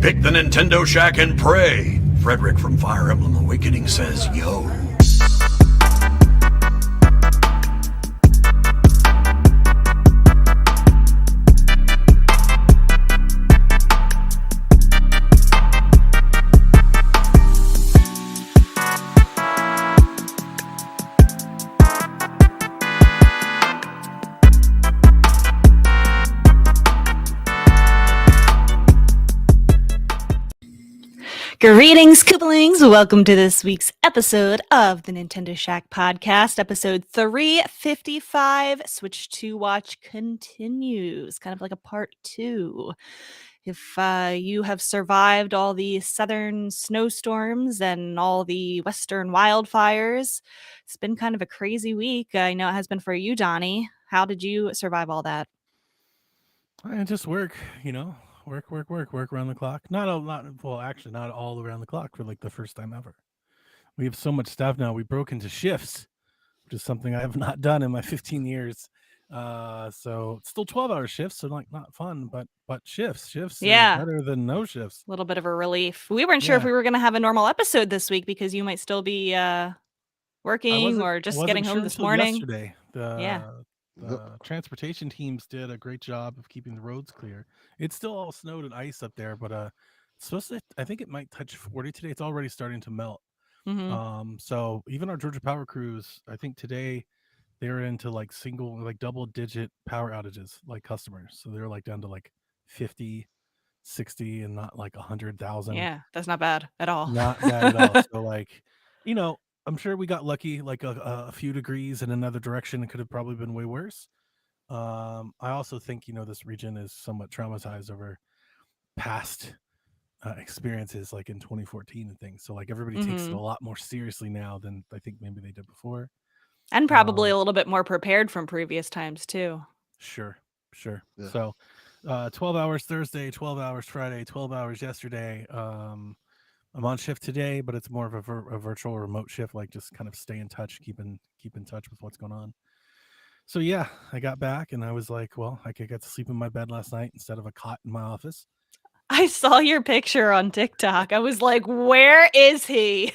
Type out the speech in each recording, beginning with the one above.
Pick the Nintendo Shack and pray. Frederick from Fire Emblem Awakening says, yo. Greetings, Koopalings! Welcome to this week's episode of the Nintendo Shack Podcast, episode 355. Switch to Watch continues, kind of like a part 2. If you have survived all the southern snowstorms and all the western wildfires, it's been kind of a crazy week. I know it has been for you, Donnie. How did you survive all that? I just work, work around the clock. Not all around the clock for like the first time ever. We have so much stuff now. We broke into shifts, which is something I have not done in my 15 years. So it's still 12-hour shifts, so like not fun, but shifts Yeah. are better than no shifts. A little bit of a relief. We weren't sure if we were going to have a normal episode this week because you might still be working or just getting home this morning. Yesterday, the transportation teams did a great job of keeping the roads clear. It's still all snowed and ice up there, but it's supposed to, I think it might touch 40 today. It's already starting to melt. Mm-hmm. So even our Georgia Power crews, I think today they're into like double digit power outages, like customers. So they're like down to like 50, 60 and not like 100,000. Yeah, that's not bad at all. Not bad at all. So like, I'm sure we got lucky, like a few degrees in another direction. It could have probably been way worse. I also think, this region is somewhat traumatized over past experiences like in 2014 and things. So like everybody takes it a lot more seriously now than I think maybe they did before. And probably a little bit more prepared from previous times too. Sure. Yeah. So 12 hours Thursday, 12 hours Friday, 12 hours yesterday. I'm on shift today, but it's more of a virtual remote shift, like just kind of stay in touch, keep in touch with what's going on. So yeah, I got back and I was like, well, I could get to sleep in my bed last night instead of a cot in my office. I saw your picture on TikTok. I was like, where is he?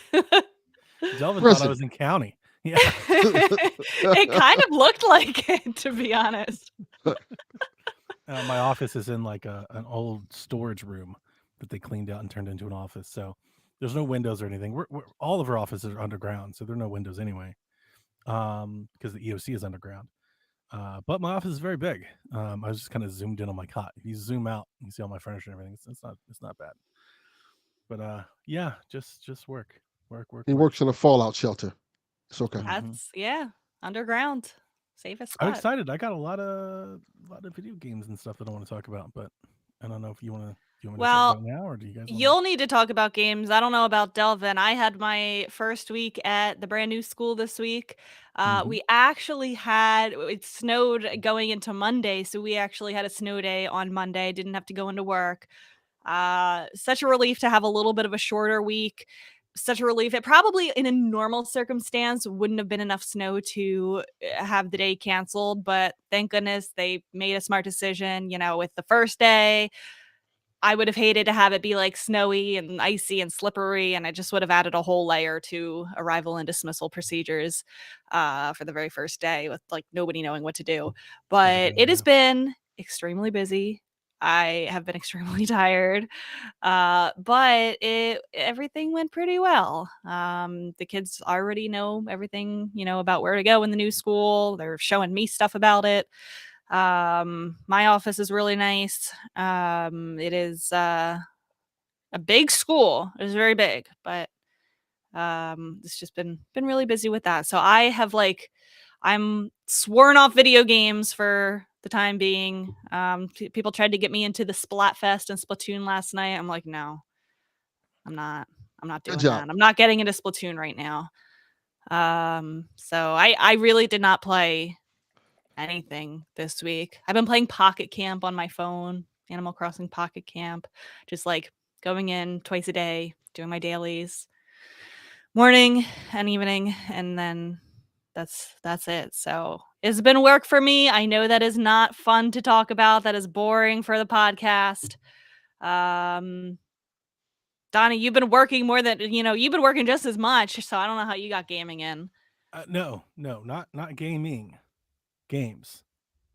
Delvin thought I was in county. Yeah. It kind of looked like it, to be honest. My office is in like an old storage room that they cleaned out and turned into an office. So there's no windows or anything. We're all of our offices are underground, so there are no windows anyway, because the EOC is underground. But my office is very big. I was just kind of zoomed in on my cot. If you zoom out, you can see all my furniture and everything. It's not bad. But yeah, just work. He works in a fallout shelter. It's okay. That's underground, safest spot. I'm excited. I got a lot of video games and stuff that I want to talk about, but I don't know if you want to. Do you want me to talk about it now, or do you guys? You'll need to talk about games. I don't know about Delvin. I had my first week at the brand new school this week. We actually it snowed going into Monday, so we actually had a snow day on Monday. Didn't have to go into work. Such a relief to have a little bit of a shorter week. Such a relief. It probably in a normal circumstance wouldn't have been enough snow to have the day canceled, but thank goodness they made a smart decision, with the first day. I would have hated to have it be like snowy and icy and slippery, and I just would have added a whole layer to arrival and dismissal procedures for the very first day with like nobody knowing what to do. But it has been extremely busy. I have been extremely tired, but everything went pretty well. The kids already know everything, about where to go in the new school. They're showing me stuff about it. My office is really nice. It is a big school. It is very big, but it's just been really busy with that. So I have I'm sworn off video games for the time being. People tried to get me into the Splatfest and Splatoon last night. I'm like, no, I'm not doing that. I'm not getting into Splatoon right now. So I really did not play anything this week. I've been playing Pocket Camp on my phone, Animal Crossing Pocket Camp, just like going in twice a day, doing my dailies, morning and evening, and then that's it. So it's been work for me. I know that is not fun to talk about. That is boring for the podcast. Donnie, you've been working more than you've been working just as much, so I don't know how you got gaming in. No, not gaming. Games.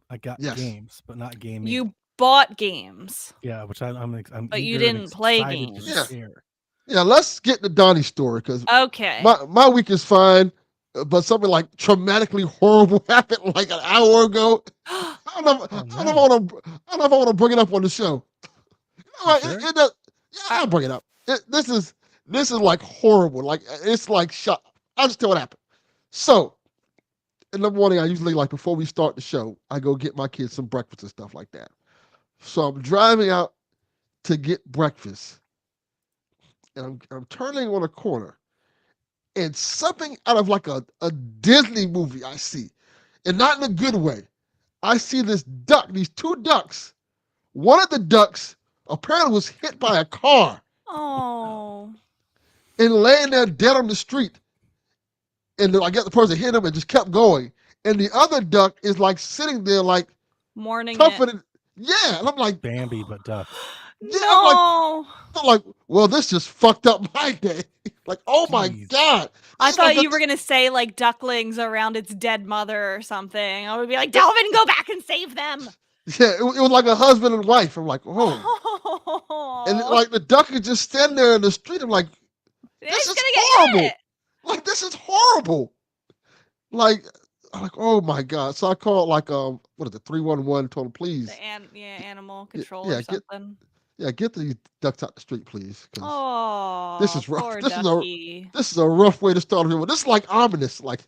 I got Yes. games, but not gaming. You bought games, Yeah, which I'm but you eager and didn't play excited to games. share. Yeah, let's get to Donnie's story because Okay. my week is fine, but something like traumatically horrible happened like an hour ago. I don't know. Oh, I don't no. know if I want to bring it up on the show. You sure? Yeah, I'll bring it up. This is like horrible. Like it's like shut. I'll just tell what happened. So in the morning, I usually like before we start the show, I go get my kids some breakfast and stuff like that. So I'm driving out to get breakfast, and I'm turning on a corner, and something out of like a Disney movie I see, and not in a good way. I see this duck, these two ducks. One of the ducks apparently was hit by a car Oh. and laying there dead on the street. And I guess the person hit him and just kept going. And the other duck is like sitting there like Mourning it. comforted. Yeah. And I'm like, Bambi, but duck. yeah, No. I'm like, well, this just fucked up my day. Like, oh my Jeez. God. I This is like thought you were gonna say like ducklings around its dead mother or something. I would be like, Delvin, go back and save them. Yeah, it was like a husband and wife. I'm like, oh. And like the duck is just standing there in the street. I'm like, it's is gonna horrible. get hit. Like, this is horrible. Like, I'm like, oh my God. So I called like what is it, 311, told them, please. Animal control yeah, or something. Get these ducks out the street, please. 'Cause Oh, this is rough. poor This is a ducky. this is a rough way to start a video. This is like ominous. Like,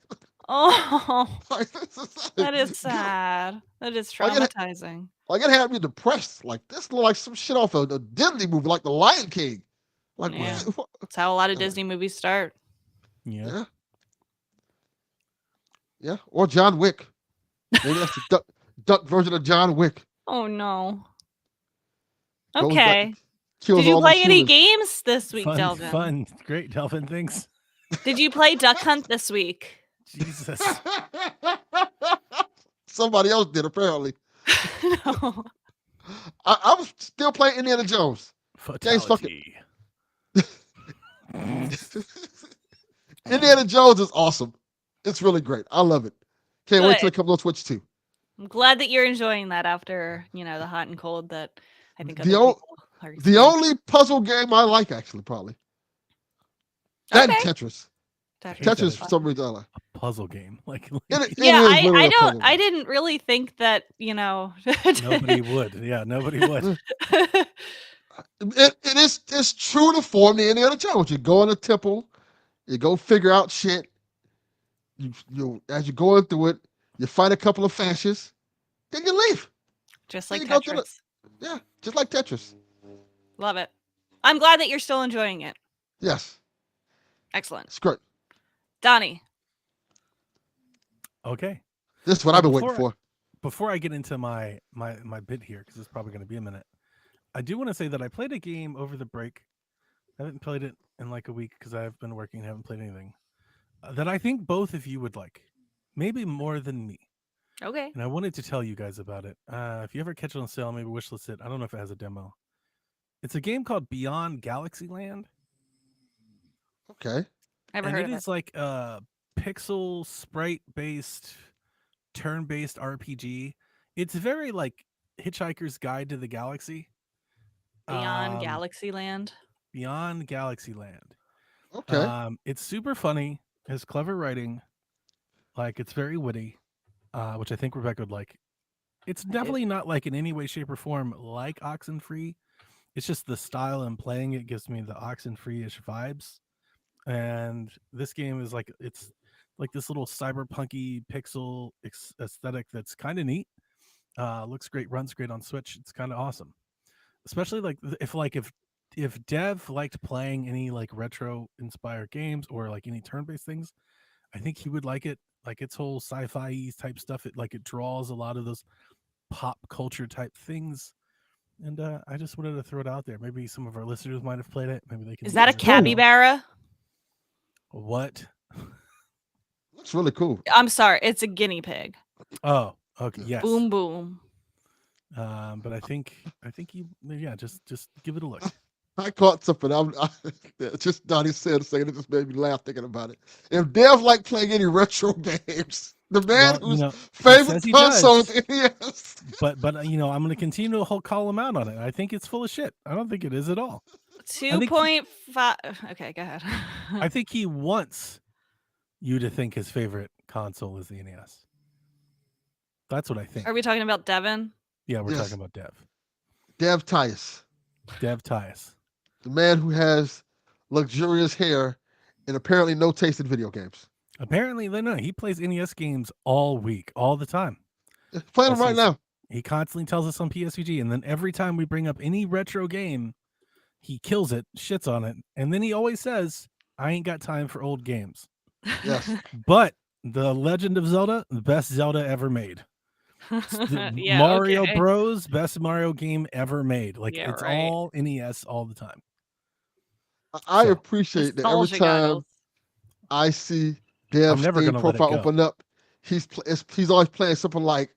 Oh, this is that is sad. That is Like it- traumatizing. Like it had me depressed. Like this looked like some shit off a Disney movie, like The Lion King. Like Yeah. what? That's how a lot of Yeah. Disney movies start. Yeah. Yeah. Or John Wick. Maybe that's the duck version of John Wick. Oh no. Goes back Okay. and kills Did you all the play any humans. games this week, Fun, Delvin? fun, great, Delvin. Thanks. Did you play Duck Hunt this week? Jesus. Somebody else did apparently. No. I was still playing Indiana Jones. James fucking- Fatality. Indiana Jones is awesome. It's really great. I love it. Can't wait till it comes on Switch too. I'm glad that you're enjoying that after, the hot and cold that I think The other o- people are The experiencing. only puzzle game I like, actually, probably. That and Okay. Tetris. Tetris Tetris Tetris, is for fun. some reason, I like. A puzzle game. Like It Yeah, is I literally a puzzle I game. didn't really think that, nobody would. Yeah, nobody would. It's true to form the Indiana Jones. You go in a temple, you go figure out shit. You as you're going through it, you fight a couple of fascists, then you leave. Just There like you go, do it. Tetris. Yeah, just like Tetris. Love it. I'm glad that you're still enjoying it. Yes, Excellent. it's great. Donnie. Okay. This is what I've been waiting Before- for. Before I get into my bit here, because it's probably going to be a minute, I do want to say that I played a game over the break. I haven't played it in like a week because I've been working and haven't played anything. That I think both of you would like, maybe more than me. Okay. And I wanted to tell you guys about it. If you ever catch it on sale, maybe wishlist it. I don't know if it has a demo. It's a game called Beyond Galaxyland. Okay. Never And heard it of it. is like a pixel sprite based, turn based RPG. It's very like Hitchhiker's Guide to the Galaxy. Beyond Um, Galaxyland. Beyond Galaxyland. Okay. It's super funny, has clever writing, like it's very witty, which I think Rebecca would like. It's definitely not like in any way, shape, or form like Oxenfree. It's just the style and playing it gives me the Oxenfree-ish vibes. And this game is like it's like this little cyberpunky pixel aesthetic that's kind of neat. Looks great, runs great on Switch. It's kind of awesome, especially if Dev liked playing any like retro inspired games or like any turn-based things. I think he would like it. Like its whole sci-fi type stuff. It draws a lot of those pop culture type things. And I just wanted to throw it out there. Maybe some of our listeners might have played it. Maybe they can. Is that a share it. capybara? What? Looks really cool. I'm sorry. It's a guinea pig. Oh, okay. Yes. Boom, boom. But I think you, yeah, just give it a look. I caught something. Just Donnie said saying it just made me laugh thinking about it. If Dev like playing any retro games, the man Well, whose he favorite says he console is does. NES. But I'm going to continue to call him out on it. I think it's full of shit. I don't think it is at all. 2.5. Okay, go ahead. I think he wants you to think his favorite console is the NES. That's what I think. Are we talking about Devin? Yeah, we're Yes. talking about Dev Tyus, Dev Tyus. the man who has luxurious hair and apparently no taste in video games. Apparently, no, he plays NES games all week, all the time. Playing them That's right his- now. He constantly tells us on PSVG, and then every time we bring up any retro game, he kills it, shits on it, and then he always says, "I ain't got time for old games." Yes. But The Legend of Zelda, the best Zelda ever made. The Yeah, Mario okay. Bros, best Mario game ever made. Like Yeah, it's right. all NES all the time. I So, appreciate that every Nostalgia time goggles. I see Dev's never Steam gonna let it profile go. open up, he's always playing something like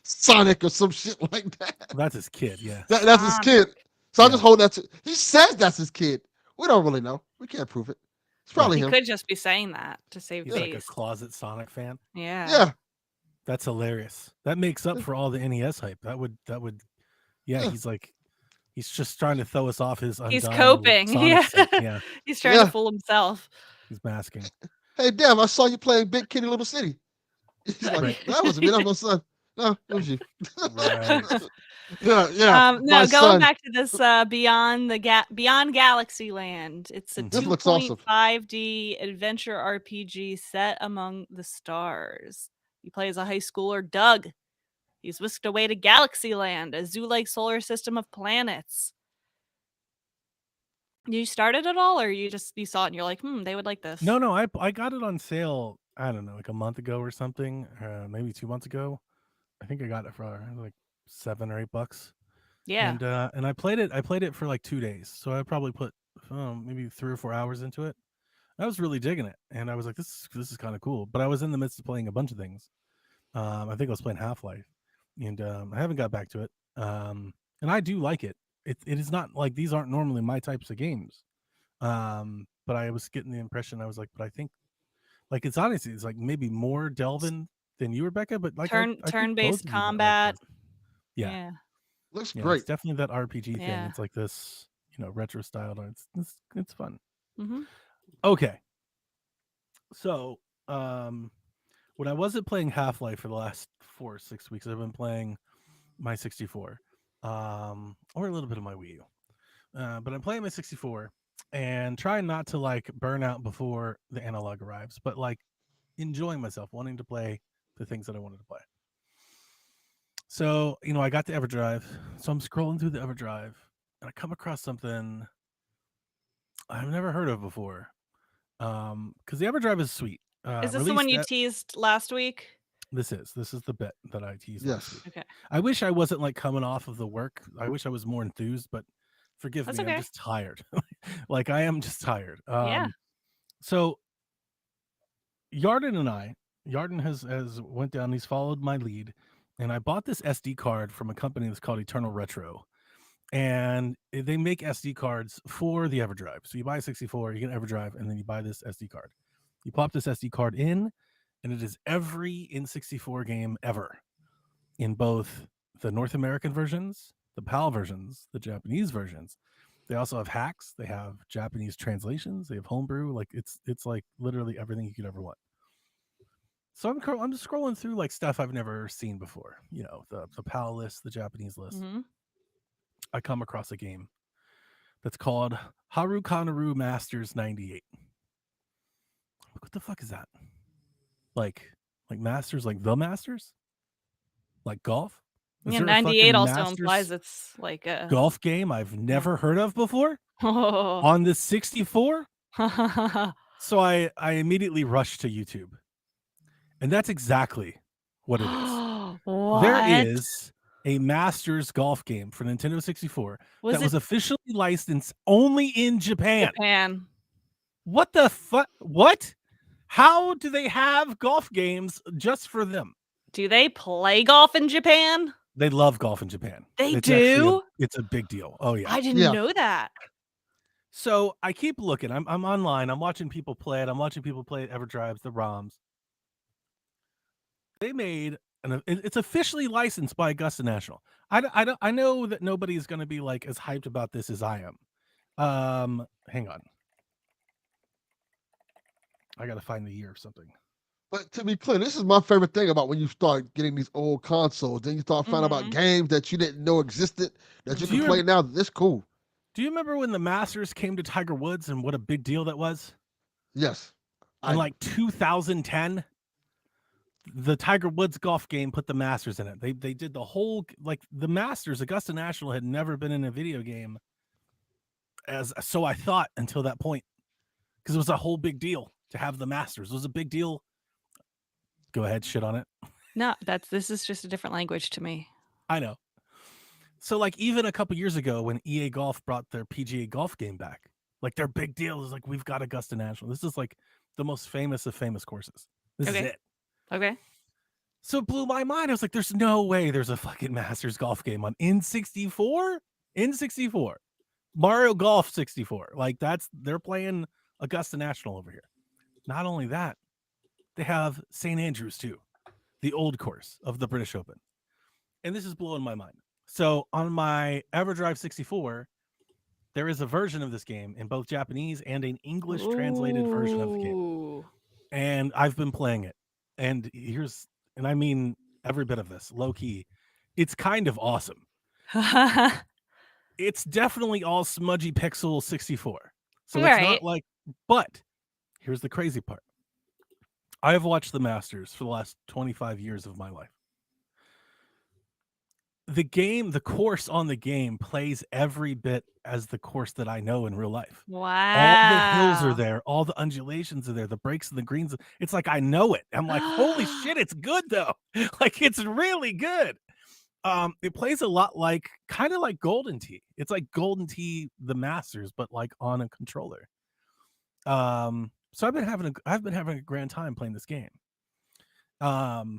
Sonic or some shit like that. That's his kid, yeah. That's his kid. So I just Yeah. hold that to. He says that's his kid. We don't really know. We can't prove it. It's probably He him. could just be saying that to save He's like a face. closet Sonic fan. Yeah. Yeah. That's hilarious. That makes up for all the NES hype. That would yeah, Yeah. he's just trying to throw us off his He's undying coping. Sonic Yeah. stick. Yeah, He's trying Yeah. to fool himself. he's masking. Hey, Dev, I saw you playing Big Kitty Little City. He's like, Right. that wasn't me. That was my son. No, it was you. Right. Yeah. No, my going son. back to this Beyond Galaxy Land. It's a This looks awesome. 2.5D adventure RPG set among the stars. You play as a high schooler, Doug. He's whisked away to Galaxy Land, a zoo-like solar system of planets. You started it all, or you saw it and you're like, they would like this? No, I got it on sale, I don't know, like a month ago or something, maybe 2 months ago. I think I got it for like $7 or $8. Yeah. And I played it for like 2 days. So I probably put maybe 3 or 4 hours into it. I was really digging it, and I was like, this is kind of cool. But I was in the midst of playing a bunch of things. I think I was playing Half-Life, and I haven't got back to it. And I do like it. It is not like these aren't normally my types of games. But I was getting the impression, I was like, but I think like it's honestly it's like maybe more Delvin than you, Rebecca, but like I think both turn-based of you might like combat. this. Yeah. Looks Yeah, great. it's definitely that RPG thing. Yeah. It's like this, retro style. It's fun. Mm-hmm. Okay. So, when I wasn't playing Half-Life for the last 4 or 6 weeks, I've been playing my 64, or a little bit of my Wii U. But I'm playing my 64 and trying not to like burn out before the analog arrives, but like enjoying myself, wanting to play the things that I wanted to play. So, I got the EverDrive. So I'm scrolling through the EverDrive and I come across something I've never heard of before. Because the EverDrive is sweet. Is this the one you teased last week? This is the bit that I teased last Yes. week. Okay. I wish I wasn't like coming off of the work. I wish I was more enthused, but forgive That's me, okay. I'm just tired. Like I am just tired. Yeah. So Yarden has went down. He's followed my lead, and I bought this SD card from a company that's called Eternal Retro, and they make SD cards for the EverDrive. So you buy a 64, you get an EverDrive, and then you buy this SD card. You pop this SD card in, and it is every N64 game ever, in both the North American versions, the PAL versions, the Japanese versions. They also have hacks. They have Japanese translations. They have homebrew. Like it's like literally everything you could ever want. So I'm just scrolling through like stuff I've never seen before. The PAL list, the Japanese list. Mm-hmm. I come across a game that's called Haru Kanaru Masters 98. What the fuck is that? Like Masters, like the Masters? Like golf? Is Yeah, there a 98 fucking also Masters implies it's like a golf game I've never heard of before Oh. on the 64? So I immediately rushed to YouTube. And that's exactly what it is. What? There is a Masters golf game for Nintendo 64 that was officially licensed only in Japan. Japan? What the fuck? What? How do they have golf games just for them? Do they play golf in Japan? They love golf in Japan. They It's actually do? it's a big deal. Oh yeah. I didn't Yeah. know that. So I keep looking. I'm online. I'm watching people play it. I'm watching people play EverDrives, the ROMs. They made it's officially licensed by Augusta National. I know that nobody's going to be like as hyped about this as I am. Hang on. I got to find the year of something. But to be clear, this is my favorite thing about when you start getting these old consoles. Then you start finding about Mhm. games that you didn't know existed that you Do can you play now. This cool. Do you remember when the Masters came to Tiger Woods and what a big deal that was? Yes. In like 2010, the Tiger Woods golf game put the Masters in it. They did the whole, like, the Masters. Augusta National had never been in a video game, so I thought, until that point, because it was a whole big deal to have the Masters. It was a big deal. Go ahead, shit on it. No, this is just a different language to me. I know. So like even a couple years ago when EA Golf brought their PGA golf game back, like their big deal is like, we've got Augusta National. This is like the most famous of famous courses. This is Okay. it. Okay. So it blew my mind. I was like, there's no way there's a fucking Masters golf game on N64? N64. Mario Golf 64. Like they're playing Augusta National over here. Not only that, they have St. Andrews too, the old course of the British Open. And this is blowing my mind. So on my EverDrive 64, there is a version of this game in both Japanese and an English translated version of the game. Ooh. And I've been playing it. And I mean every bit of this, low key. It's kind of awesome. It's definitely all smudgy pixel 64. So it's Right. not like, but here's the crazy part. I have watched the Masters for the last 25 years of my life. The course on the game plays every bit as the course that I know in real life. Wow. All the hills are there, all the undulations are there, the breaks and the greens. It's like I know it. I'm like, holy shit, it's good though. Like it's really good. It plays a lot like kind of like Golden Tee. It's like Golden Tee the Masters, but like on a controller. So I've been having a grand time playing this game. So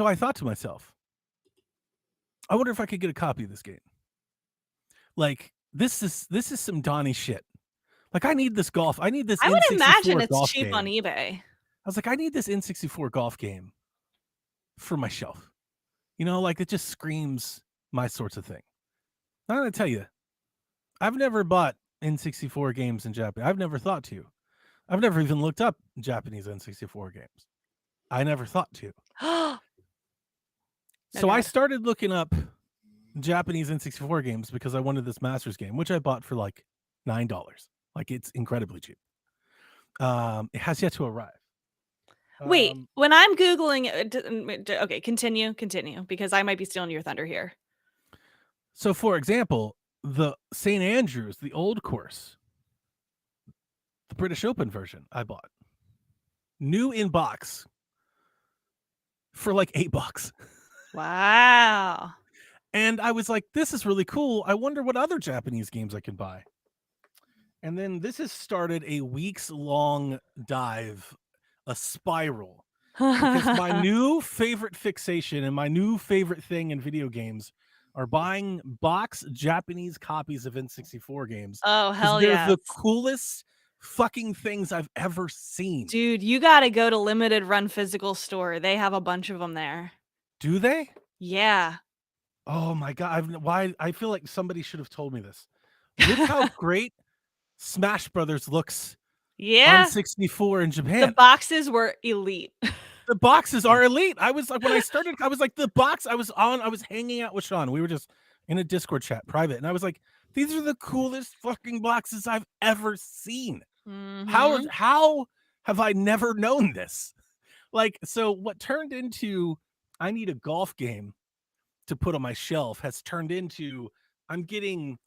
I thought to myself, I wonder if I could get a copy of this game. Like this is some Donnie shit. Like I need this golf. I need this. I would N64 imagine it's golf cheap game. on eBay. I was like, I need this N64 golf game for my shelf. You know, like it just screams my sorts of thing. I'm gonna tell you, I've never bought N64 games in Japan. I've never thought to. I've never even looked up Japanese N64 games. I never thought to. So I started looking up Japanese N64 games because I wanted this Masters game, which I bought for like $9. Like it's incredibly cheap. It has yet to arrive. Wait, when I'm Googling, okay, continue, because I might be stealing your thunder here. So, for example, the St. Andrews, the old course, the British Open version, I bought new in box for like $8. Wow. And I was like, this is really cool. I wonder what other Japanese games I can buy. And then this has started a weeks-long dive, a spiral. Because my new favorite fixation and my new favorite thing in video games are buying box Japanese copies of N64 games. Oh, hell they're yeah. the coolest fucking things I've ever seen. Dude, you got to go to Limited Run Physical Store. They have a bunch of them there. Do they? Yeah. Oh my God. I feel like somebody should have told me this. Look how great Smash Brothers looks Yeah. on 64 in The Japan. boxes were elite. The boxes are elite. I was like, when I started, I was like, the box I was hanging out with Sean. We were just in a Discord chat, private. And I was like, these are the coolest fucking boxes I've ever seen. Mhm. How have I never known this? Like, so what turned into, I need a golf game to put on my shelf has turned into, I'm getting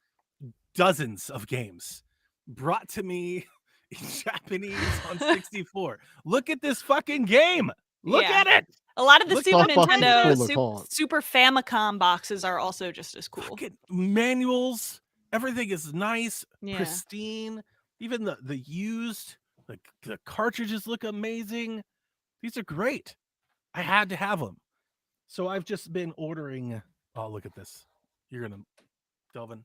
dozens of games brought to me in Japanese on 64. Look at this fucking game. Look Yeah. at it. A lot of the Look Super how fucking Nintendo, cool the card. Super Famicom boxes are also just as cool. Fucking manuals. Everything is nice, Yeah. pristine. Even the used, the cartridges look amazing. These are great. I had to have them. So I've just been ordering. Oh, look at this. You're gonna, Delvin.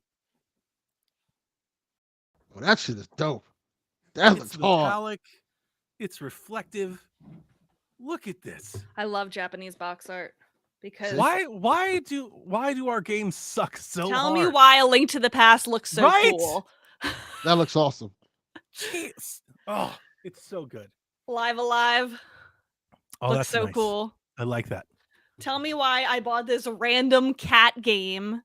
Oh, that shit is dope. That It's looks hard. metallic. It's reflective. Look at this. I love Japanese box art because Why do our games suck so tell hard? me why A Link to the Past looks so Right? cool. That looks awesome. Jeez. Oh, it's so good. Live Alive Oh, looks that's so nice. cool. I like that. Tell me why I bought this random cat game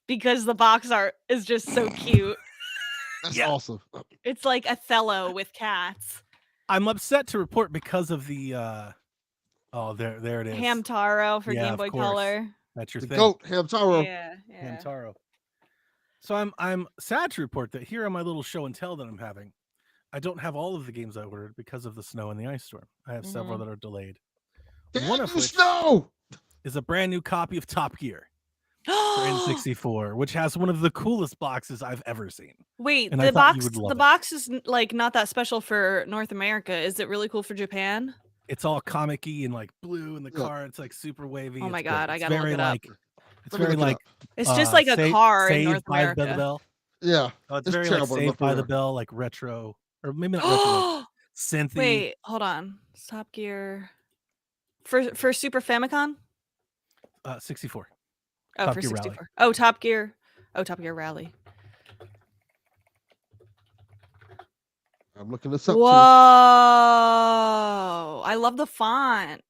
because the box art is just so cute. That's Yeah. awesome. It's like Othello with cats. I'm upset to report because of the oh there it is. Hamtaro for Yeah, Game of Boy course. Color. That's your The thing. goat, Hamtaro. Yeah. Hamtaro. So I'm sad to report that here on my little show and tell that I'm having, I don't have all of the games I ordered because of the snow and the ice storm. I have several that are delayed. Damn One of you, which Snow! is a brand new copy of Top Gear for N64, which has one of the coolest boxes I've ever seen. Wait, And I the thought you box would love the it. box is like not that special for North America. Is it really cool for Japan? It's all comic-y and like blue in the Yeah. car. It's like super wavy. Oh my It's great. God, I It's gotta look very it up. like it's Let me very look it like up. It's just like a Sa- car in Saved North by the America. Bell. Yeah. Oh, it's It's very like terrible in Saved North by the America. Bell, like retro, or maybe not retro, like synthy. Wait, hold on. Top Gear for Super Famicom? 64. Oh, Top for Gear 64. Rally. Oh, Top Gear. Oh, Top Gear Rally. I'm looking this up Whoa! too. I love the font.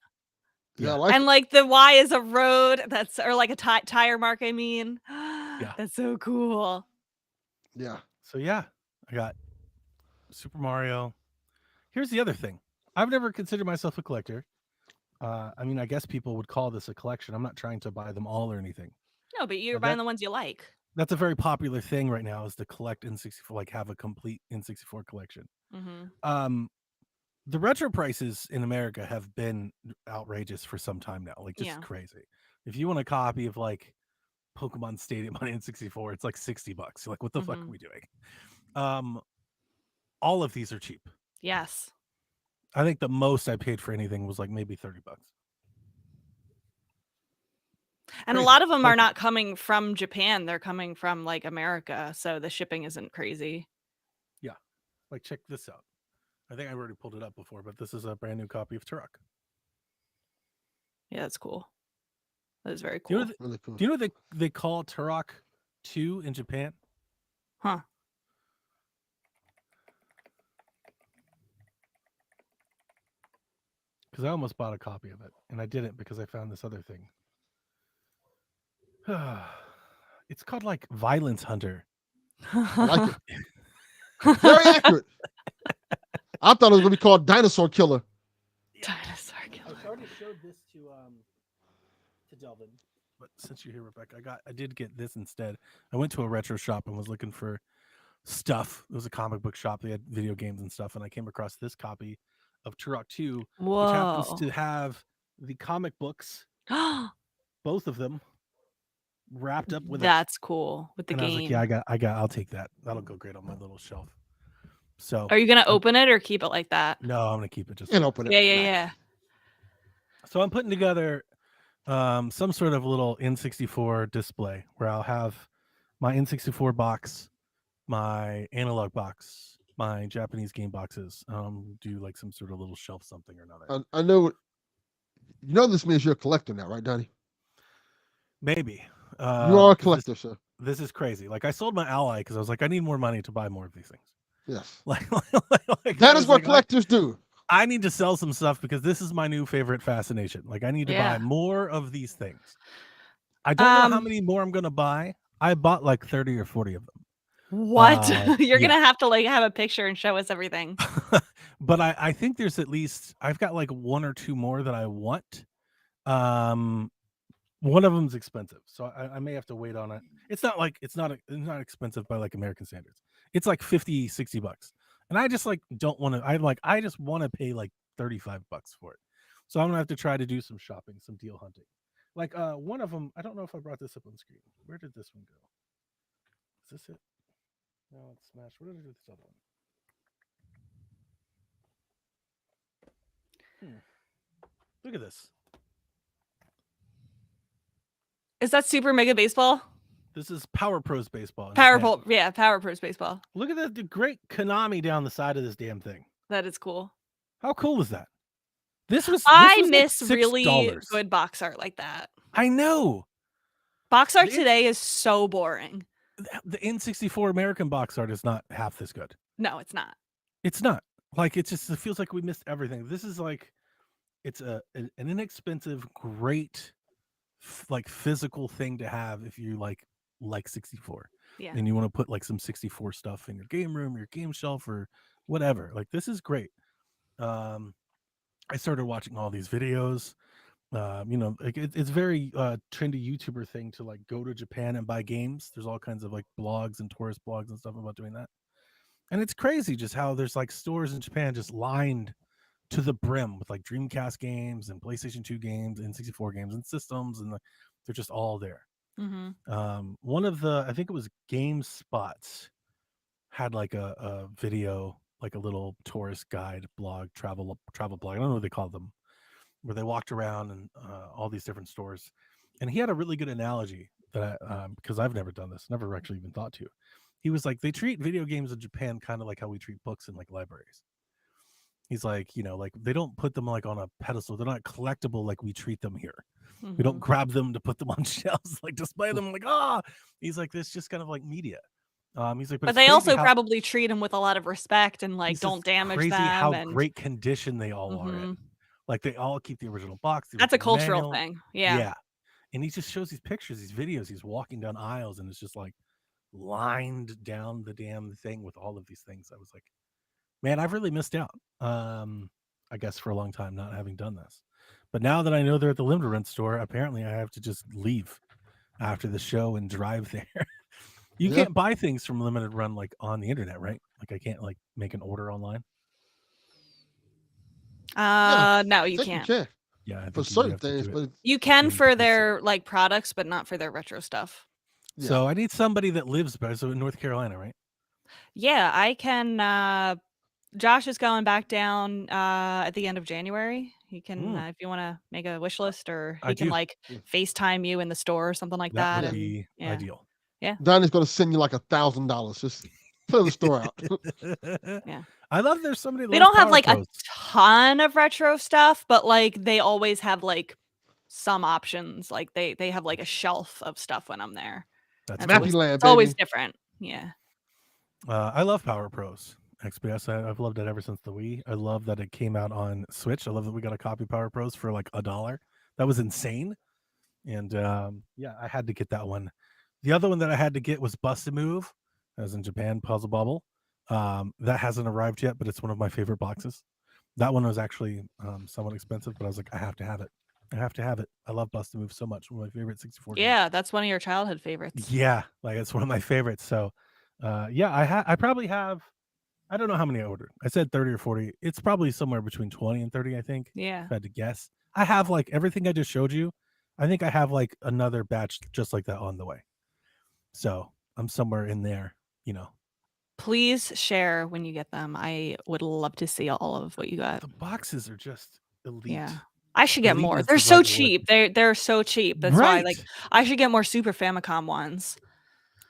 Yeah, I Yeah. like And it. like the Y is a road. That's or like a tire mark. I mean, Yeah. that's so cool. Yeah. So yeah, I got Super Mario. Here's the other thing. I've never considered myself a collector. I mean, I guess people would call this a collection. I'm not trying to buy them all or anything. No, but you're Now buying that- the ones you like. That's a very popular thing right now, is to collect N64, like have a complete N64 collection. Mm-hmm. The retro prices in America have been outrageous for some time now, like just Yeah. crazy. If you want a copy of like Pokemon Stadium on N64, it's like $60. You're like, what the fuck are Mhm. we doing? All of these are cheap. Yes. I think the most I paid for anything was like maybe $30. And a Crazy. lot of them are Like- not coming from Japan. They're coming from like America. So the shipping isn't crazy. Like, check this out. I think I already pulled it up before, but this is a brand new copy of Turok. Yeah, that's cool. That is very Do you cool. know, Really cool. do you know they call Turok 2 in Japan? Huh. Because I almost bought a copy of it, and I didn't because I found this other thing. It's called like Violence Hunter. I like it. Very accurate. I thought it was gonna be called Dinosaur Killer. Dinosaur Killer. I already showed this to Delvin, but since you're here, Rebecca, I did get this instead. I went to a retro shop and was looking for stuff. It was a comic book shop. They had video games and stuff, and I came across this copy of Turok 2, which happens Whoa. to have the comic books, both of them, wrapped up with That's cool with the and I was game. like, yeah, I'll take that. That'll go great on my little shelf. So Are you gonna open it or keep it like that? no, I'm gonna keep it just. And open it. Yeah, yeah, yeah. So I'm putting together some sort of little N64 display where I'll have my N64 box, my analog box, my Japanese game boxes. Do like some sort of little shelf something or another. I know. You know this means you're a collector now, right, Donnie? Maybe. You are a 'cause collector, sir. This is crazy. Like I sold my Ally because I was like, I need more money to buy more of these things. Yes. Like That is what collectors do. I need to sell some stuff because this is my new favorite fascination. Like I need to Yeah. buy more of these things. I don't know how Um, many more I'm gonna buy. I bought like 30 or 40 of them. What? You're yeah. gonna have to like have a picture and show us everything. But I think there's at least I've got like one or two more that I want. One of them's expensive, so I may have to wait on it. It's not expensive by like American standards. It's like $50-$60. And I just like don't want to I just want to pay like $35 for it. So I'm gonna have to try to do some shopping, some deal hunting. Like one of them, I don't know if I brought this up on screen. Where did this one go? Is this it? No, it's smashed. What did I do with this other one? Look at this. Is that Super Mega Baseball? This is Power Pros Baseball. in Power Japan. Pro, yeah, Power Pros Baseball. Look at the great Konami down the side of this damn thing. That is cool. How cool is that? This was I like miss really $6. good box art like that. I know. Box art The- today is so boring. The N64 American box art is not half this good. No, it's not. It's not. Like it feels like we missed everything. This is like it's an inexpensive, great like physical thing to have if you like 64. Yeah. And you want to put like some 64 stuff in your game room, your game shelf, or whatever. Like this is great. I started watching all these videos. Like it's very trendy YouTuber thing to like go to Japan and buy games. There's all kinds of like blogs and tourist blogs and stuff about doing that. And it's crazy just how there's like stores in Japan just lined to the brim with like Dreamcast games and PlayStation 2 games and 64 games and systems, and they're just all there. Mm-hmm. One of the, I think it was GameSpots, had like a video, like a little tourist guide blog, travel blog. I don't know what they call them, where they walked around and all these different stores. And he had a really good analogy that because I've never done this, never actually even thought to. He was like, they treat video games in Japan kind of like how we treat books in like libraries. He's like, like they don't put them like on a pedestal. They're not collectible like we treat them here. Mm-hmm. We don't grab them to put them on shelves, like display them like, He's like, this just kind of like media. He's like, but they also probably treat them with a lot of respect and like don't damage crazy them. How and... great condition they all are in. Like they all keep the original box. That's a cultural thing. Yeah. And he just shows these pictures, these videos. He's walking down aisles and it's just like lined down the damn thing with all of these things. I was like, man, I've really missed out. I guess for a long time not having done this. But now that I know they're at the Limited Run store, apparently I have to just leave after the show and drive there. You can't buy things from Limited Run like on the internet, right? Like I can't like make an order online. No, you can't. Yeah, for certain things, but you can for their like products, but not for their retro stuff. Yeah. So I need somebody that lives by in North Carolina, right? Yeah, I can. Josh is going back down at the end of January. He can, if you want to make a wish list, or he can like FaceTime you in the store or something like that. That would be ideal. Yeah, Donnie's going to send you like $1,000. Just fill the store out. Yeah, I love there's somebody. They don't have like a ton of retro stuff, but like they always have like some options. Like they have like a shelf of stuff when I'm there. That's Mappy Land. It's always different. Yeah. I love Power Pros XPS. I've loved it ever since the Wii. I love that it came out on Switch. I love that we got a copy of Power Pros for like $1. That was insane. And I had to get that one. The other one that I had to get was Bust a Move, as in Japan, Puzzle Bubble. That hasn't arrived yet, but it's one of my favorite boxes. That one was actually somewhat expensive, but I was like, I have to have it. I have to have it. I love Bust a Move so much. One of my favorite 64 games. Yeah, that's one of your childhood favorites. Yeah, like it's one of my favorites. So I probably have, I don't know how many I ordered. I said 30 or 40. It's probably somewhere between 20 and 30, I think. Yeah. If I had to guess. I have like everything I just showed you. I think I have like another batch just like that on the way. So I'm somewhere in there, Please share when you get them. I would love to see all of what you got. The boxes are just elite. Yeah. I should get Elite more. is They're the so right cheap. word. They're so cheap. That's why like I should get more Super Famicom ones.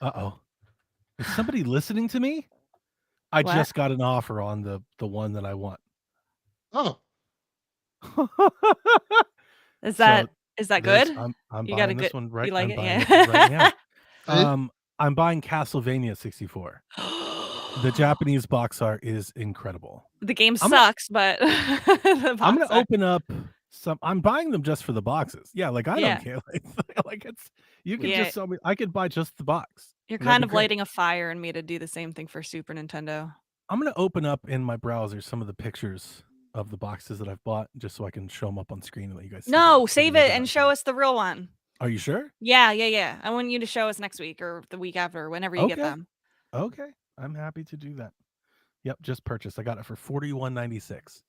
Uh-oh. Is somebody listening to me? I What? just got an offer on the one that I want. Oh, Is that good? I'm You buying got a this good- one right. you like I'm it? buying Yeah. it right now. See? I'm buying Castlevania 64. The Japanese box art is incredible. The game I'm sucks, but the I'm gonna box art- open up some. I'm buying them just for the boxes. Yeah, like I Yeah. don't care. Like it's you can Yeah. just sell me. I could buy just the box. You're That'd kind be of great. lighting a fire in me to do the same thing for Super Nintendo. I'm gonna open up in my browser some of the pictures of the boxes that I've bought, just so I can show them up on screen and let you guys. See No, them. save it and show us the real one. Are you sure? Yeah. I want you to show us next week or the week after, whenever you get Okay. them. Okay, I'm happy to do that. Yep, just purchased. I got it for $41.96.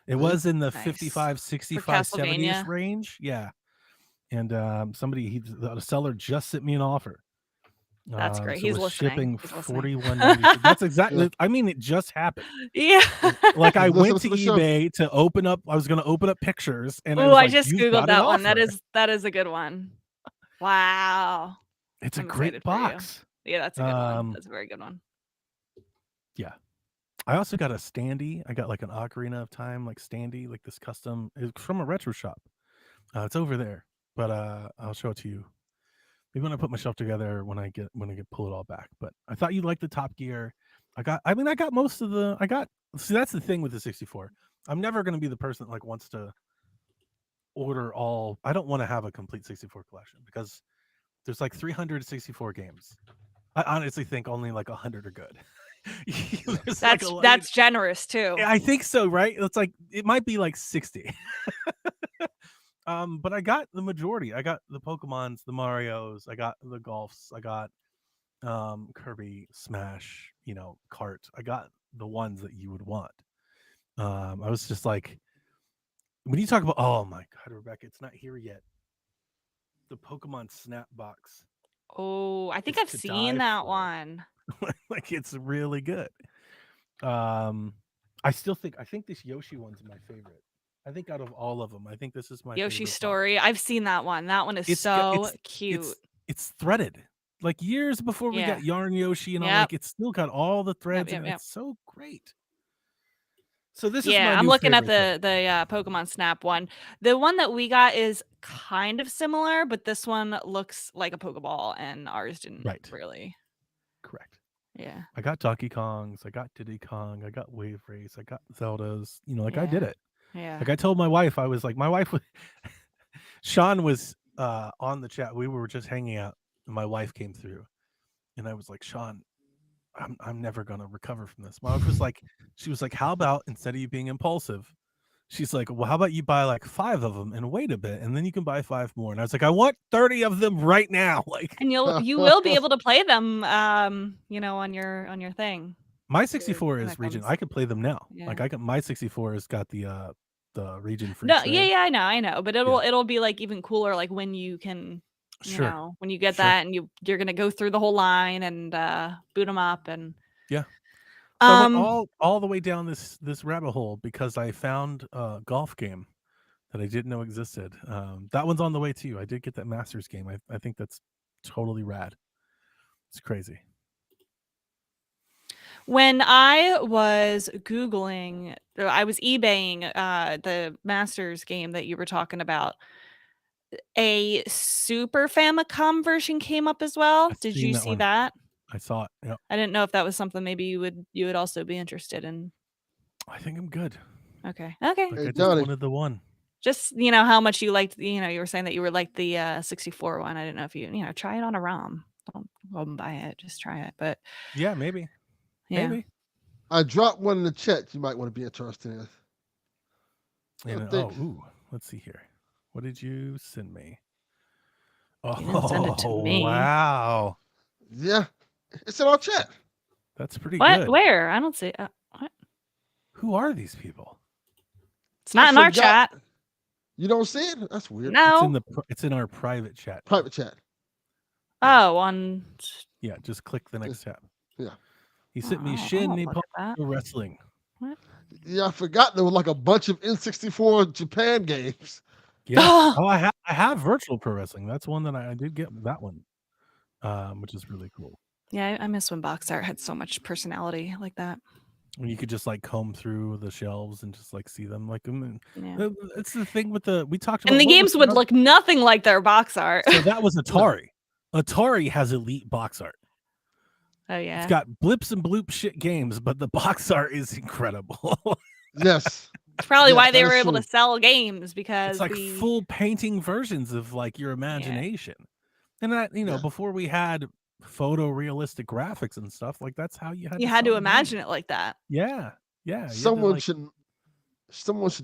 It Nice. was in the Nice. 55, 65, 70-ish Castlevania. range. Yeah. And the seller just sent me an offer. That's great. So He's it was listening. shipping He's listening. $41.96. That's exactly. Yeah. I mean, it just happened. Yeah. Like I Listen went to to the show. eBay to open up. I was going to open up pictures, and Oh, was I like, just "You've googled got an that one. offer." That is a good one. Wow. It's a I'm great excited for you. box. Yeah, that's a good one. Um, That's a very good one. yeah. I also got a standee. I got like an Ocarina of Time, like standee, like this custom. It's from a retro shop. It's over there, but I'll show it to you. Maybe when I put my shelf together, when I pull it all back. But I thought you'd like the Top Gear. I got most of the. See, that's the thing with the 64. I'm never going to be the person that like wants to order all. I don't want to have a complete 64 collection because there's like 364 games. I honestly think only like 100 are good. There's like That's generous too. I think so, right? It's like it might be like 60. But I got the majority. I got the Pokemons, the Marios, I got the Golfs, I got Kirby, Smash, Kart. I got the ones that you would want. I was just like, when you talk about, oh my God, Rebecca, it's not here yet. The Pokemon Snap box. Oh, I think It's I've to seen die that for. one. Like it's really good. I think this Yoshi one's my favorite. I think out of all of them, I think this is my Yoshi favorite box. Story. I've seen that one. That one is cute. It's threaded. Like years before we got Yarn Yoshi and all, like it's still got all the threads and it's so great. So this is my I'm new looking at favorite the Pokemon Snap one. The one that we got is kind of similar, but this one looks like a Pokeball, and ours didn't really. Correct. Yeah. I got Donkey Kongs, I got Diddy Kong, I got Wave Race, I got Zeldas. I did it. Yeah. Like I told my wife, I was like, Sean was on the chat. We were just hanging out, and my wife came through, and I was like, Sean, I'm never gonna recover from this. My wife was like, she was like, how about instead of you being impulsive, she's like, well, how about you buy like 5 of them and wait a bit, and then you can buy 5 more. And I was like, I want 30 of them right now. Like, and you will be able to play them, on your thing. My 64 is region. I could play them now. Yeah. Like my 64 has got the region free. No, I know, but it'll be like even cooler, like when you can. When you get that and you're gonna go through the whole line and boot them up and so I went all the way down this rabbit hole because I found a golf game that I didn't know existed. That one's on the way too. I did get that Masters game. I think that's totally rad. It's crazy. When I was Googling, I was eBaying the Masters game that you were talking about. A Super Famicom version came up as well. Did you see that? I saw it. Yeah. I didn't know if that was something maybe you would also be interested in. I think I'm good. Okay. Like I just wanted the one. Just how much you liked. You were saying that you were like the 64 one. I didn't know if you try it on a ROM. Don't go and buy it. Just try it. But yeah, maybe. Yeah. Maybe. I dropped one in the chat. You might want to be interested in. Let's see here. What did you send me? You didn't send it to me. Wow. Yeah, it's in our chat. That's pretty what? good. Where? I don't see. What? Who are these people? It's not in our chat. You don't see it? That's weird. No. It's in our private chat. Private chat. Oh, on. Yeah, just click the next tab. Yeah. He sent me Shin Nippon Wrestling. What? Yeah, I forgot there was like a bunch of N64 Japan games. Yeah. I have Virtual Pro Wrestling. That's one that I did get that one, which is really cool. Yeah, I miss when box art had so much personality like that. When you could just like comb through the shelves and just like see them, like Yeah. it's the thing with we talked about. And the games would look nothing like their box art. So that was Atari. Atari has elite box art. Oh yeah. It's got blips and bloop shit games, but the box art is incredible. Yes. That's probably why they were able to sell games, because it's like full painting versions of like your imagination. And that, before we had photorealistic graphics and stuff, like that's how you had to imagine it like that. Yeah. Yeah. Someone should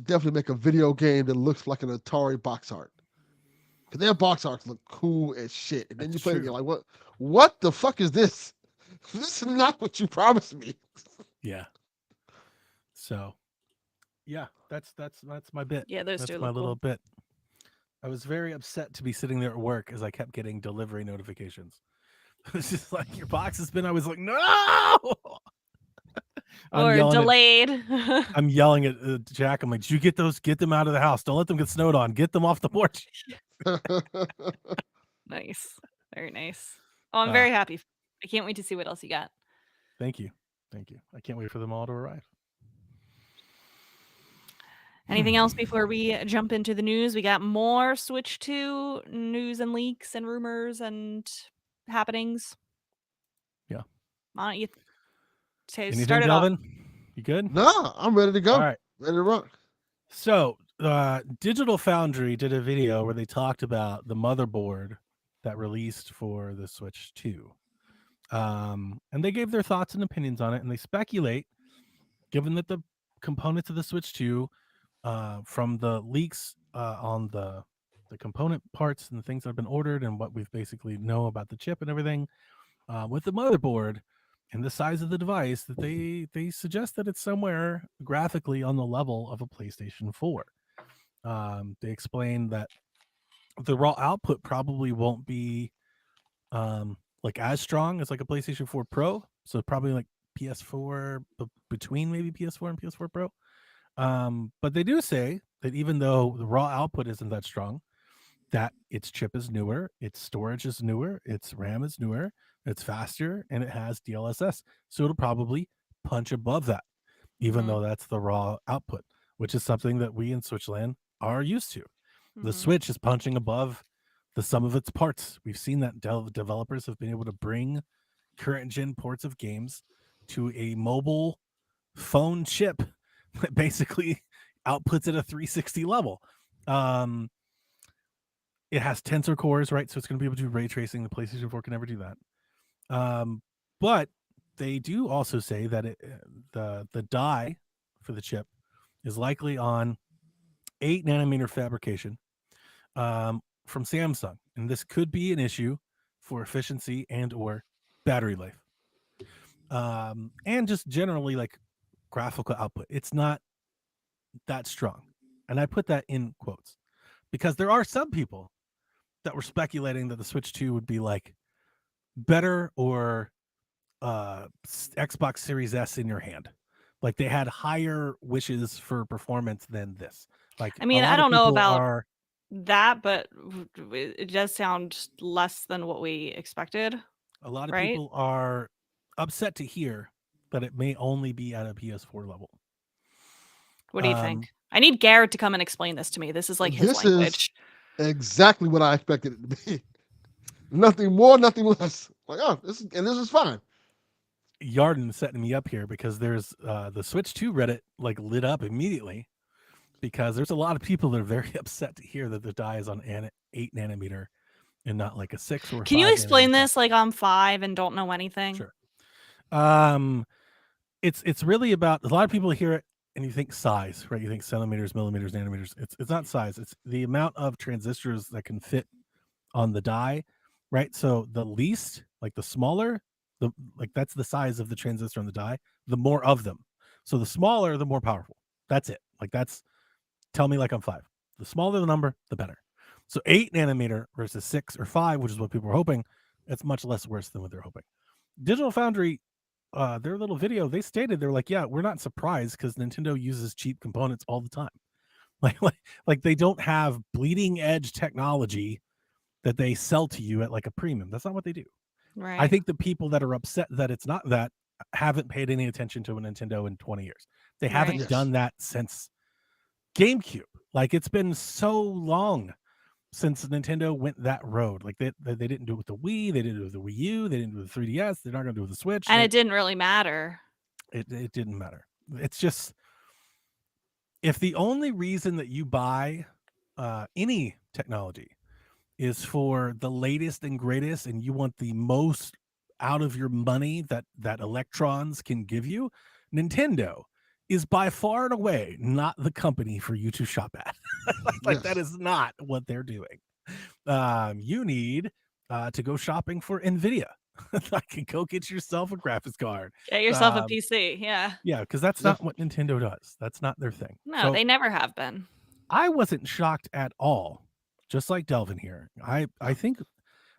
definitely make a video game that looks like an Atari box art. Because their box arts look cool as shit. And then you play it, you're like, what the fuck is this? This is not what you promised me. Yeah. So yeah, that's my bit. Yeah, those that's two my look little cool. bit. I was very upset to be sitting there at work as I kept getting delivery notifications. It's just like, your box has been. I was like, no. Or delayed. I'm yelling at Jack. I'm like, did you get those? Get them out of the house. Don't let them get snowed on. Get them off the porch. Nice. Nice. Very nice. Oh, I'm Uh, very happy. I can't wait to see what else you got. Thank you. I can't wait for them all to arrive. Anything else before we jump into the news? We got more Switch 2 news and leaks and rumors and happenings. Yeah. Why don't you Anything, start it off? Delvin? You good? Nah, I'm ready to go. All right. Ready to rock. So, Digital Foundry did a video where they talked about the motherboard that released for the Switch 2. And they gave their thoughts and opinions on it, and they speculate, given that the components of the Switch 2, from the leaks on the component parts and the things that have been ordered and what we've basically know about the chip and everything, with the motherboard and the size of the device, that they suggest that it's somewhere graphically on the level of a PlayStation 4. They explain that the raw output probably won't be like as strong as like a PlayStation 4 Pro, so probably like PS4, between maybe PS4 and PS4 Pro. But they do say that even though the raw output isn't that strong, that its chip is newer, its storage is newer, its RAM is newer, it's faster, and it has DLSS. So it'll probably punch above that, even Mhm. though that's the raw output, which is something that we in Switchland are used to. The Mhm. Switch is punching above the sum of its parts. We've seen that developers have been able to bring current gen ports of games to a mobile phone chip that basically outputs at a 360 level. It has tensor cores, right? So it's going to be able to do ray tracing. The PlayStation 4 can never do that. But they do also say that the die for the chip is likely on 8-nanometer fabrication from Samsung, and this could be an issue for efficiency and or battery life, and just generally like graphical output. It's not that strong, and I put that in quotes because there are some people that were speculating that the Switch 2 would be like better or Xbox Series S in your hand. Like they had higher wishes for performance than this. Like I mean, a lot I don't of know people about are that, but it does sound less than what we expected. a lot of Right? people are upset to hear that it may only be at a PS4 level. What do you think? I need Garrett to come and explain this to me. This is like his This language. is exactly what I expected it to be. Nothing more, nothing less. Like, oh, this is fine. Yarden setting me up here because there's the Switch 2 Reddit like lit up immediately because there's a lot of people that are very upset to hear that the die is on 8-nanometer and not like a 6 or 5. Can you explain this like I'm 5 and don't know anything? Sure. It's really about, a lot of people hear it and you think size, right? You think centimeters, millimeters, nanometers. It's not size. It's the amount of transistors that can fit on the die, right? So the least, like the smaller, that's the size of the transistor on the die, the more of them. So the smaller, the more powerful. That's it. Like tell me like I'm 5. The smaller the number, the better. So 8-nanometer versus 6 or 5, which is what people were hoping, it's much less worse than what they're hoping. Digital Foundry, their little video, they stated, they're like, yeah, we're not surprised because Nintendo uses cheap components all the time. Like they don't have bleeding edge technology that they sell to you at like a premium. That's not what they do. Right. I think the people that are upset that it's not that haven't paid any attention to a Nintendo in 20 years. They haven't Yes. done that since GameCube. Like it's been so long since Nintendo went that road. Like they didn't do it with the Wii, they didn't do it with the Wii U, they didn't do it with the 3DS, they're not going to do it with the Switch. And it didn't really matter. It didn't matter. It's just, if the only reason that you buy any technology is for the latest and greatest and you want the most out of your money that electrons can give you, Nintendo is by far and away not the company for you to shop at. Like Yes. that is not what they're doing. You need to go shopping for NVIDIA. Like, go get yourself a graphics card. Get yourself a PC. Yeah. Yeah, because that's not what Nintendo does. That's not their thing. No, So they never have been. I wasn't shocked at all, just like Delvin here. I think,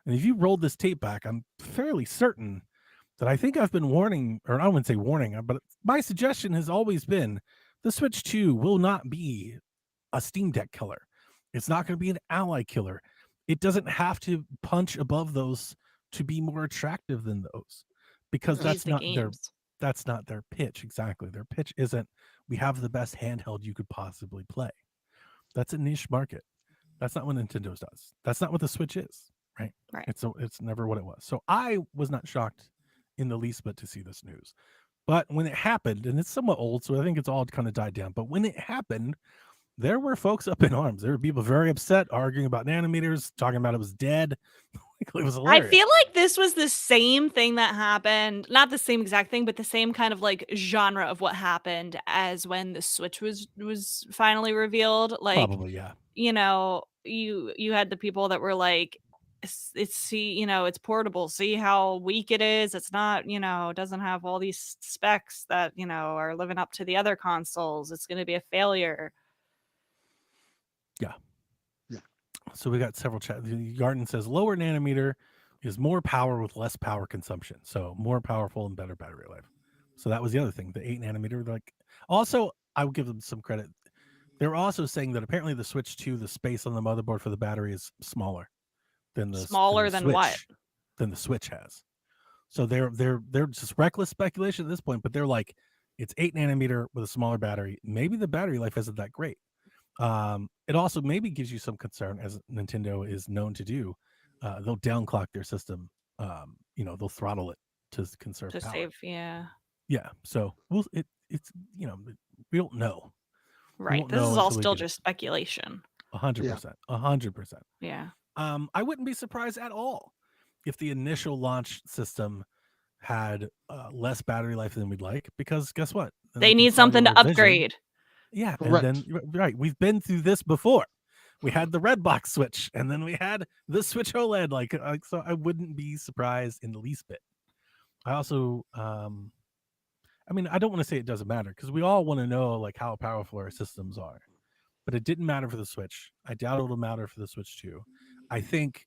and if you rolled this tape back, I'm fairly certain that I think I've been warning, or I wouldn't say warning, but my suggestion has always been the Switch 2 will not be a Steam Deck killer. It's not going to be an Ally killer. it doesn't have to punch above those to be more attractive than those, because Yeah. These the games. that's not their pitch. Exactly. Their pitch isn't, we have the best handheld you could possibly play. That's a niche market. That's not what Nintendo's does. That's not what the Switch is, right? Right. It's never what it was. So I was not shocked in the least bit to see this news. But when it happened, and it's somewhat old, so I think it's all kind of died down. But when it happened, there were folks up in arms. There were people very upset, arguing about nanometers, talking about it was dead. It was I hilarious. feel like this was the same thing that happened, not the same exact thing, but the same kind of like genre of what happened as when the Switch was finally revealed. Like, Probably, yeah. you know, you had the people that were like, it's portable. See how weak it is. It's not, it doesn't have all these specs that, are living up to the other consoles. It's going to be a failure. So we got several chat. Garden says lower nanometer is more power with less power consumption. So more powerful and better battery life. So that was the other thing. The 8 nanometer, like, also I would give them some credit. They were also saying that apparently the Switch 2, the space on the motherboard for the battery is smaller than the Smaller than Switch, what? Than the Switch has. So they're just reckless speculation at this point, but they're like, it's 8 nanometer with a smaller battery. Maybe the battery life isn't that great. It also maybe gives you some concern, as Nintendo is known to do. They'll downclock their system. They'll throttle it to conserve To power. save, yeah. Yeah. So it's we don't know. Right. won't This know is all until we still get it. just speculation. 100%. 100%. Yeah. I wouldn't be surprised at all if the initial launch system had less battery life than we'd like, because guess what? Then They can need something to cellular vision- upgrade. Yeah, Correct. and then right, we've been through this before. We had the red box Switch, and then we had the Switch OLED. Like so, I wouldn't be surprised in the least bit. I also, I don't want to say it doesn't matter, because we all want to know like how powerful our systems are, but it didn't matter for the Switch. I doubt it'll matter for the Switch 2. I think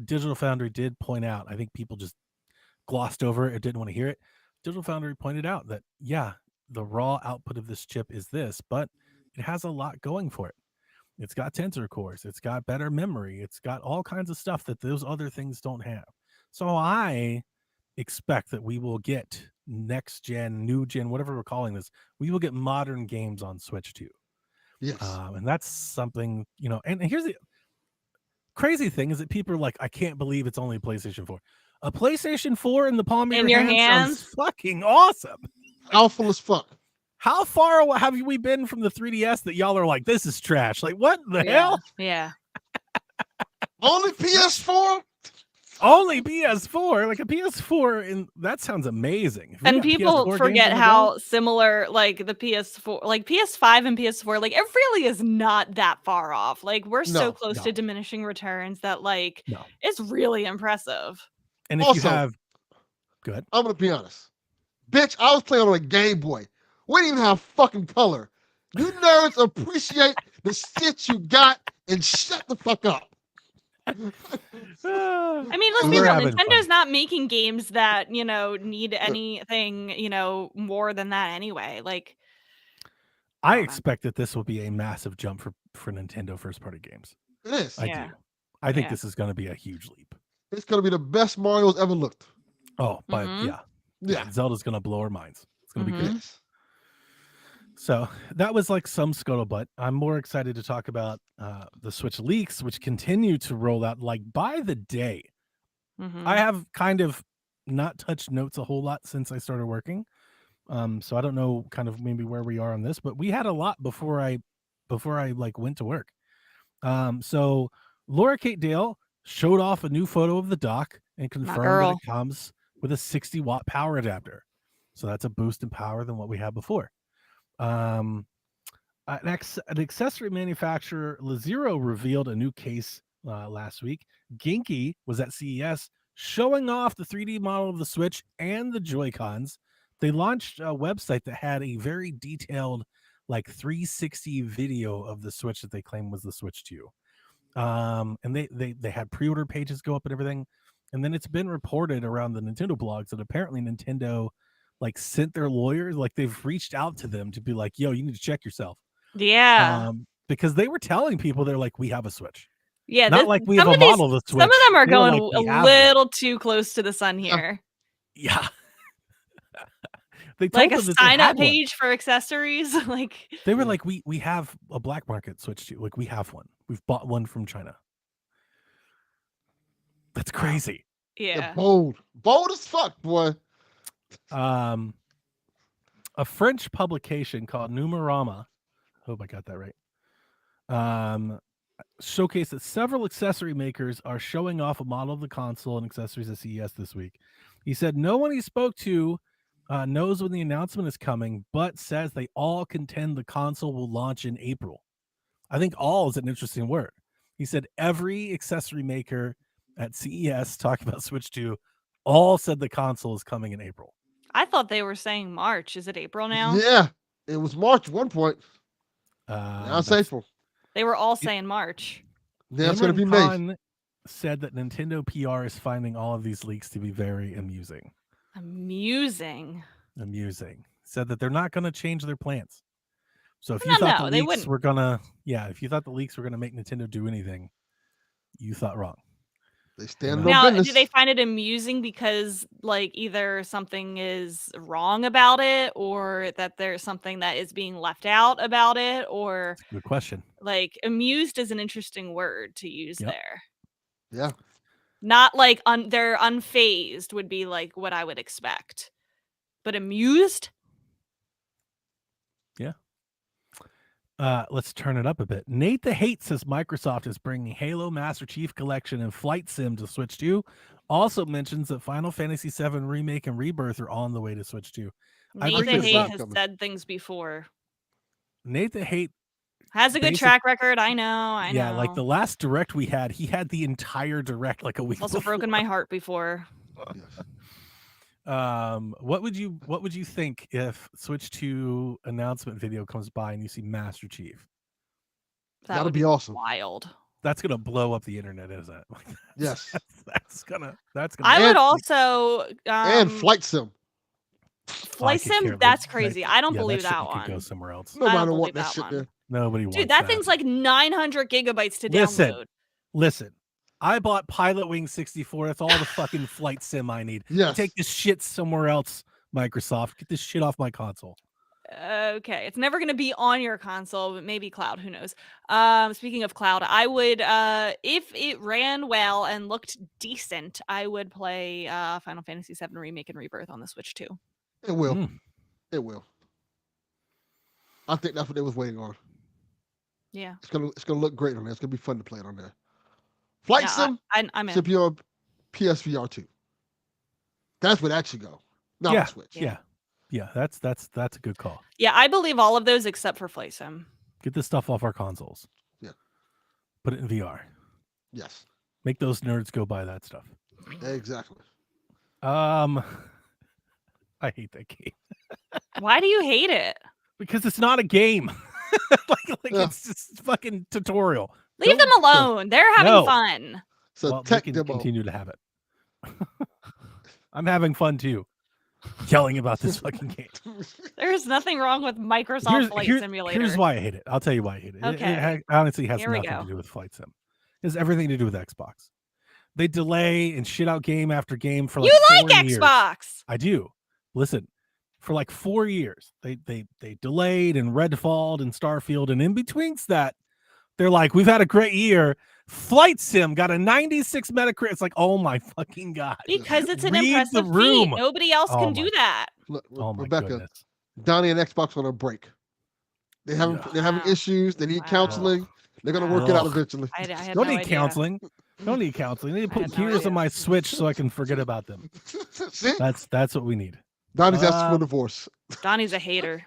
Digital Foundry did point out. I think people just glossed over it, didn't want to hear it. Digital Foundry pointed out that the raw output of this chip is this, but it has a lot going for it. It's got tensor cores, it's got better memory, it's got all kinds of stuff that those other things don't have. So I expect that we will get next gen, new gen, whatever we're calling this, we will get modern games on Switch 2. Yes. And that's something, and here's the crazy thing is that people are like, I can't believe it's only a PlayStation 4. A PlayStation 4 in the palm of In your your hand sounds hands? fucking awesome. Alpha as fuck. How far away have we been from the 3DS that y'all are like, this is trash? Like, what the hell? Yeah. Only PS4? Only PS4? Like a PS4, and that sounds amazing. If we And got people PS4 games forget on the how go- similar like the PS4, like PS5 and PS4, like it really is not that far off. Like we're so No, close to diminishing returns that like No. it's really impressive. And if Also- you have, good. I'm gonna be honest. Bitch, I was playing on a Game Boy. We didn't even have fucking color. You nerds appreciate the shit you got and shut the fuck up. I mean, let's We're be real. having Nintend's fun. not making games that, need anything, more than that anyway. Like, I don't know. expect that this will be a massive jump for Nintendo first party games. It is. I Yeah. do. I think Yeah. this is going to be a huge leap. It's gonna be the best Mario's ever looked. Oh, but Mhm. Yeah. Zelda's going to blow our minds. It's going to be Mhm. great. Yes. So that was like some scuttlebutt. I'm more excited to talk about the Switch leaks, which continue to roll out like by the day. Mhm. I have kind of not touched notes a whole lot since I started working. So I don't know kind of maybe where we are on this, but we had a lot before I like went to work. So Laura Kate Dale showed off a new photo of the dock and confirmed that girl. it comes with a 60-watt power adapter. So that's a boost in power than what we had before. An accessory manufacturer, Lazero, revealed a new case last week. Genki was at CES showing off the 3D model of the Switch and the Joy-Cons. They launched a website that had a very detailed, like 360 video of the Switch that they claimed was the Switch 2. And they had pre-order pages go up and everything. And then it's been reported around the Nintendo blogs that apparently Nintendo like sent their lawyers, like they've reached out to them to be like, yo, you need to check yourself. Yeah. Because they were telling people, they're like, we have a Switch. Yeah, Not like we have some a of these, model of the some of Switch. them are They were going like, we a have one. little too close to the sun here. Yeah. They told Like a them that they sign up had one. page for accessories. Like They were like, we have a black market Switch 2. Like we have one. We've bought one from China. That's crazy. yeah. Bold as fuck, boy. A French publication called Numerama, hope I got that right, showcased that several accessory makers are showing off a model of the console and accessories at CES this week. He said no one he spoke to knows when the announcement is coming, but says they all contend the console will launch in April. I think all is an interesting word. He said every accessory maker at CES talking about Switch 2 all said the console is coming in April. I thought they were saying March. Is it April now? Yeah, it was March at one point. Now it's That's- April. They were all saying March. Now it's going to be May. Imran Khan said that Nintendo PR is finding all of these leaks to be very amusing. Amusing. Said that they're not going to change their plans. So if you No, thought no, the they leaks wouldn't. were gonna, if you thought the leaks were gonna make Nintendo do anything, you thought wrong. They stand No on Now, business. do they find it amusing because like either something is wrong about it or that there's something that is being left out about it, or Good question. like amused is an interesting word to use Yep. there. Yeah. Not like they're unfazed would be like what I would expect. But amused? Let's turn it up a bit. Nate the Hate says Microsoft is bringing Halo Master Chief Collection and Flight Sim to Switch 2. Also mentions that Final Fantasy VII Remake and Rebirth are on the way to Switch 2. I Nate think the it's Hate not has coming. said things before. Nate the Hate, Has a good Basic- track record. I know. yeah, like the last direct we had, he had the entire direct like a week. It's also broken my heart before. Yes. What would you think if Switch 2 announcement video comes by and you see Master Chief? That That'll would be awesome. wild. That's gonna blow up the internet, isn't it? Like, Yes. that's gonna. I would And- also And Flight Sim. Flight I could care Sim. less. That's crazy. I don't Yeah, believe shit that could go one. somewhere else. I don't Nobody believe want that that shit one. there. Nobody wants Dude, that thing's like 900 gigabytes to Listen. download. Listen, I bought Pilot Wing 64. That's all the fucking flight sim I need. Yes. Take this shit somewhere else, Microsoft. Get this shit off my console. Okay, it's never going to be on your console, but maybe cloud. Who knows? Speaking of cloud, I would, if it ran well and looked decent, I would play Final Fantasy VII Remake and Rebirth on the Switch too. It will. Mm. It will. I think that's what they was waiting on. Yeah, It's gonna look great on there. It's gonna be fun to play it on there. Flight yeah, Sim I'm in. should be on PSVR 2. That's where that should go. Not Yeah, the Switch. Yeah, that's a good call. Yeah, I believe all of those except for Flight Sim. Get this stuff off our consoles. Yeah. Put it in VR. Yes. Make those nerds go buy that stuff. Exactly. I hate that game Why do you hate it? because it's not a game. like Yeah. it's just fucking tutorial. Leave them alone. They're having No. fun. It's a Well, they tech can demo. continue to have it. I'm having fun too, yelling about this fucking game. There's nothing wrong with Microsoft Flight Simulator. Here's why I hate it. I'll tell you why I hate it. Okay. It honestly has Here we nothing go. to do with Flight Sim. It has everything to do with Xbox. They delay and shit out game after game for like You like 4 years. Xbox. I do. Listen, for like 4 years, they delayed and Redfall and Starfield, and in between that, they're like, we've had a great year. Flight Sim got a 96 Metacritic. It's like, oh my fucking god. Because it's an Read the impressive feat. room. Nobody else Oh can my- do that. Look, Oh my Rebecca, goodness. Donnie and Xbox on a break. They're having Wow. issues. They need Wow. counseling. They're gonna work it out Ugh. eventually. I had Don't no need idea. counseling. Don't need counseling. They need to I put had no gears idea. on my Switch so I can forget about them. See? That's what we need. Donnie's asking for Um, divorce. Donnie's a hater.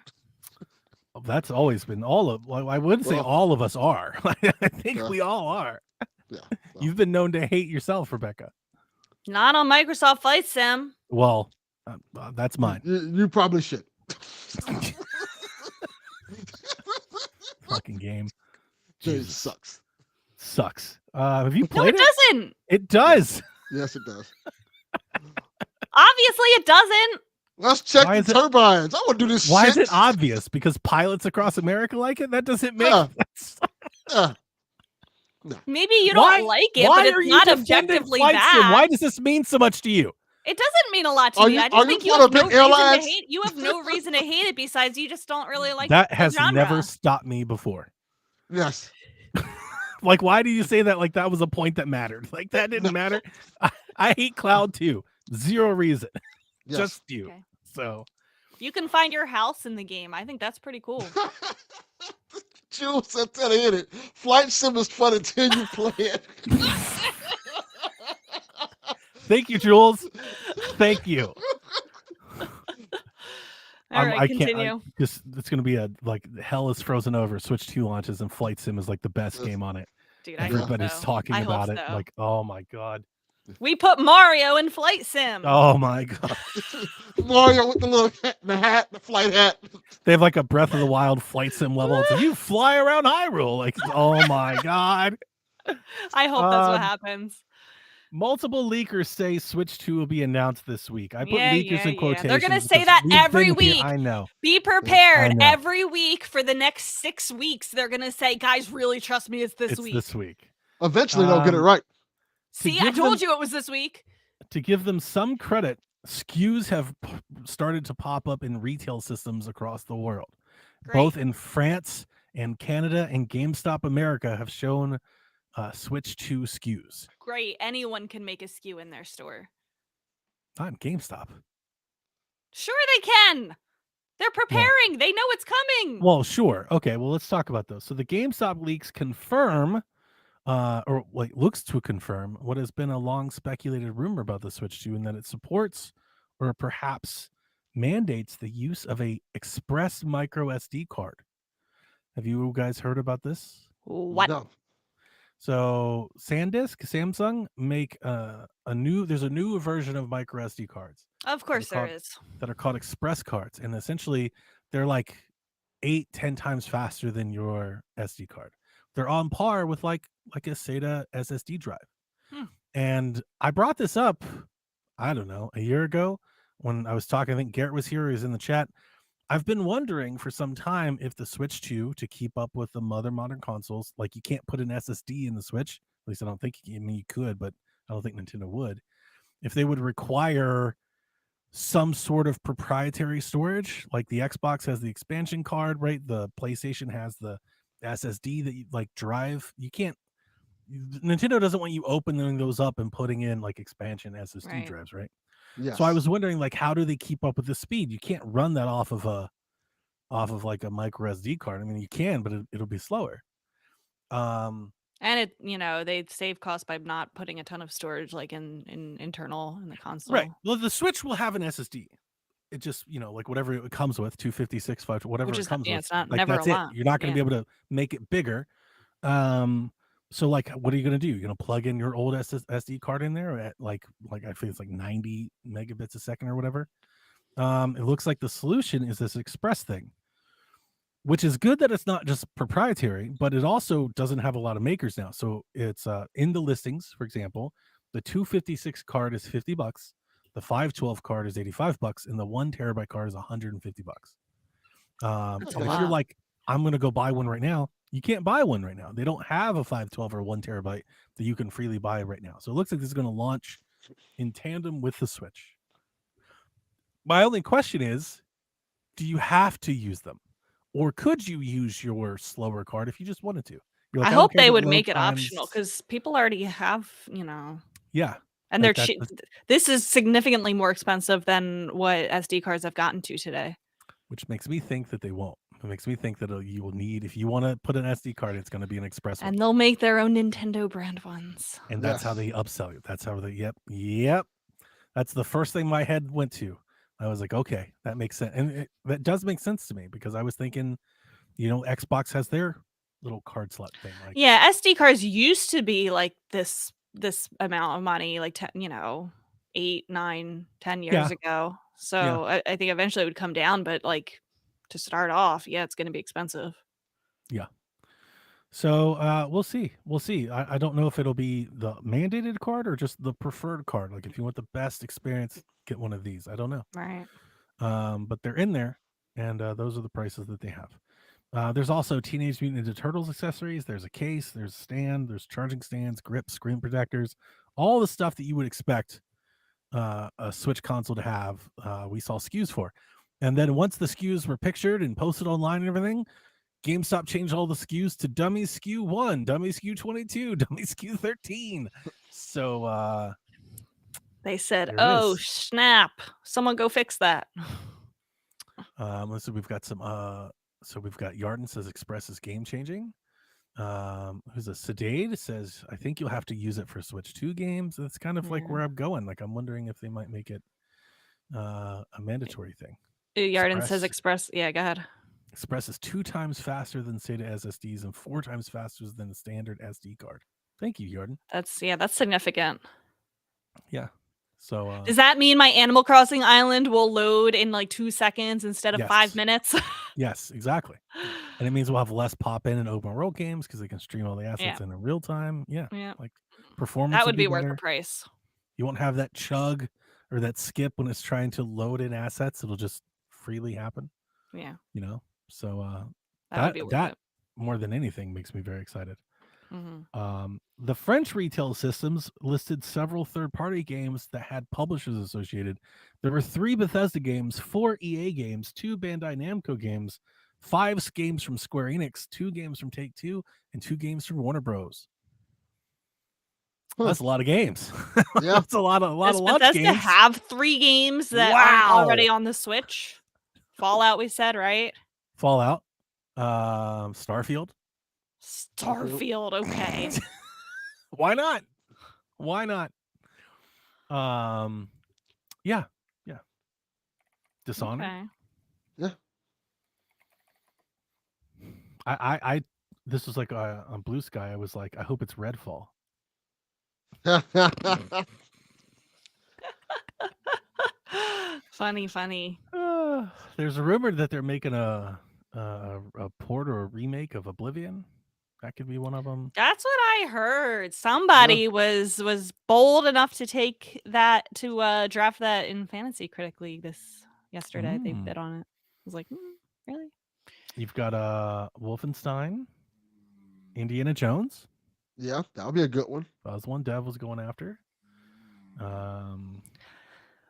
That's always been all of. Well, I wouldn't say Well- all of us are. I think Yeah. we all are. Yeah. You've been known to hate yourself, Rebecca. Not on Microsoft Flight Sim. Well, that's mine. You probably should. Fucking game It Jesus. sucks. Have you No, played it it? doesn't. It does. Yes, it does. Obviously, it doesn't. Let's check Why the is it- turbines. I want to do this Why shit. is it obvious? Because pilots across America like it? That doesn't make Yeah. sense. Yeah. Maybe you don't like it, but it's not objectively bad. Why does this mean so much to you? It doesn't mean a lot to Are me. you- I are just you think you for have the no big reason to airlines? hate. You have no reason to hate it besides you just don't really like That the has genre. never stopped me before. Yes. Like, why do you say that like that was a point that mattered? Like, that didn't matter. I hate Cloud too. Zero reason. Yes. Just you. Okay. So You can find your house in the game. I think that's pretty cool. Jules said to hit it. Flight sim is fun until you play it. thank you, Jules. Thank you. All right, I continue. can't. It's going to be like hell is frozen over. Switch 2 launches and Flight Sim is like the best Yes. game on it. Dude, I hope Everybody's so. talking I hope about it. so. Like, oh my god. We put Mario in Flight Sim. Oh my god. Mario with the little hat, the flight hat. They have like a Breath of the Wild Flight Sim level. It's like you fly around Hyrule. Like, oh my god. I hope that's what Um, happens. Multiple leakers say Switch 2 will be announced this week. I put Yeah, leakers yeah, in yeah. quotations. They're gonna say because that we've every been here- week. I know. Be prepared. know. Every week for the next 6 weeks, they're gonna say, "Guys, really trust me, it's this It's week." this week. Eventually they'll get it right. See, I give told them- you it was this week. To give them some credit, SKUs have started to pop up in retail systems across the world. Great. Both in France and Canada, and GameStop America have shown Switch 2 SKUs. Great. Anyone can make a SKU in their store. Not in GameStop. Sure, they can. They're preparing. They know it's coming. Well, sure. Okay, well, let's talk about those. So the GameStop leaks confirm, or like looks to confirm, what has been a long speculated rumor about the Switch 2, and that it supports or perhaps mandates the use of a express micro SD card. Have you guys heard about this? What? No. So SanDisk, Samsung make there's a new version of micro SD cards Of course there called- is. that are called express cards, and essentially they're like 8-10 times faster than your SD card. They're on par with like a SATA SSD drive. And I brought this up, I don't know, a year ago when I was talking. I think Garrett was here, he was in the chat. I've been wondering for some time if the Switch 2, to keep up with the modern consoles, like you can't put an SSD in the Switch. At least I don't think you could, but I don't think Nintendo would. If they would require some sort of proprietary storage, like the Xbox has the expansion card, right? The PlayStation has the SSD that you like drive. You can't. Nintendo doesn't want you opening those up and putting in like expansion SSD Right. drives, right? Yes. So I was wondering, like, how do they keep up with the speed? You can't run that off of like a micro SD card. I mean, you can, but it'll be slower. And they save costs by not putting a ton of storage like in internal in the console. Right. Well, the Switch will have an SSD. It just, like whatever it comes with, 256, 5, whatever Which it is comes with. it's not Like, never that's a it. lot. You're not going to Yeah. be able to make it bigger. So like, what are you going to do? You're going to plug in your old SD card in there at like I think it's like 90 megabits a second or whatever. It looks like the solution is this express thing, which is good that it's not just proprietary, but it also doesn't have a lot of makers now. So it's in the listings, for example, the 256 card is $50, the 512 card is $85, and the 1 terabyte card is $150. That's a And if lot. you're like, I'm going to go buy one right now, you can't buy one right now. They don't have a 512 or 1 terabyte that you can freely buy right now. So it looks like this is going to launch in tandem with the Switch. My only question is, do you have to use them? Or could you use your slower card if you just wanted to? You're I like, don't hope care they about would load make it times. optional because people already have, Yeah. and Like they're cheap. This is significantly more expensive than what SD cards have gotten to today. Which makes me think that they won't. It makes me think that you will need, if you want to put an SD card, it's going to be an express one. And they'll make their own Nintendo brand ones. And that's how Yes. they upsell you. That's how they, yep. That's the first thing my head went to. I was like, okay, that makes sense. And that does make sense to me because I was thinking, Xbox has their little card slot thing. Like, Yeah, SD cards used to be like this amount of money, like 8, 9, 10 years Yeah. ago. So I think eventually it would come down, but like to start off, it's going to be expensive. So we'll see. We'll see. I don't know if it'll be the mandated card or just the preferred card. Like if you want the best experience, get one of these. I don't know. Right. But they're in there, and those are the prices that they have. There's also Teenage Mutant Ninja Turtles accessories. There's a case, there's a stand, there's charging stands, grips, screen protectors, all the stuff that you would expect a Switch console to have. We saw SKUs for. And then once the SKUs were pictured and posted online and everything, GameStop changed all the SKUs to dummy SKU 1, dummy SKU 22, dummy SKU 13. So They said, There it "Oh is. snap! Someone go fix that." let's see, we've got some so we've got Yarden says Express is game changing. Who's a Sedade says, I think you'll have to use it for Switch 2 games. That's kind of like Yeah. where I'm going. Like I'm wondering if they might make it a mandatory thing. Yarden says Express. Express. Yeah, go ahead. Express is 2 times faster than SATA SSDs and 4 times faster than a standard SD card. Thank you, Yarden. That's significant. Yeah. So Does that mean my Animal Crossing island will load in like 2 seconds instead of Yes. 5 minutes? yes, exactly. And it means we'll have less pop-in and open world games because they can stream all the assets Yeah. in real time. Yeah. Yeah. Like performance That will would be worth better. the price. You won't have that chug or that skip when it's trying to load in assets. It'll just freely happen, Yeah, So that would be worth it. more than anything makes me very excited. Mhm. The French retail systems listed several third-party games that had publishers associated. There were 3 Bethesda games, 4 EA games, 2 Bandai Namco games, 5 games from Square Enix, 2 games from Take-Two, and 2 games from Warner Bros. Huh. That's a lot of games. Yeah. That's a lot of Does launch Bethesda games. have 3 games that aren't already on the Switch? Fallout, we said, right? Fallout, Starfield. Starfield, okay. Why not? Yeah. Dishonored. Okay. I this was like on Blue Sky. I was like, I hope it's Redfall. Funny. There's a rumor that they're making a port or a remake of Oblivion. That could be one of them. That's what I heard. Somebody was bold enough to take that to draft that in Fantasy Critic League yesterday. They bid on it. I was like, really? You've got Wolfenstein, Indiana Jones. Yeah, that would be a good one. That was one Dev was going after.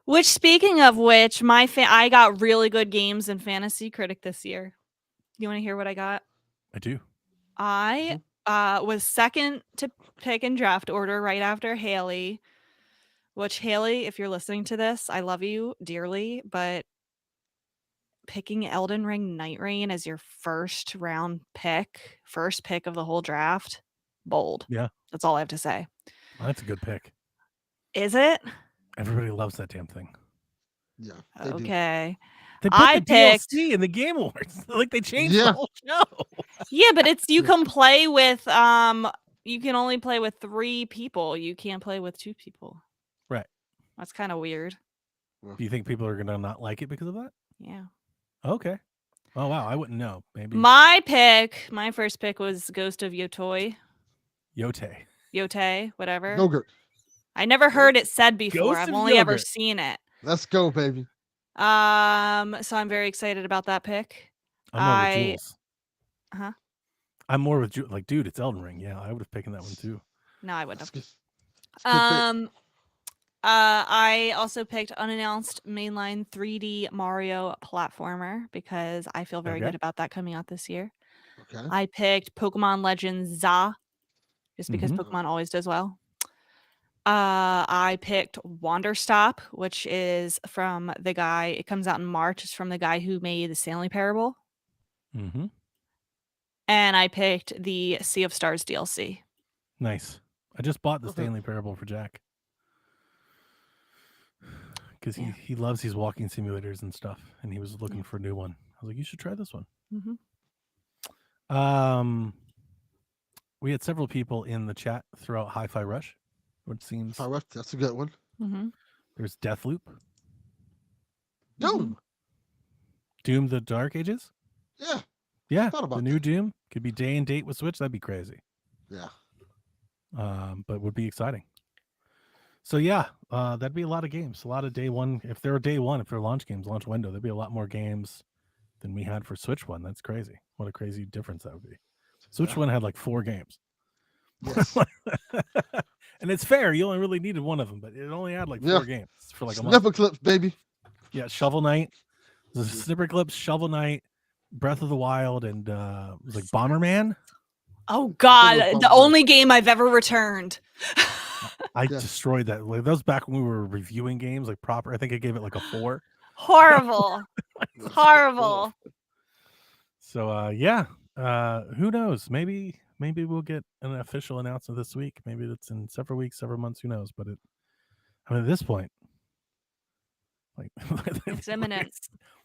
Which, speaking of which, I got really good games in Fantasy Critic this year. You want to hear what I got? I do. I was second to pick in draft order right after Haley. Which, Haley, if you're listening to this, I love you dearly, but picking Elden Ring Night Rain as your first pick of the whole draft, bold. Yeah. That's all I have to say. Well, that's a good pick. Is it? Everybody loves that damn thing. Yeah. They do. Okay. They put I the picked DLC in the Game Awards. Like they changed Yeah. the whole show. Yeah, but you can play with you can only play with 3 people. You can't play with 2 people. Right. That's kind of weird. Do you think people are gonna not like it because of that? Yeah. Okay. Oh wow, I wouldn't know. Maybe My first pick was Ghost of Yotei, whatever. Yogurt. I never heard it said before. Ghost I've of only ever Yogurt. seen it. Let's go, baby. So I'm very excited about that pick. I'm more with Jules. Huh? I'm more with Jules. Like, dude, it's Elden Ring. Yeah, I would have picked that one too. No, I wouldn't That's have. good. That's good pick. I also picked unannounced mainline 3D Mario platformer because I feel very Okay. good about that coming out this year. Okay. I picked Pokemon Legends ZA just because Mhm. Pokemon always does well. I picked Wanderstop, which is from the guy. It comes out in March. It's from the guy who made the Stanley Parable. Mm-hmm. And I picked the Sea of Stars DLC. Nice. I just bought the Okay. Stanley Parable for Jack because Yeah. he loves these walking simulators and stuff, and he was looking for a new one. I was like, you should try this one. Mm-hmm. We had several people in the chat throughout Hi-Fi Rush, which seems All right, that's a good one. Mm-hmm. there's Deathloop, Doom. Doom: The Dark Ages. Yeah. Yeah, Thought about the new that. Doom could be day and date with Switch. That'd be crazy. Yeah. But would be exciting. So yeah, that'd be a lot of games. A lot of day one. If they're launch games, launch window, there'd be a lot more games than we had for Switch One. That's crazy. What a crazy difference that would be. Switch Yeah. One had like 4 games. Yes. And it's fair. You only really needed one of them, but it only had like 4 Yeah. games for like a month. Sniffer clips, baby. Yeah, Shovel Knight. The Snipper Clips, Shovel Knight, Breath of the Wild, and it was like Bomberman. Oh God, Little the bummer. only game I've ever returned. I Yeah. destroyed that. Like, that was back when we were reviewing games like proper. I think I gave it like a 4. Horrible. Horrible. So yeah. Who knows? Maybe we'll get an official announcement this week. Maybe it's in several weeks, several months. Who knows? But at this point, like It's imminent.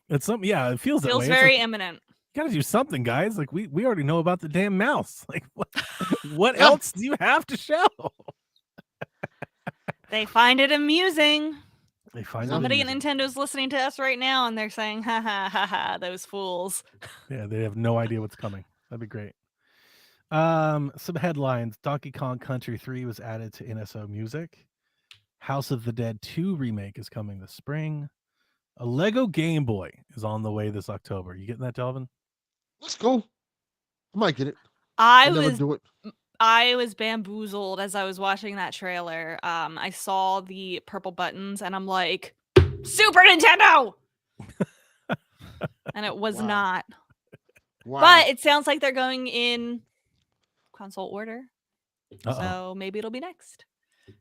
It's something. Yeah, it feels that Feels way. It's very like, imminent. you gotta do something, guys. Like we already know about the damn mouse. Like what else do you have to show? They find it amusing. They find Somebody it at amusing. Nintendo's listening to us right now and they're saying, ha ha ha ha, those fools. Yeah, they have no idea what's coming. That'd be great. Some headlines. Donkey Kong Country 3 was added to NSO Music. House of the Dead 2 remake is coming this spring. A Lego Game Boy is on the way this October. You getting that, Delvin? Let's go. I might get it. I Never was do it. I was bamboozled as I was watching that trailer. I saw the purple buttons and I'm like, Super Nintendo! And it was Wow. not. Wow. But it sounds like they're going in console order. Uh-oh. So maybe it'll be next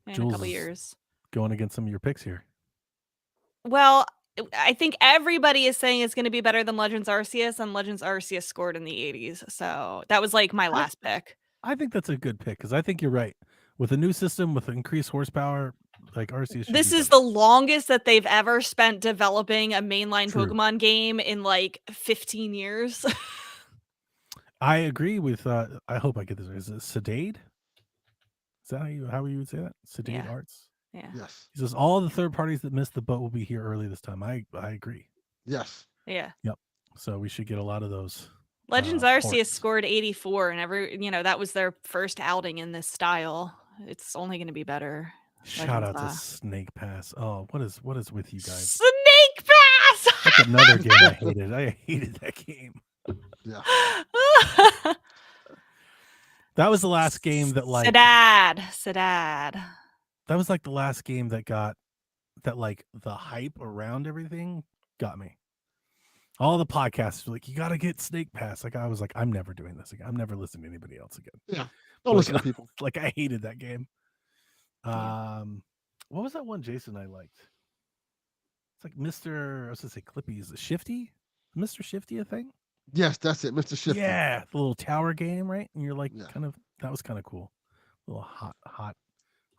in a Jules couple is- years. Going against some of your picks here. Well, I think everybody is saying it's going to be better than Legends Arceus, and Legends Arceus scored in the 80s. So that was like my last pick. I think that's a good pick because I think you're right. With a new system with increased horsepower, like Arceus. This is the longest that they've ever spent developing a mainline True. Pokemon game in like 15 years. I agree with. I hope I get this right. Is it Sedade? Is that how you would say that? Sedade Yeah. Arts. Yeah. Yes. He says all the third parties that missed the boat will be here early this time. I agree. Yes. Yeah. So we should get a lot of those. Legends ports. Arceus scored 84, and that was their first outing in this style. It's only going to be better. Shout out Legends, to Snake Pass. Oh, what is with you guys? Snake Pass! That's another game I hated. I hated that game. Yeah. That was the last game that like Sadad. that was like the last game that got that like the hype around everything got me. All the podcasts were like, you got to get Snake Pass. Like I was like, I'm never doing this again. I'm never listening to anybody else again. Don't listen to people. Like I hated that game. Yeah. What was that one Jason I liked? It's like Mr. I was gonna say Clippy. Is it Shifty? Mr. Shifty a thing? Yes, that's it, Mr. Shifty. Yeah, the little tower game, right? And you're like Yeah. that was kind of cool. Little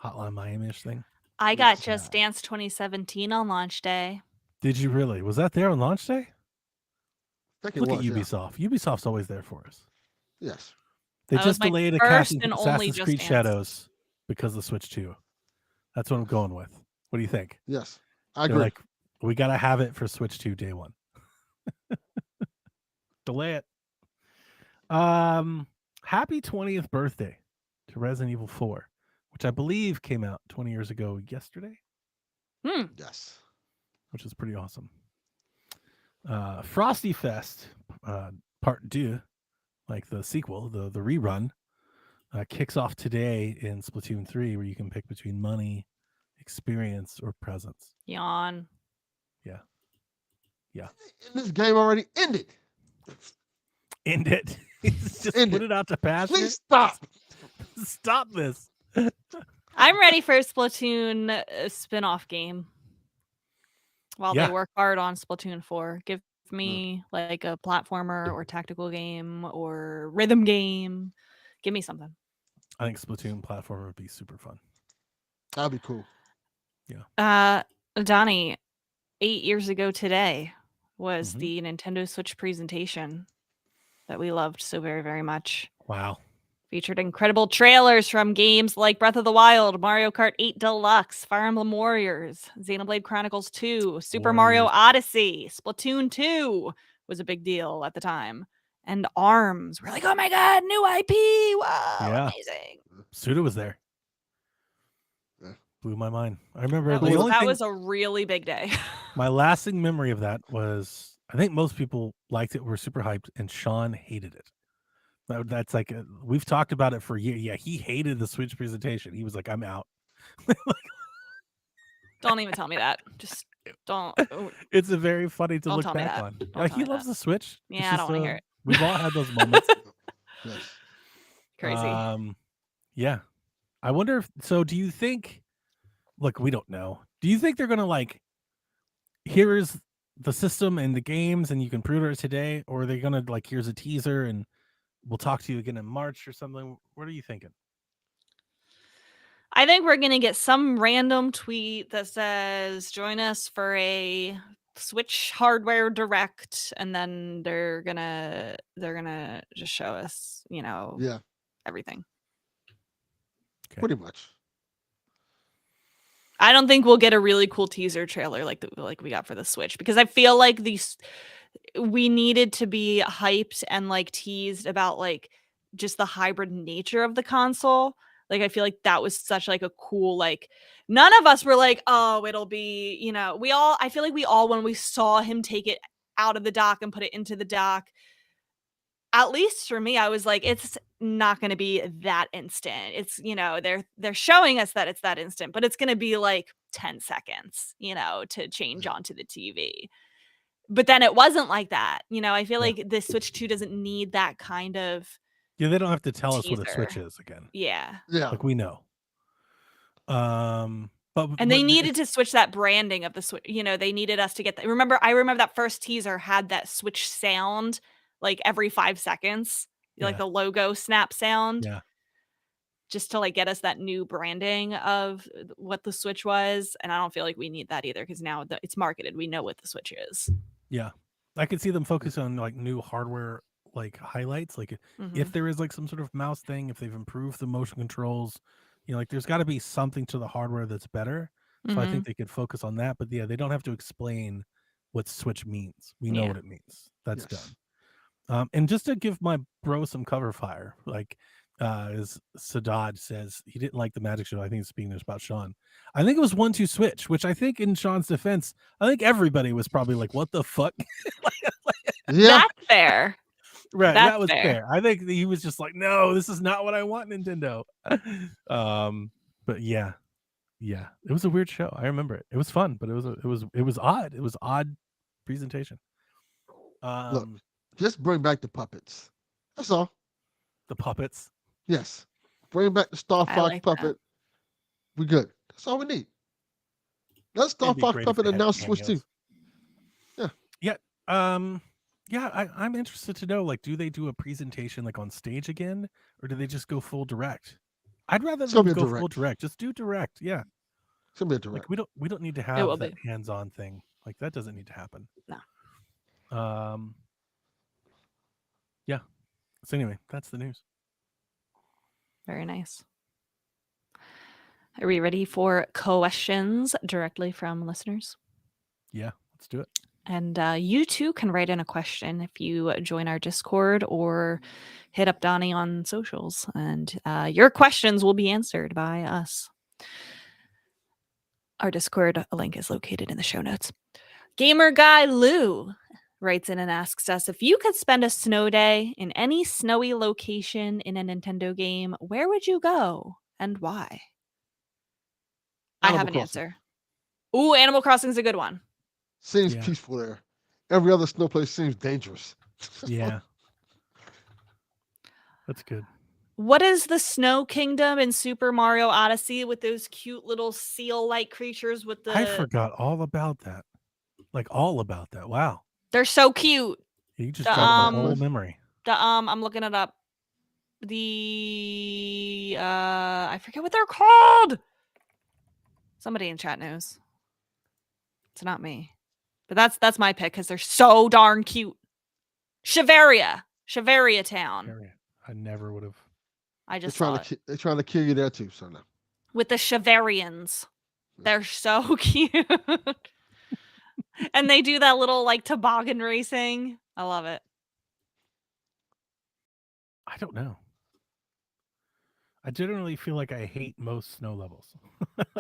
Hotline Miami-ish thing. I got Yes. Just Dance 2017 on launch day. Did you really? Was that there on launch day? I think it Look was, at yeah. Ubisoft. Ubisoft's always there for us. Yes. They That was just my delayed first and only Assassin's Just Creed Dance. Shadows because of the Switch 2. That's what I'm going with. What do you think? Yes. I They're agree. like, we got to have it for Switch 2 day one. Delay it. Happy 20th birthday to Resident Evil 4, which I believe came out 20 years ago yesterday, Yes. which is pretty awesome. Frosty Fest Part 2, like the sequel, the rerun, kicks off today in Splatoon 3, where you can pick between money, experience, or presents. Yawn. And this game already ended. End it. Just End put it. it out to pasture. Please stop. Stop this. I'm ready for a Splatoon spin-off game. While Yeah. they work hard on Splatoon 4, give me like a platformer or tactical game or rhythm game. Give me something. I think Splatoon platformer would be super fun. That'd be cool. Donnie, 8 years ago today was Mhm. the Nintendo Switch presentation that we loved so very, very much. Wow. Featured incredible trailers from games like Breath of the Wild, Mario Kart 8 Deluxe, Fire Emblem Warriors, Xenoblade Chronicles 2, Super Mario Warriors. Odyssey, Splatoon 2 was a big deal at the time. And ARMS. We're like, oh my god, new IP! Wow, Yeah. amazing. Suda was there. Yeah. Blew my mind. I remember That, the was, only that thing, was a really big day. my lasting memory of that was I think most people liked it, were super hyped, and Sean hated it. That's like we've talked about it for a year. Yeah, he hated the Switch presentation. He was like, "I'm out." Don't even tell me that. Just don't. It's a very funny to Don't look tell me back that. on. Don't Yeah, tell he me loves that. the Switch. Yeah, It's I don't want to hear it. We've all had those moments. Yes. Crazy. Yeah. I wonder if so. Do you think? Look, we don't know. Do you think they're gonna like? Here's the system and the games, and you can pre-order it today, or are they gonna like? Here's a teaser, and we'll talk to you again in March or something. What are you thinking? I think we're gonna get some random tweet that says, "Join us for a Switch hardware direct," and then they're gonna just show us, Yeah, everything. Okay. pretty much. I don't think we'll get a really cool teaser trailer like we got for the Switch, because I feel like we needed to be hyped and like teased about like just the hybrid nature of the console. Like I feel like that was such like a cool, like none of us were like, oh, it'll be, I feel like we all, when we saw him take it out of the dock and put it into the dock, at least for me, I was like, it's not going to be that instant. It's, they're showing us that it's that instant, but it's going to be like 10 seconds, to change onto the TV. But then it wasn't like that. I feel Yeah. like the Switch 2 doesn't need that kind of Yeah, they don't have to tell us what a teaser. Switch is again. Yeah. Yeah. Like we know. But And they needed to switch that branding of the Switch. They needed us to get that. I remember that first teaser had that Switch sound like every 5 seconds, like Yeah. the logo snap sound. Yeah. Just to like get us that new branding of what the Switch was. And I don't feel like we need that either, because now it's marketed. We know what the Switch is. Yeah. I could see them focus on like new hardware like highlights, like if Mhm. there is like some sort of mouse thing, if they've improved the motion controls, like there's got to be something to the hardware that's better. So I Mhm. think they could focus on that, but yeah, they don't have to explain what Switch means. We know Yeah. what it means. That's Yes. done. And just to give my bro some cover fire, like as Saddad says, he didn't like the Magic Show. I think it's speaking about Sean. I think it was 1-2 Switch, which I think in Sean's defense, I think everybody was probably like, "What the fuck?" Yeah. That's fair. Right, That's that was fair. fair. I think he was just like, "No, this is not what I want, Nintendo." But yeah, it was a weird show. I remember it. It was fun, but it was odd. It was odd presentation. Look, just bring back the puppets. That's all. The puppets. Yes. Bring back the Star I Fox like that. puppet. We good. That's all we need. Let Star It'd be Fox great if puppet they had announce Switch 2. cameos. Yeah, I'm interested to know, like, do they do a presentation like on stage again, or do they just go full direct? I'd rather It's gonna them be a go full direct. direct. Just do direct. Yeah. It's gonna be a direct. Like we don't need to will have that be. hands-on thing. Like that doesn't need to happen. No. Yeah. So anyway, that's the news. Very nice. Are we ready for questions directly from listeners? Yeah, let's do it. And you too can write in a question if you join our Discord or hit up Donnie on socials, and your questions will be answered by us. Our Discord link is located in the show notes. Gamer Guy Lou writes in and asks us, if you could spend a snow day in any snowy location in a Nintendo game, where would you go and why? I have Animal an Crossing. answer. Ooh, Animal Crossing is a good one. Seems Yeah. peaceful there. Every other snow place seems dangerous. Yeah. That's good. What is the Snow Kingdom in Super Mario Odyssey with those cute little seal-like creatures with the... I forgot all about that. Like all about that. Wow. They're so cute. You just The, jogged my whole um, memory. I'm looking it up. I forget what they're called. Somebody in chat knows. It's not me. But that's my pick because they're so darn cute. Shiveria Town. Area. I never would have. I They're just saw trying it. to they're trying to kill you there too, so now. With the Shiverians. They're so cute. And they do that little like toboggan racing. I love it. I don't know. I generally feel like I hate most snow levels.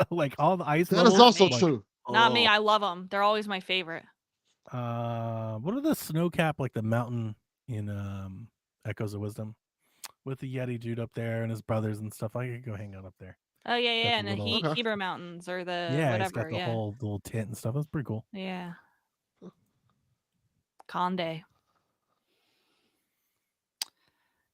Like all the ice That levels. is also me. true. Not me. oh, I love them. They're always my favorite. What are the snow cap, like the mountain in Echoes of Wisdom, with the Yeti dude up there and his brothers and stuff? I could go hang out up there. Oh yeah, Got yeah, the and the little- Okay. Heber Mountains or the Yeah, whatever. he's got the whole little tent and stuff. That's pretty cool. Yeah. Conde.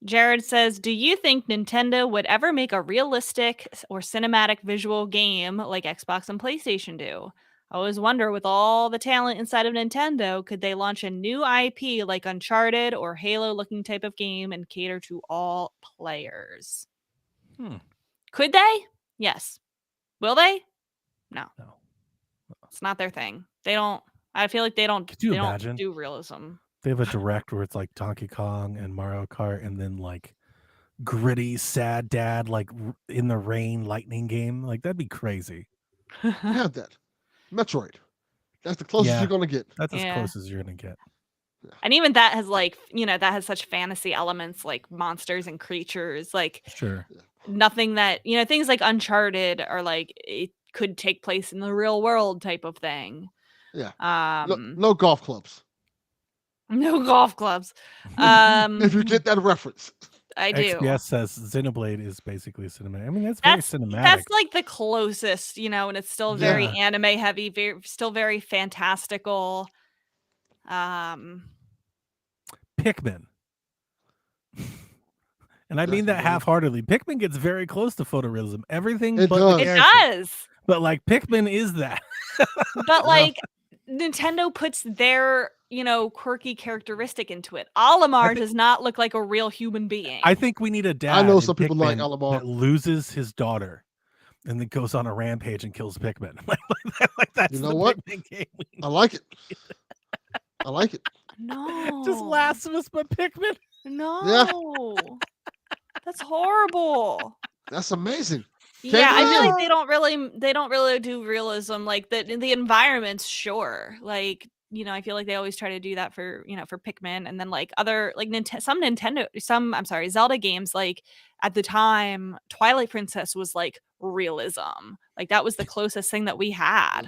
Jared says, do you think Nintendo would ever make a realistic or cinematic visual game like Xbox and PlayStation do? I always wonder, with all the talent inside of Nintendo, could they launch a new IP like Uncharted or Halo-looking type of game and cater to all players? Could they? Yes. Will they? No. No. It's not their thing. They don't. I feel like they don't. Could you they imagine? don't do realism. They have a direct where it's like Donkey Kong and Mario Kart, and then like gritty, sad dad, like in the rain lightning game. Like that'd be crazy. Have that. Metroid. That's the closest Yeah. you're gonna get. That's Yeah. as close as you're gonna get. And even that has like, that has such fantasy elements like monsters and creatures, like Sure. nothing that, things like Uncharted are like, it could take place in the real world type of thing. Yeah. Um, No golf clubs. no golf clubs. If you get that reference. I do. XPS says Xenoblade is basically cinematic. I mean, that's very cinematic. That's like the closest, and it's still very Yeah. anime heavy, still very fantastical. Pikmin. And I mean that Definitely. half-heartedly. Pikmin gets very close to photorealism. Everything It but does. the It character. does. But like Pikmin is that. But like Nintendo puts their, quirky characteristic into it. Olimar does not look like a real human being. I think we need a dad. I know in some people like Pikmin Olimar. that loses his daughter and then goes on a rampage and kills Pikmin. like that's You know the what? Pikmin game. I like it. I like it. No. Just Last of Us but Pikmin. No. That's horrible. That's amazing. Yeah, I feel believe like they don't really do realism like the environments, sure. Like, I feel like they always try to do that for, for Pikmin, and then like other like Zelda games, like at the time Twilight Princess was like realism. Like that was the closest thing that we had.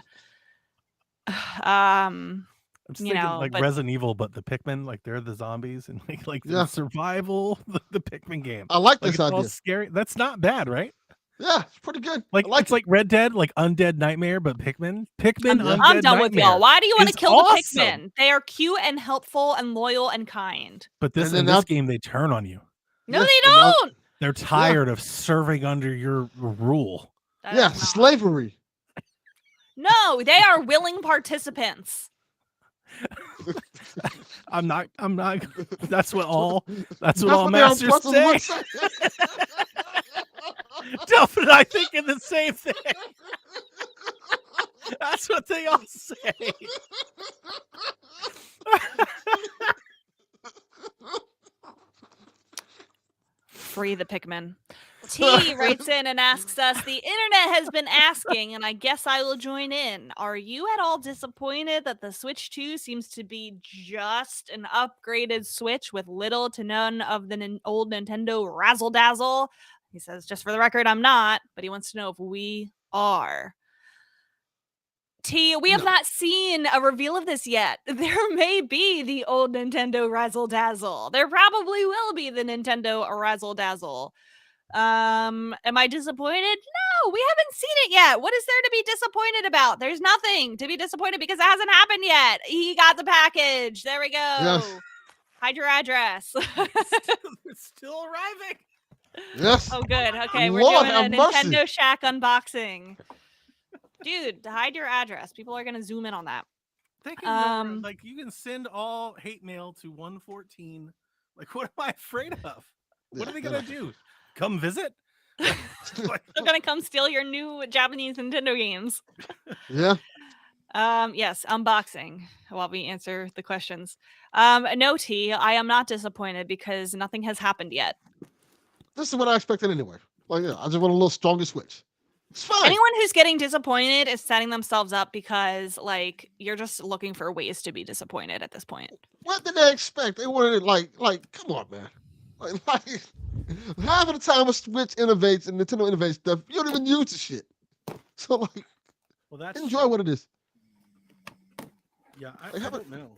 I'm just You thinking know, like but- Resident Evil, but the Pikmin, like they're the zombies and like Yeah. the survival, the Pikmin game. I like Like this it's all idea. scary. That's not bad, right? Yeah, it's pretty good. Like I like it's like Red Dead, like Undead Nightmare, but Pikmin. I'm Undead done with Nightmare. y'all. Why do you want to is kill awesome. the Pikmin? They are cute and helpful and loyal and kind. But this And in then this now- game, they turn on you. No, Yes, they and now- don't. They're tired of serving under your rule. That Yeah, is not- slavery. No, they are willing participants. I'm not. That's what all That's all what masters Prussia say. would say. Delphin and I thinking the same thing. That's what they all say. Free the Pikmin. T writes in and asks us, the internet has been asking, and I guess I will join in. Are you at all disappointed that the Switch 2 seems to be just an upgraded Switch with little to none of the old Nintendo razzle dazzle? He says, just for the record, I'm not, but he wants to know if we are. T, we have No. not seen a reveal of this yet. There may be the old Nintendo razzle dazzle. There probably will be the Nintendo razzle dazzle. Am I disappointed? No, we haven't seen it yet. What is there to be disappointed about? There's nothing to be disappointed because it hasn't happened yet. He got the package. There we go. Yes. Hide your address. It's still arriving. Yes. Oh, good. Okay, we're Lord doing a have mercy. Nintendo Shack unboxing. Dude, hide your address. People are gonna zoom in on that. They can never, Um, like you can send all hate mail to 114. Like, what am I afraid of? What are they gonna do? Come visit? Like, They're gonna come steal your new Japanese Nintendo games. Yeah. Yes, unboxing while we answer the questions. No, T, I am not disappointed because nothing has happened yet. This is what I expected anyway. Like, yeah, I just want a little stronger Switch. It's fine. Anyone who's getting disappointed is setting themselves up because, like, you're just looking for ways to be disappointed at this point. What did they expect? They wanted it like, come on, man. Like half of the time a Switch innovates and Nintendo innovates stuff, you don't even use the shit. So like, well, that's enjoy what it is. Yeah, I Like, how don't know.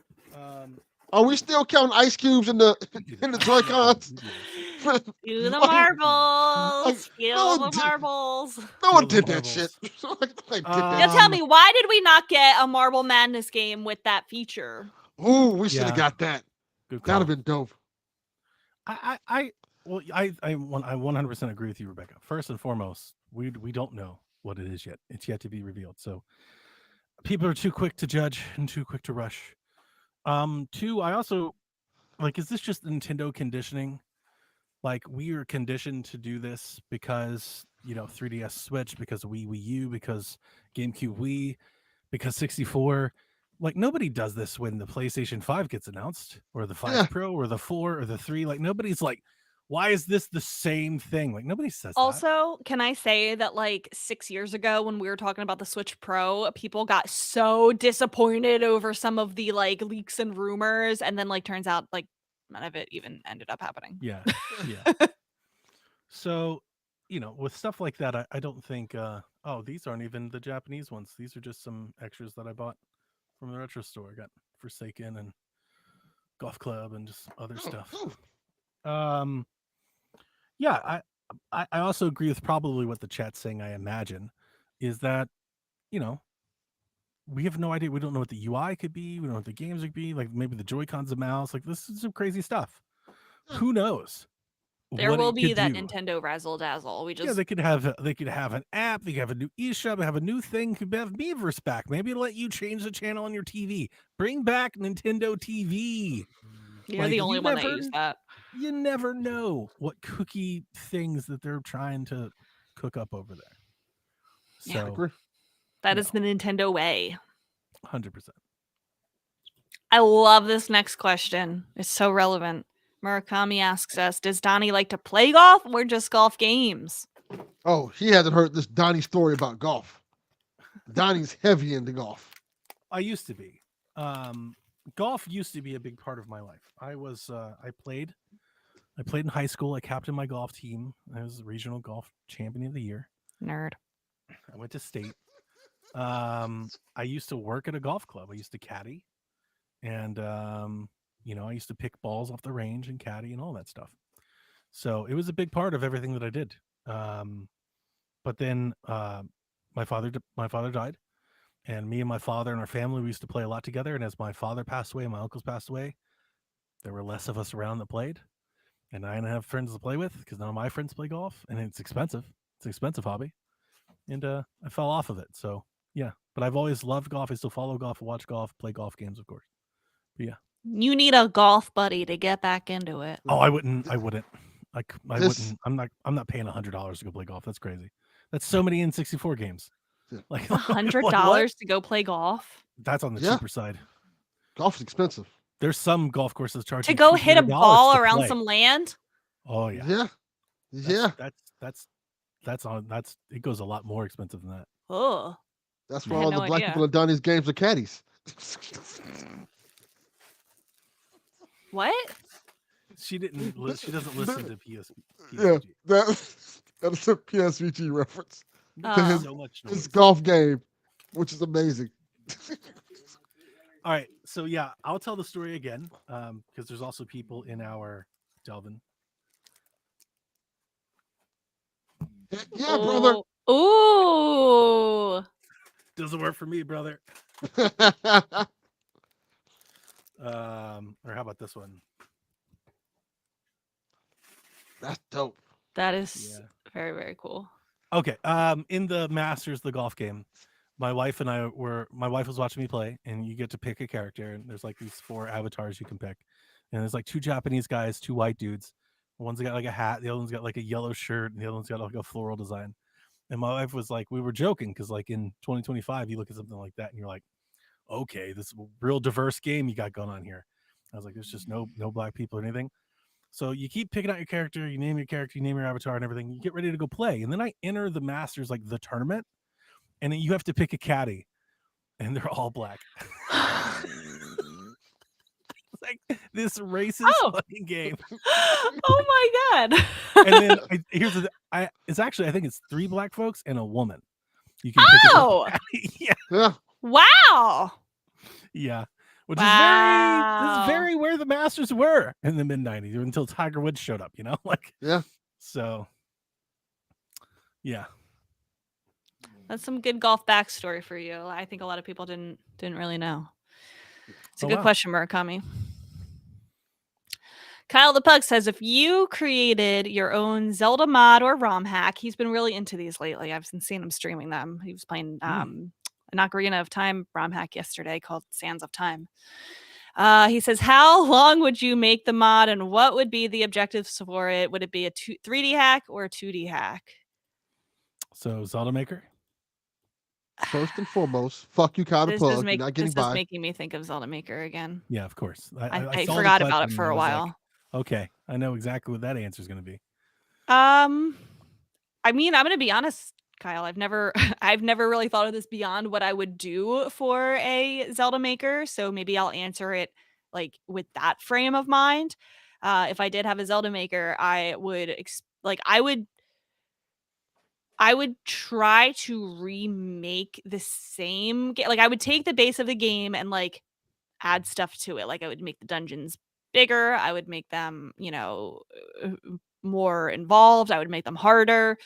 Are we still counting ice cubes in the Joy-Cons? Do the Like, marbles. no Feel one the did- marbles. No one Feel the did that shit. Like, Now tell me, why did we not get a Marble Madness game with that feature? Ooh, we should have Yeah. got that. Good That'd have call. been dope. I 100% agree with you, Rebecca. First and foremost, we don't know what it is yet. It's yet to be revealed. So people are too quick to judge and too quick to rush. Two, I also like, is this just Nintendo conditioning? Like, we are conditioned to do this because 3DS Switch, because Wii U, because GameCube Wii, because 64. Like, nobody does this when the PlayStation 5 gets announced, or the 5 Yeah. Pro, or the 4, or the 3. Like, nobody's like, why is this the same thing? Like, nobody says that. Also, can I say that like 6 years ago when we were talking about the Switch Pro, people got so disappointed over some of the like leaks and rumors, and then like turns out like none of it even ended up happening. Yeah. Yeah. So, with stuff like that, I don't think, oh, these aren't even the Japanese ones. These are just some extras that I bought from the retro store. I got Forsaken and Golf Club and just other stuff. Yeah, I also agree with probably what the chat's saying, I imagine, is that, we have no idea. We don't know what the UI could be. We don't know what the games would be. Like, maybe the Joy-Cons, a mouse. Like, this is some crazy stuff. Who knows? There what will it be could that do. Nintendo razzle dazzle. We Yeah, just they could have an app. They could have a new eShop. Have a new thing. Could have Miiverse back. Maybe it'll let you change the channel on your TV. Bring back Nintendo TV. you're like, the only you one that never- used that. You never know what cookie things that they're trying to cook up over there. Yeah. So, That is the Nintendo way. 100%. I love this next question. It's so relevant. Murakami asks us, does Donnie like to play golf or just golf games? Oh, he hasn't heard this Donnie story about golf. Donnie's heavy into golf. I used to be. Golf used to be a big part of my life. I played in high school. I captained my golf team. I was the regional golf champion of the year. Nerd. I went to state. I used to work at a golf club. I used to caddy, and I used to pick balls off the range and caddy and all that stuff. So it was a big part of everything that I did. But then my father died, and me and my father and our family, we used to play a lot together. And as my father passed away and my uncles passed away, there were less of us around that played, and I didn't have friends to play with because none of my friends play golf, and it's expensive. It's an expensive hobby, and I fell off of it. So yeah, but I've always loved golf. I still follow golf, watch golf, play golf games, of course. But yeah. You need a golf buddy to get back into it. Oh, I wouldn't. I wouldn't. I This- wouldn't. I'm not paying $100 to go play golf. That's crazy. That's so many N64 games. Yeah. Like $100 what? to go play golf? That's on the Yeah. cheaper side. Golf's expensive. There's some golf courses charging To go hit a $200 ball to around play. some land? Oh yeah. Yeah. Yeah. That's it goes a lot more expensive than that. Oh. That's I why had all no the black idea. people in Donnie's games are caddies. What? She didn't. She doesn't listen to PS. Yeah, that's a PSVG reference. Oh. So much It's noise. golf game, which is amazing. All right, so yeah, I'll tell the story again because there's also people in our Delvin. Yeah, brother. Ooh. Doesn't work for me, brother. Or how about this one? That's dope. That is Yeah. very, very cool. Okay. In the Masters, the golf game, my wife was watching me play, and you get to pick a character, and there's like these 4 avatars you can pick. And there's like 2 Japanese guys, 2 white dudes. One's got like a hat, the other one's got like a yellow shirt, and the other one's got like a floral design. And my wife was like, we were joking because like in 2025, you look at something like that and you're like, okay, this is a real diverse game you got going on here. I was like, there's just no black people or anything. So you keep picking out your character, you name your character, you name your avatar and everything. You get ready to go play. And then I enter the Masters, like the tournament, and then you have to pick a caddy, and they're all black. It's like this racist Oh. fucking game. Oh my god. And then it's actually, I think it's 3 black folks and a woman. You can pick a Oh. caddy. Yeah. Yeah. Wow. Yeah. Which Wow. is very where the Masters were in the mid 90s until Tiger Woods showed up, like Yeah. so yeah. That's some good golf backstory for you. I think a lot of people didn't really know. It's a Oh, good wow. question, Murakami. Kyle the Pug says, if you created your own Zelda mod or ROM hack, he's been really into these lately. I've been seeing him streaming them. He was playing an Ocarina of Time ROM hack yesterday called Sands of Time. He says, how long would you make the mod and what would be the objectives for it? Would it be a 3D hack or a 2D hack? So Zelda Maker? First and foremost, fuck you, Kyle the Pug. You're not getting This is by. making me think of Zelda Maker again. Yeah, of course. I saw the forgot about it question for and a I was like, while. okay, I know exactly what that answer is going to be. I mean, I'm gonna be honest, Kyle. I've never really thought of this beyond what I would do for a Zelda Maker. So maybe I'll answer it like with that frame of mind. If I did have a Zelda Maker, I would I would try to remake the same game. Like I would take the base of the game and like add stuff to it. Like I would make the dungeons bigger. I would make them, more involved. I would make them harder.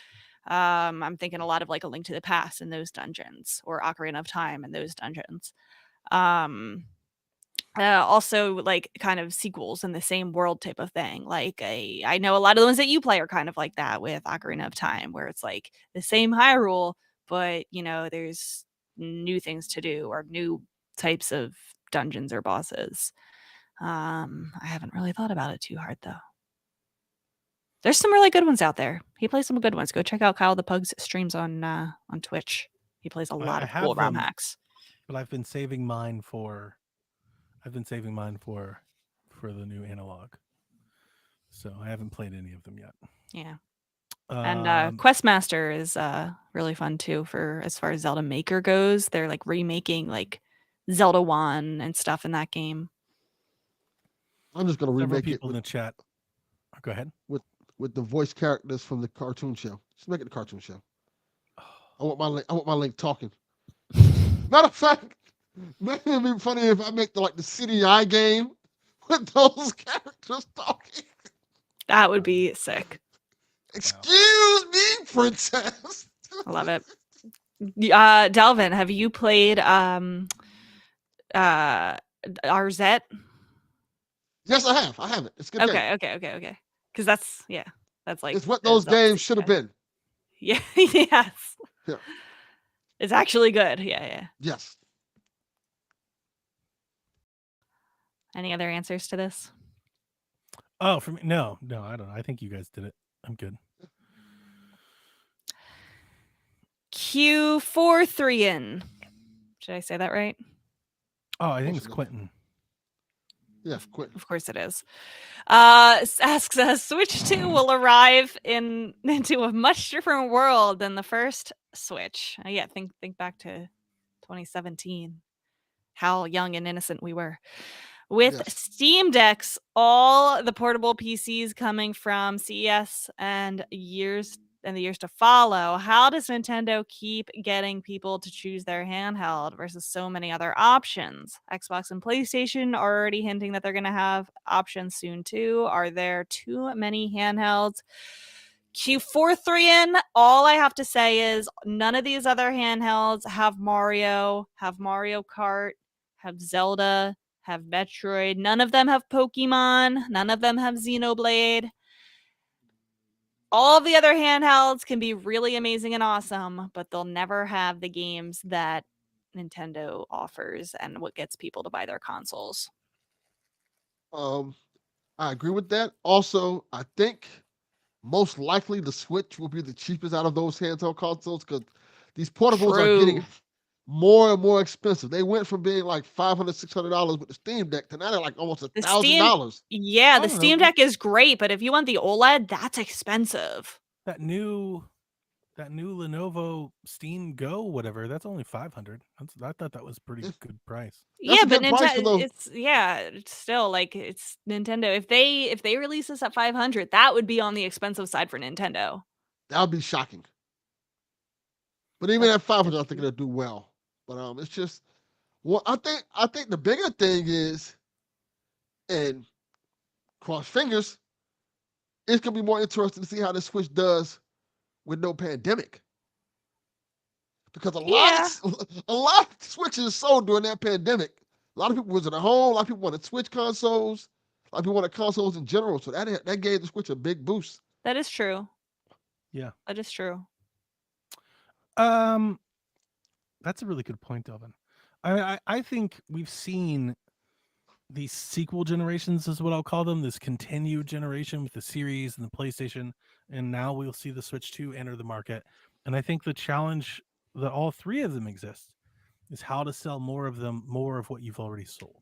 I'm thinking a lot of like A Link to the Past in those dungeons or Ocarina of Time in those dungeons. Also like kind of sequels in the same world type of thing. Like I know a lot of the ones that you play are kind of like that with Ocarina of Time, where it's like the same Hyrule, but there's new things to do or new types of dungeons or bosses. I haven't really thought about it too hard though. There's some really good ones out there. He plays some good ones. Go check out Kyle the Pug's streams on Twitch. He plays a lot I of cool have ROM them, hacks. but I've been saving mine for the new analog. So I haven't played any of them yet. Yeah. And Questmaster is really fun too for as far as Zelda Maker goes. They're like remaking like Zelda 1 and stuff in that game. I'm just gonna Several remake it people in the chat. Oh, go ahead. with the voice characters from the cartoon show. Just make it a cartoon show. I want my Link talking. Matter of fact, maybe it'd be funny if I make the CDI game with those characters talking. That would be sick. Excuse me, princess. I love it. Delvin, have you played RZ? Yes, I have. I have it. It's a good game. Okay. Because that's like It's what those games should have been. Yeah, yes. Yeah. It's actually good. Yeah. Yes. Any other answers to this? Oh, for me, no, I don't know. I think you guys did it. I'm good. Q43in. Should I say that right? Oh, I think it's Quentin. Yeah, Quentin. Of course it is. Asks us, Switch 2 will arrive into a much different world than the first Switch. Yeah, think back to 2017. How young and innocent we were. With Steam Decks, all the portable PCs coming from CES and the years to follow, how does Nintendo keep getting people to choose their handheld versus so many other options? Xbox and PlayStation are already hinting that they're going to have options soon too. Are there too many handhelds? Q43in, all I have to say is none of these other handhelds have Mario Kart, have Zelda, have Metroid. None of them have Pokemon. None of them have Xenoblade. All of the other handhelds can be really amazing and awesome, but they'll never have the games that Nintendo offers and what gets people to buy their consoles. I agree with that. Also, I think most likely the Switch will be the cheapest out of those handheld consoles because these portables are getting more and more expensive. They went from being like $500, $600 with the Steam Deck to now they're like almost $1,000. Yeah, the Steam Deck is great, but if you want the OLED, that's expensive. That new Lenovo Steam Go, whatever, that's only $500. I thought that was pretty good price. Yeah, but Nintendo, it's still like it's Nintendo. If they release this at $500, that would be on the expensive side for Nintendo. That would be shocking. But even at $500, I think it'll do well. But it's just Well, I think the bigger thing is, and cross fingers, it's gonna be more interesting to see how the Switch does with no pandemic. Because Yeah. a lot of Switches sold during that pandemic. A lot of people was at home. A lot of people wanted Switch consoles. A lot of people wanted consoles in general. So that gave the Switch a big boost. That is true. Yeah. That is true. That's a really good point, Delvin. I think we've seen these sequel generations, is what I'll call them, this continued generation with the series and the PlayStation, and now we'll see the Switch 2 enter the market. And I think the challenge that all three of them exist is how to sell more of them, more of what you've already sold.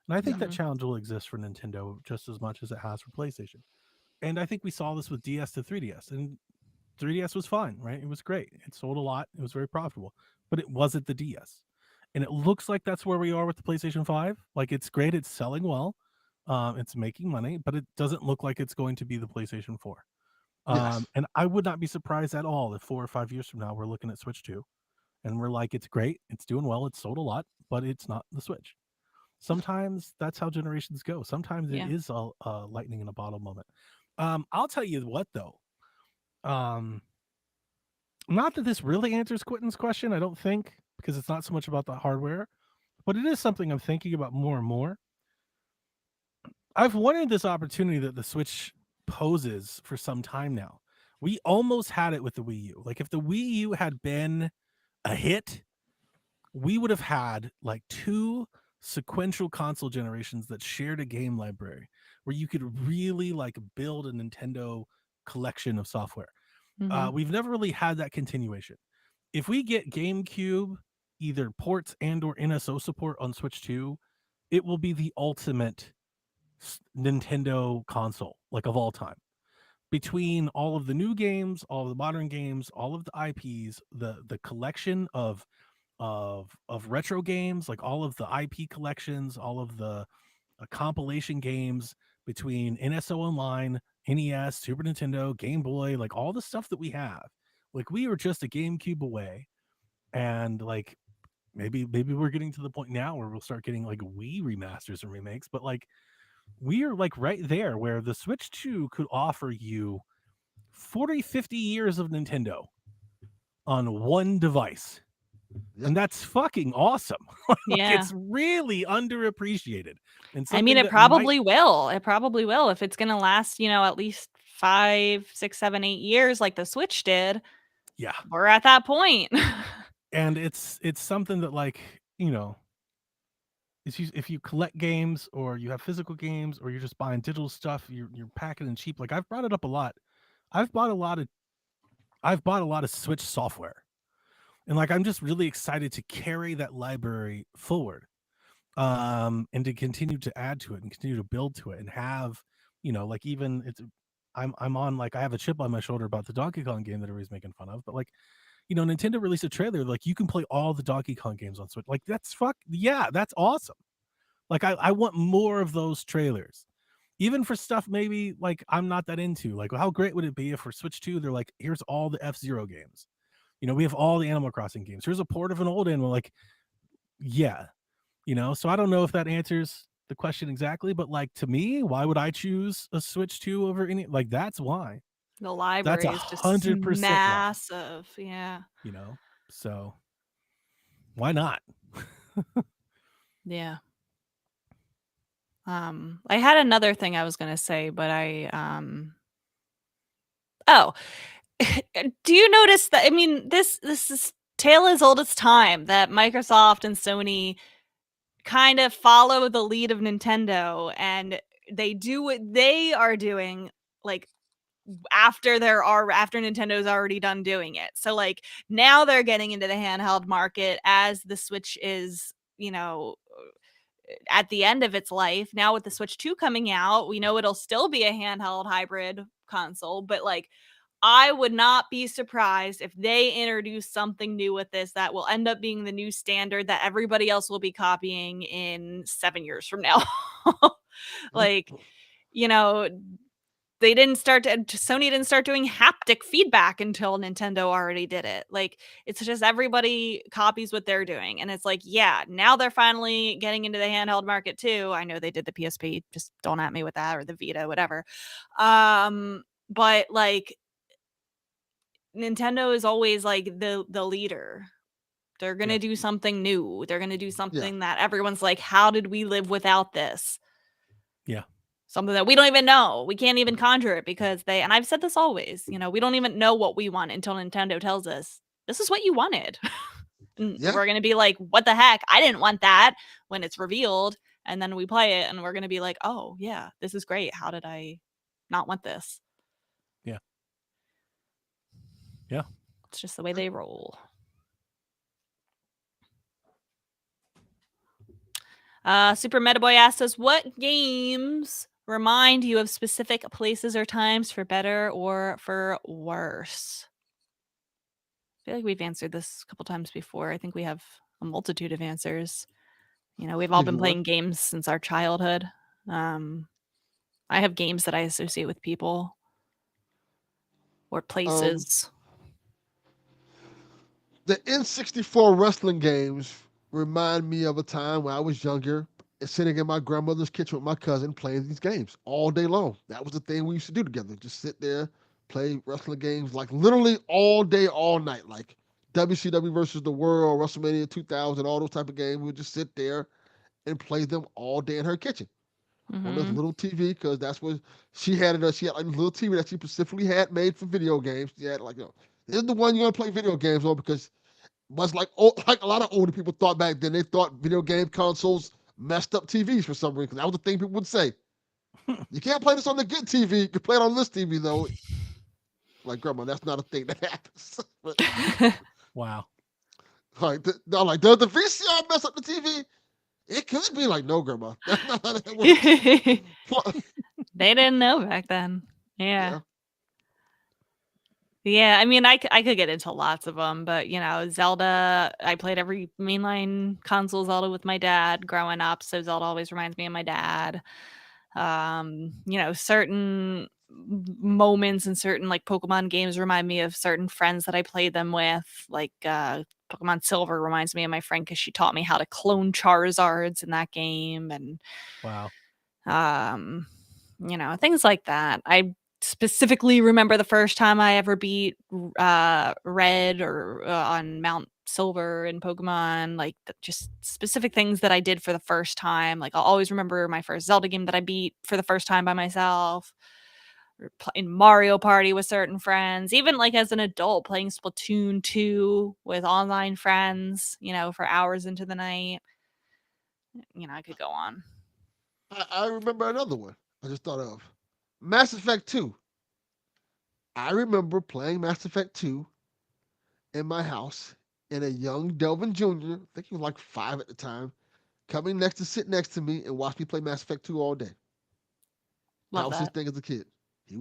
And I think that Mhm. challenge will exist for Nintendo just as much as it has for PlayStation. And I think we saw this with DS to 3DS, and 3DS was fine, right? It was great. It sold a lot. It was very profitable, but it wasn't the DS. And it looks like that's where we are with the PlayStation 5. Like, it's great. It's selling well. It's making money, but it doesn't look like it's going to be the PlayStation 4. Yes. And I would not be surprised at all if 4 or 5 years from now we're looking at Switch 2 and we're like, it's great. It's doing well. It's sold a lot, but it's not the Switch. Sometimes that's how generations go. Sometimes Yeah. it is a lightning in a bottle moment. I'll tell you what, though. Not that this really answers Quentin's question, I don't think, because it's not so much about the hardware, but it is something I'm thinking about more and more. I've wanted this opportunity that the Switch poses for some time now. We almost had it with the Wii U. Like, if the Wii U had been a hit, we would have had like 2 sequential console generations that shared a game library where you could really like build a Nintendo collection of software. Mhm. We've never really had that continuation. If we get GameCube, either ports and or NSO support on Switch 2, it will be the ultimate Nintendo console, like, of all time. Between all of the new games, all of the modern games, all of the IPs, the collection of retro games, like all of the IP collections, all of the compilation games between NSO Online, NES, Super Nintendo, Game Boy, like all the stuff that we have. Like, we were just a GameCube away, and like maybe we're getting to the point now where we'll start getting like Wii remasters and remakes, but like we are like right there where the Switch 2 could offer you 40, 50 years of Nintendo on one device. Yep. And that's fucking awesome. Like, Yeah. it's really underappreciated. And I mean, something it that might, probably will. It probably will if it's gonna last, at least 5, 6, 7, 8 years like the Switch did. yeah. We're at that point. And it's something that, like, if you collect games or you have physical games or you're just buying digital stuff, you're packing and cheap. Like, I've brought it up a lot. I've bought a lot of Switch software. And like, I'm just really excited to carry that library forward. And to continue to add to it and continue to build to it and have, like, even I'm on, like, I have a chip on my shoulder about the Donkey Kong game that everybody's making fun of, but like, Nintendo released a trailer, like, you can play all the Donkey Kong games on Switch. Like, that's that's awesome. Like, I want more of those trailers. Even for stuff maybe like I'm not that into. Like, how great would it be if for Switch 2, they're like, here's all the F-Zero games. We have all the Animal Crossing games. Here's a port of an old Animal. Like, yeah. So I don't know if that answers the question exactly, but like, to me, why would I choose a Switch 2 over any, like, that's why. The That's library is just 100% why, massive. Yeah. So why not? Yeah. I had another thing I was gonna say, but oh, do you notice that? I mean, this is tale as old as time that Microsoft and Sony kind of follow the lead of Nintendo, and they do what they are doing, like, after Nintendo's already done doing it. So like now they're getting into the handheld market as the Switch is, at the end of its life. Now with the Switch 2 coming out, we know it'll still be a handheld hybrid console, but like, I would not be surprised if they introduce something new with this that will end up being the new standard that everybody else will be copying in 7 years from now. Like, you know, they didn't start to, Sony didn't start doing haptic feedback until Nintendo already did it. Like, it's just everybody copies what they're doing. And it's like, yeah, now they're finally getting into the handheld market too. I know they did the PSP, just don't at me with that, or the Vita, whatever. But like, Nintendo is always like the leader. They're going to do something new. They're going to do something that everyone's like, how did we live without this? Yeah. Something that we don't even know. We can't even conjure it because and I've said this always, we don't even know what we want until Nintendo tells us, this is what you wanted. And we're going to be like, what the heck? I didn't want that when it's revealed. And then we play it and we're going to be like, oh yeah, this is great. How did I not want this? Yeah. Yeah. It's just the way they roll. Super Metaboy asks us, what games remind you of specific places or times for better or for worse? I feel like we've answered this a couple times before. I think we have a multitude of answers. We've all been playing games since our childhood. I have games that I associate with people or places. The N64 wrestling games remind me of a time when I was younger, sitting in my grandmother's kitchen with my cousin playing these games all day long. That was the thing we used to do together. Just sit there, play wrestling games like literally all day, all night. Like WCW versus the World, WrestleMania 2000, all those type of games. We would just sit there and play them all day in her kitchen on this little TV, because that's what she had. She had like a little TV that she specifically had made for video games. She had like, this is the one you're gonna play video games on, because much like a lot of older people thought back then, they thought video game consoles messed up TVs for some reason. That was the thing people would say. You can't play this on the good TV. You can play it on this TV though. Like, grandma, that's not a thing that happens. Wow. Like, does the VCR mess up the TV? It could be. Like, no, grandma. That's not how that works. They didn't know back then. Yeah. Yeah, I mean, I could get into lots of them, but Zelda, I played every mainline console Zelda with my dad growing up, so Zelda always reminds me of my dad. Certain moments and certain like Pokemon games remind me of certain friends that I played them with. Like Pokemon Silver reminds me of my friend because she taught me how to clone Charizards in that game, and wow, things like that. I specifically remember the first time I ever beat Red or on Mount Silver in Pokemon, like just specific things that I did for the first time. Like I'll always remember my first Zelda game that I beat for the first time by myself, or in Mario Party with certain friends, even like as an adult playing Splatoon 2 with online friends, for hours into the night. I could go on. I remember another one I just thought of. Mass Effect 2. I remember playing Mass Effect 2 in my house, and a young Delvin Jr., I think he was like 5 at the time, coming to sit next to me and watch me play Mass Effect 2 all day. Love that was his thing as a kid.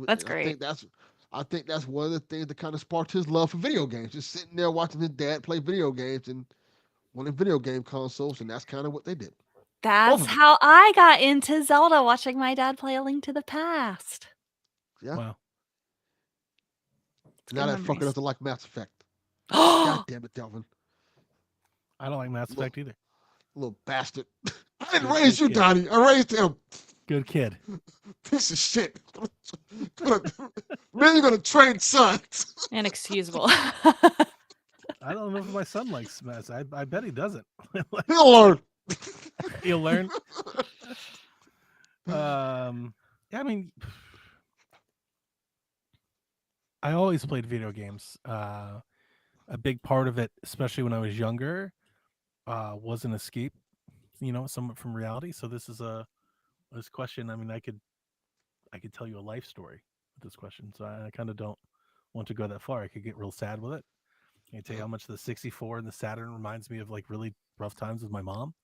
That's great. I think that's one of the things that kind of sparked his love for video games. Just sitting there watching his dad play video games and wanting video game consoles, and that's kind of what they did. That's how I got into Zelda, watching my dad play A Link to the Past. Yeah. Wow. Now that fucker doesn't like Mass Effect. God damn it, Delvin. I don't like Mass Effect either. Little bastard. I didn't raise you, Donnie. I raised him. Good kid. Piece of shit. Man, you're gonna train sons. Inexcusable. I don't know if my son likes Mass. I bet he doesn't. He'll learn. He'll learn. Yeah, I mean, I always played video games. A big part of it, especially when I was younger, was an escape, somewhat from reality. So this question. I mean, I could tell you a life story with this question. So I kind of don't want to go that far. I could get real sad with it. I can tell you how much the 64 and the Saturn reminds me of like really rough times with my mom,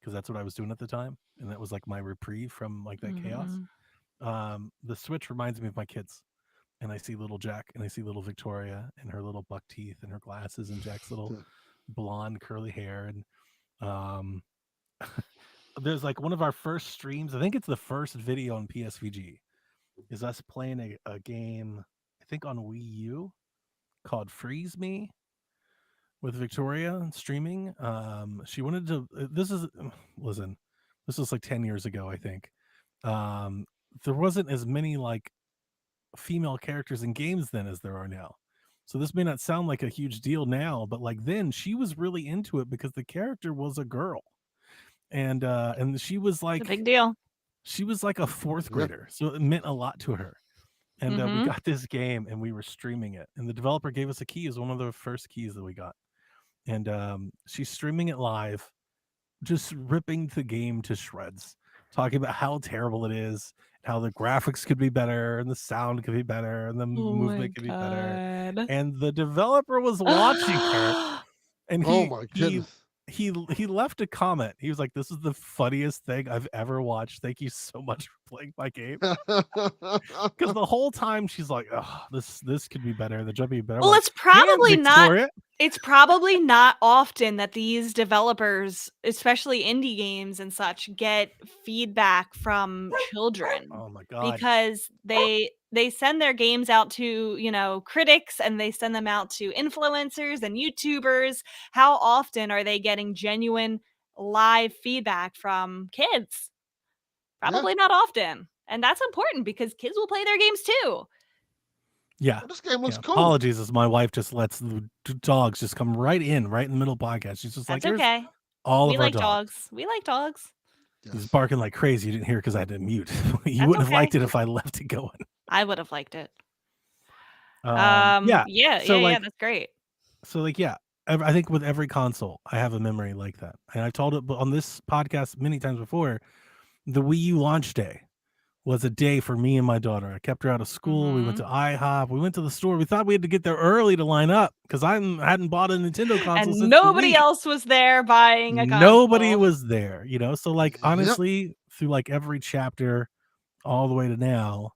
because that's what I was doing at the time, and that was like my reprieve from like that chaos. The Switch reminds me of my kids, and I see little Jack and I see little Victoria and her little buck teeth and her glasses and Jack's little blonde curly hair. And there's like one of our first streams, I think it's the first video on PSVG, is us playing a game, I think on Wii U, called Freeze Me with Victoria streaming. She wanted to. Listen, this was like 10 years ago, I think. There wasn't as many like female characters in games then as there are now. So this may not sound like a huge deal now, but like then she was really into it because the character was a girl. And she was It's a like big deal. she was like a fourth Yeah. grader. So it meant a lot to her. And we Mhm. got this game and we were streaming it. And the developer gave us a key as one of the first keys that we got. And she's streaming it live, just ripping the game to shreds, talking about how terrible it is, how the graphics could be better, and the sound could be better, and the movement could be better. God. And the developer was watching her, and Oh my goodness. he left a comment. He was like, "This is the funniest thing I've ever watched. Thank you so much for playing my game." Because the whole time she's like, "Oh, this could be better. The jump could be better." I'm Well, like, it's probably "Damn, not Victoria." it's probably not often that these developers, especially indie games and such, get feedback from children Oh my god. because they send their games out to, critics, and they send them out to influencers and YouTubers. How often are they getting genuine live feedback from kids? Yeah. Probably not often. And that's important because kids will play their games too. Yeah. This game looks Yeah, cool. apologies as my wife just lets the dogs just come right in the middle of the podcast. She's just like, That's "Here's okay. all We of our like dogs." dogs. We like dogs. He's Yes. barking like crazy. You didn't hear because I had to mute. You That's wouldn't have okay. liked it if I left it going. I would have liked it. Yeah. Yeah, So like, that's great. yeah. I think with every console, I have a memory like that, and I told it on this podcast many times before. The Wii U launch day was a day for me and my daughter. I kept her out of school. We went to IHOP. We went to the store. We thought we had to get there early to line up because I hadn't bought a Nintendo console And since the nobody Wii. else was there buying a Nobody console. was there, so like Yep. honestly, through like every chapter all the way to now,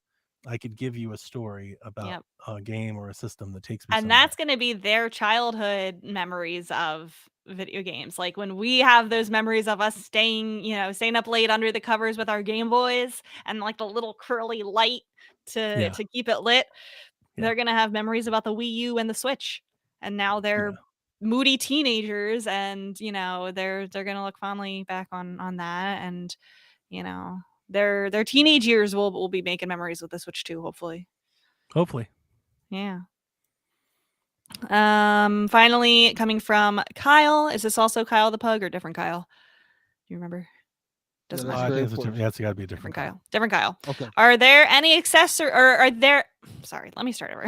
I could give you a story about Yep. a game or a system that takes me And somewhere. that's going to be their childhood memories of video games. Like when we have those memories of us staying up late under the covers with our Game Boys and like the little curly light Yeah. to keep it lit. Yeah. They're going to have memories about the Wii U and the Switch. And now they're moody teenagers, and they're going to look fondly back on that, and their teenage years will be making memories with the Switch too, hopefully. Yeah. Finally, coming from Kyle. Is this also Kyle the Pug or different Kyle? Do you remember? Doesn't Yeah, I matter. very think it's important. it's got to be a different Kyle. Different Kyle. Okay. Are there any accessory or are there sorry, let me start over.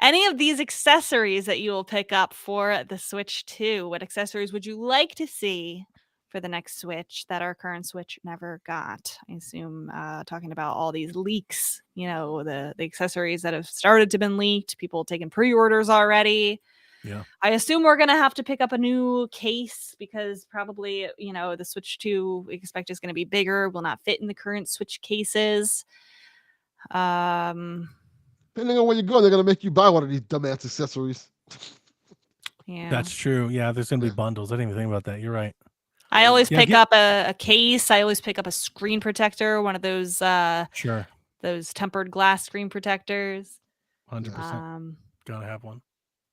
Any of these accessories that you will pick up for the Switch 2? What accessories would you like to see for the next Switch that our current Switch never got? I assume talking about all these leaks, the accessories that have started to been leaked, people taking pre-orders already. Yeah. I assume we're going to have to pick up a new case because probably, the Switch 2 we expect is going to be bigger, will not fit in the current Switch cases. Depending on where you go, they're gonna make you buy one of these dumbass accessories. Yeah. That's true. Yeah, there's gonna be bundles. I didn't even think about that. You're right. I always Yeah, pick up a case. I always pick up a screen protector, one of those Sure. those tempered glass screen protectors. 100%. Gotta have one.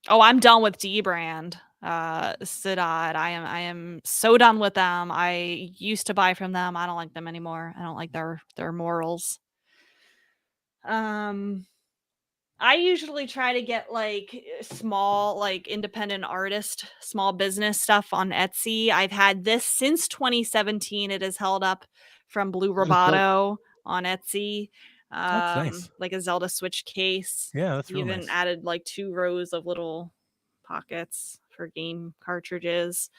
Oh, I'm done with D-brand. Sidot. I am so done with them. I used to buy from them. I don't like them anymore. I don't like their morals. I usually try to get like small, like independent artist, small business stuff on Etsy. I've had this since 2017. It has held up from Blue That is dope. Roboto on Etsy. That's nice. Like a Zelda Switch case. Yeah, that's real Even nice. added like 2 rows of little pockets for game cartridges.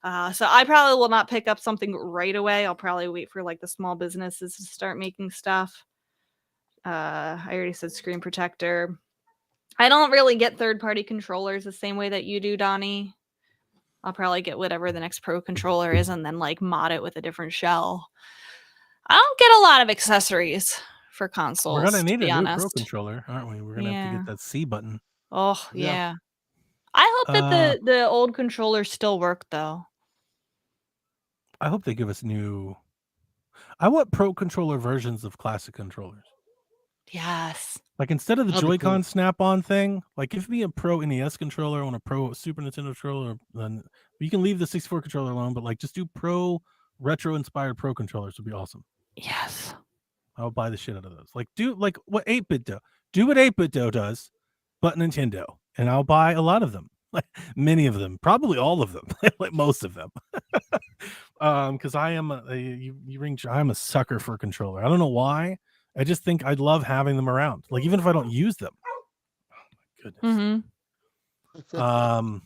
So I probably will not pick up something right away. I'll probably wait for like the small businesses to start making stuff. I already said screen protector. I don't really get third-party controllers the same way that you do, Donnie. I'll probably get whatever the next Pro controller is and then like mod it with a different shell. I don't get a lot of accessories for consoles. We're gonna need to be a new honest. Pro controller, aren't we? We're gonna have to Yeah. get that C button. Oh Yeah. yeah. I hope that the old controllers still work though. I hope they give us new. I want pro controller versions of classic controllers. Yes. Like instead of the That'd be Joy-Con cool. snap-on thing, like give me a pro NES controller, I want a pro Super Nintendo controller, then you can leave the 64 controller alone, but like just do pro retro inspired pro controllers would be awesome. Yes. I would buy the shit out of those. Like do like what 8-bit do. Do what 8-bit does, but Nintendo. And I'll buy a lot of them. Like many of them, probably all of them, like most of them. Because I am I'm a sucker for a controller. I don't know why. I just think I love having them around. Like even if I don't use them. Oh my goodness. Mm-hmm.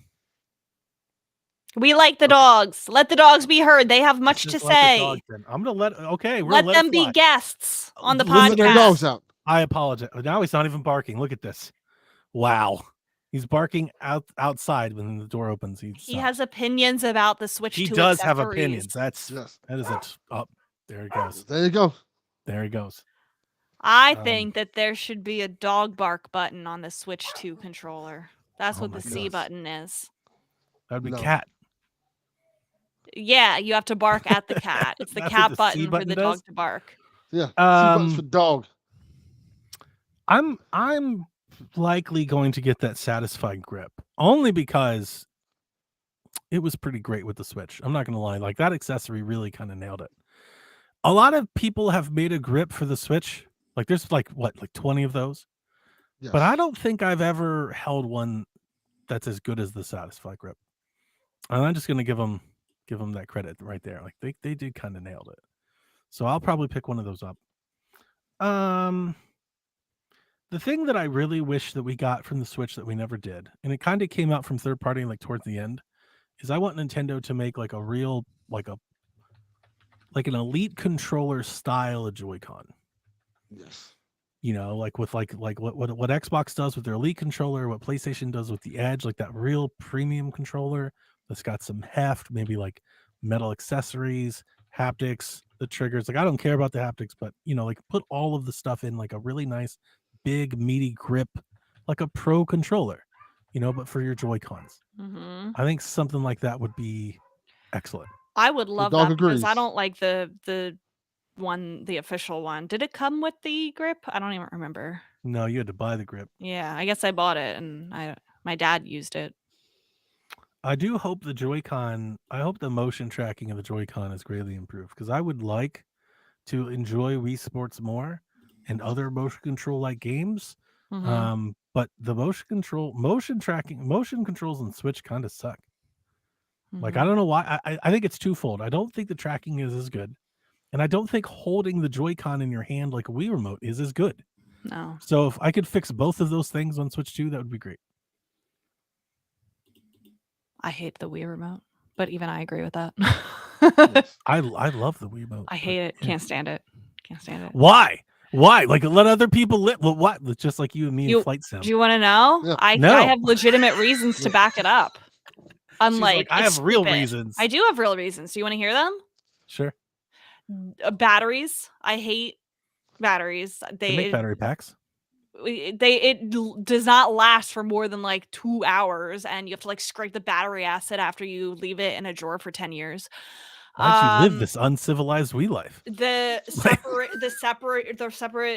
We like the dogs. Let the dogs be heard. They have much to just let the say. dogs in. I'm gonna let we're Let gonna them it be fly. guests on the Let their dogs podcast. out. I apologize. Now he's not even barking. Look at this. Wow. He's barking outside when the door opens. He stops. has opinions about the Switch 2 He does have accessories. opinions. That is it. Oh, there he goes. There you go. There he goes. I think that there should be a dog bark button on the Switch 2 controller. That's Oh what my the C goodness. button is. That would be No. cat. Yeah, you have to bark at the cat. It's the That's cat what the C button for button the does? dog to bark. Yeah. C buttons for dog. I'm likely going to get that satisfied grip only because it was pretty great with the Switch. I'm not gonna lie, like that accessory really kind of nailed it. A lot of people have made a grip for the Switch. Like there's like 20 of those, Yes. but I don't think I've ever held one that's as good as the Satisfy grip. And I'm just gonna give them that credit right there. Like they did kind of nailed it. So I'll probably pick one of those up. The thing that I really wish that we got from the Switch that we never did, and it kind of came out from third party like towards the end, is I want Nintendo to make like a real like an elite controller style of Joy-Con. Yes. You know, like with like what Xbox does with their Elite controller, what PlayStation does with the Edge, like that real premium controller that's got some heft, maybe like metal accessories, haptics, the triggers. Like I don't care about the haptics, but you know, like put all of the stuff in like a really nice, big, meaty grip, like a pro controller, you know, but for your Joy-Cons. Mm-hmm. I think something like that would be excellent. I would love dog that because I agrees. don't like the official one. Did it come with the grip? I don't even remember. No, you had to buy the grip. Yeah, I guess I bought it and my dad used it. I do hope the Joy-Con, I hope the motion tracking of the Joy-Con is greatly improved because I would like to enjoy Wii Sports more and other motion control like games. Mhm. But the motion controls on Switch kind of suck. Like, I Mhm. don't know why. I think it's twofold. I don't think the tracking is as good. And I don't think holding the Joy-Con in your hand like a Wii remote is as good. No. So if I could fix both of those things on Switch 2, that would be great. I hate the Wii remote, but even I agree with that. Yes. I love the Wii remote. I but hate it. yeah. Can't stand it. Can't stand it. Why? Like let other people live. Well, what? Just like you and me in Flight Sim. Do you want to know? Yeah. I No. have legitimate reasons to back it up. Unlike She's like, I it's have real stupid. reasons. I do have real reasons. Do you want to hear them? Sure. Batteries. I hate batteries. They make battery packs. It does not last for more than like 2 hours, and you have to like scrape the battery acid after you leave it in a drawer for 10 years. Why'd you live this uncivilized Wii life? The separate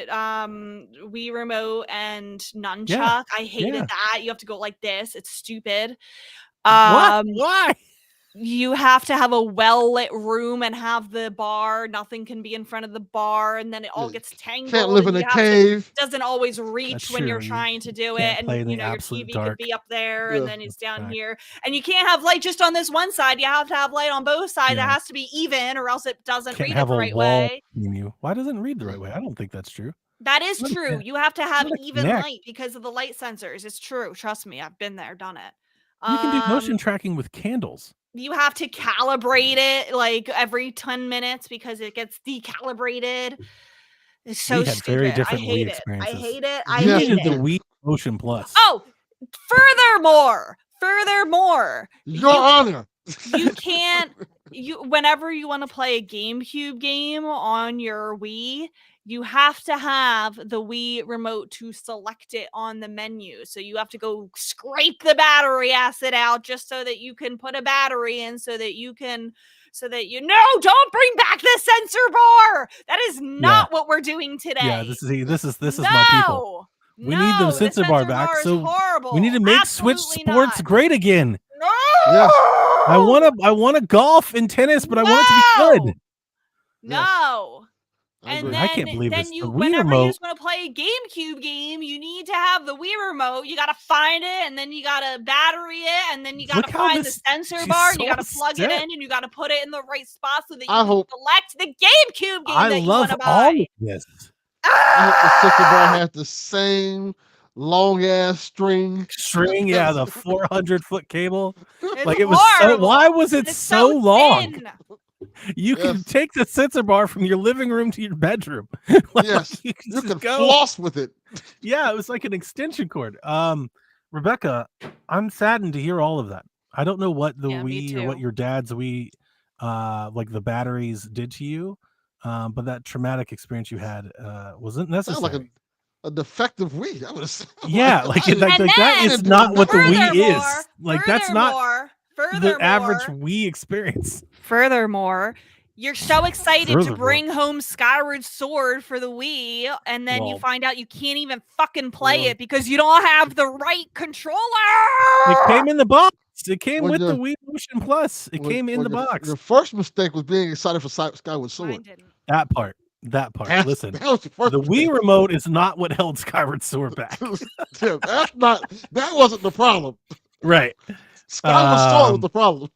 Wii remote and nunchuck. Yeah, I hated yeah. that. You have to go like this. It's stupid. What? Why? You have to have a well-lit room and have the bar. Nothing can be in front of the bar, and then it all Yeah. gets tangled. Can't live and in you a have to- cave. doesn't always reach That's when you're true. You trying to do it, can't play in and the you know your absolute TV dark. could be up there, Yeah. and then it's down Right. here, and you can't have light just on this one side. You have to have light on both sides. Yeah. It has to be even, or else it doesn't Can't read it have the a right wall way. between you. Why doesn't it read the right way? I don't think that's true. That is What a true. ca- You have to have what a even knack. light because of the light sensors. It's true. Trust me, I've been there, done it. You can do motion tracking with candles. You have to calibrate it like every 10 minutes because it gets decalibrated. It's so We had stupid. very I different Wii hate it. I experiences. hate it. I You Yeah. hate needed the it. Wii Motion Plus. Oh, furthermore, Your Honor. you can't whenever you want to play a GameCube game on your Wii, you have to have the Wii remote to select it on the menu. So you have to go scrape the battery acid out just so that you can put a battery in so that you no, don't bring back the sensor bar. That is not what we're doing today. Yeah, this is my people. We need the sensor bar back. So horrible. we need to make Absolutely Switch Sports not. great again. No. Yes. I want to golf and tennis, but I want it to be good. No. I And agree. then, I can't believe then this. you, The Wii whenever you remote. just want to play a GameCube game, you need to have the Wii remote. You got to find it, and then you got to battery it, and then you got Look to how find the this- sensor she's bar, and you so got to plug it upset. in, and you got to put it in the right spot so that you I can hope- select the GameCube game I that you love want to all buy. of this. I hope the sensor bar has the same long ass string. String, yeah, the 400-foot cable. It's Like it was so. horrible. Why was it And it's so long? thin. You can Yes. take the sensor bar from your living room to your bedroom. Like, Yes, you can You just can go. floss with it. Yeah, it was like an extension cord. Rebecca, I'm saddened to hear all of that. I don't know what the Yeah, me Wii or what too. your dad's Wii, like the batteries did to you, but that traumatic experience you had wasn't Sounds necessary. like a defective Wii. That was Yeah, like, And that is then, not what the Wii Furthermore, is. Like that's not the average Wii experience. Furthermore, you're so excited to Furthermore. bring home Skyward Sword for the Wii, and then you Well- find out you can't even fucking play Well- it because you don't have the right controller. It came in the box. It came When with the you're- Wii Motion Plus. It came in the box. Your first mistake was being excited for Skyward Mine Sword. didn't. That part. Listen, That was your first the Wii mistake. remote is not what held Skyward Sword back. Yeah, that wasn't the problem. Right. Skyward Sword was Um, the problem.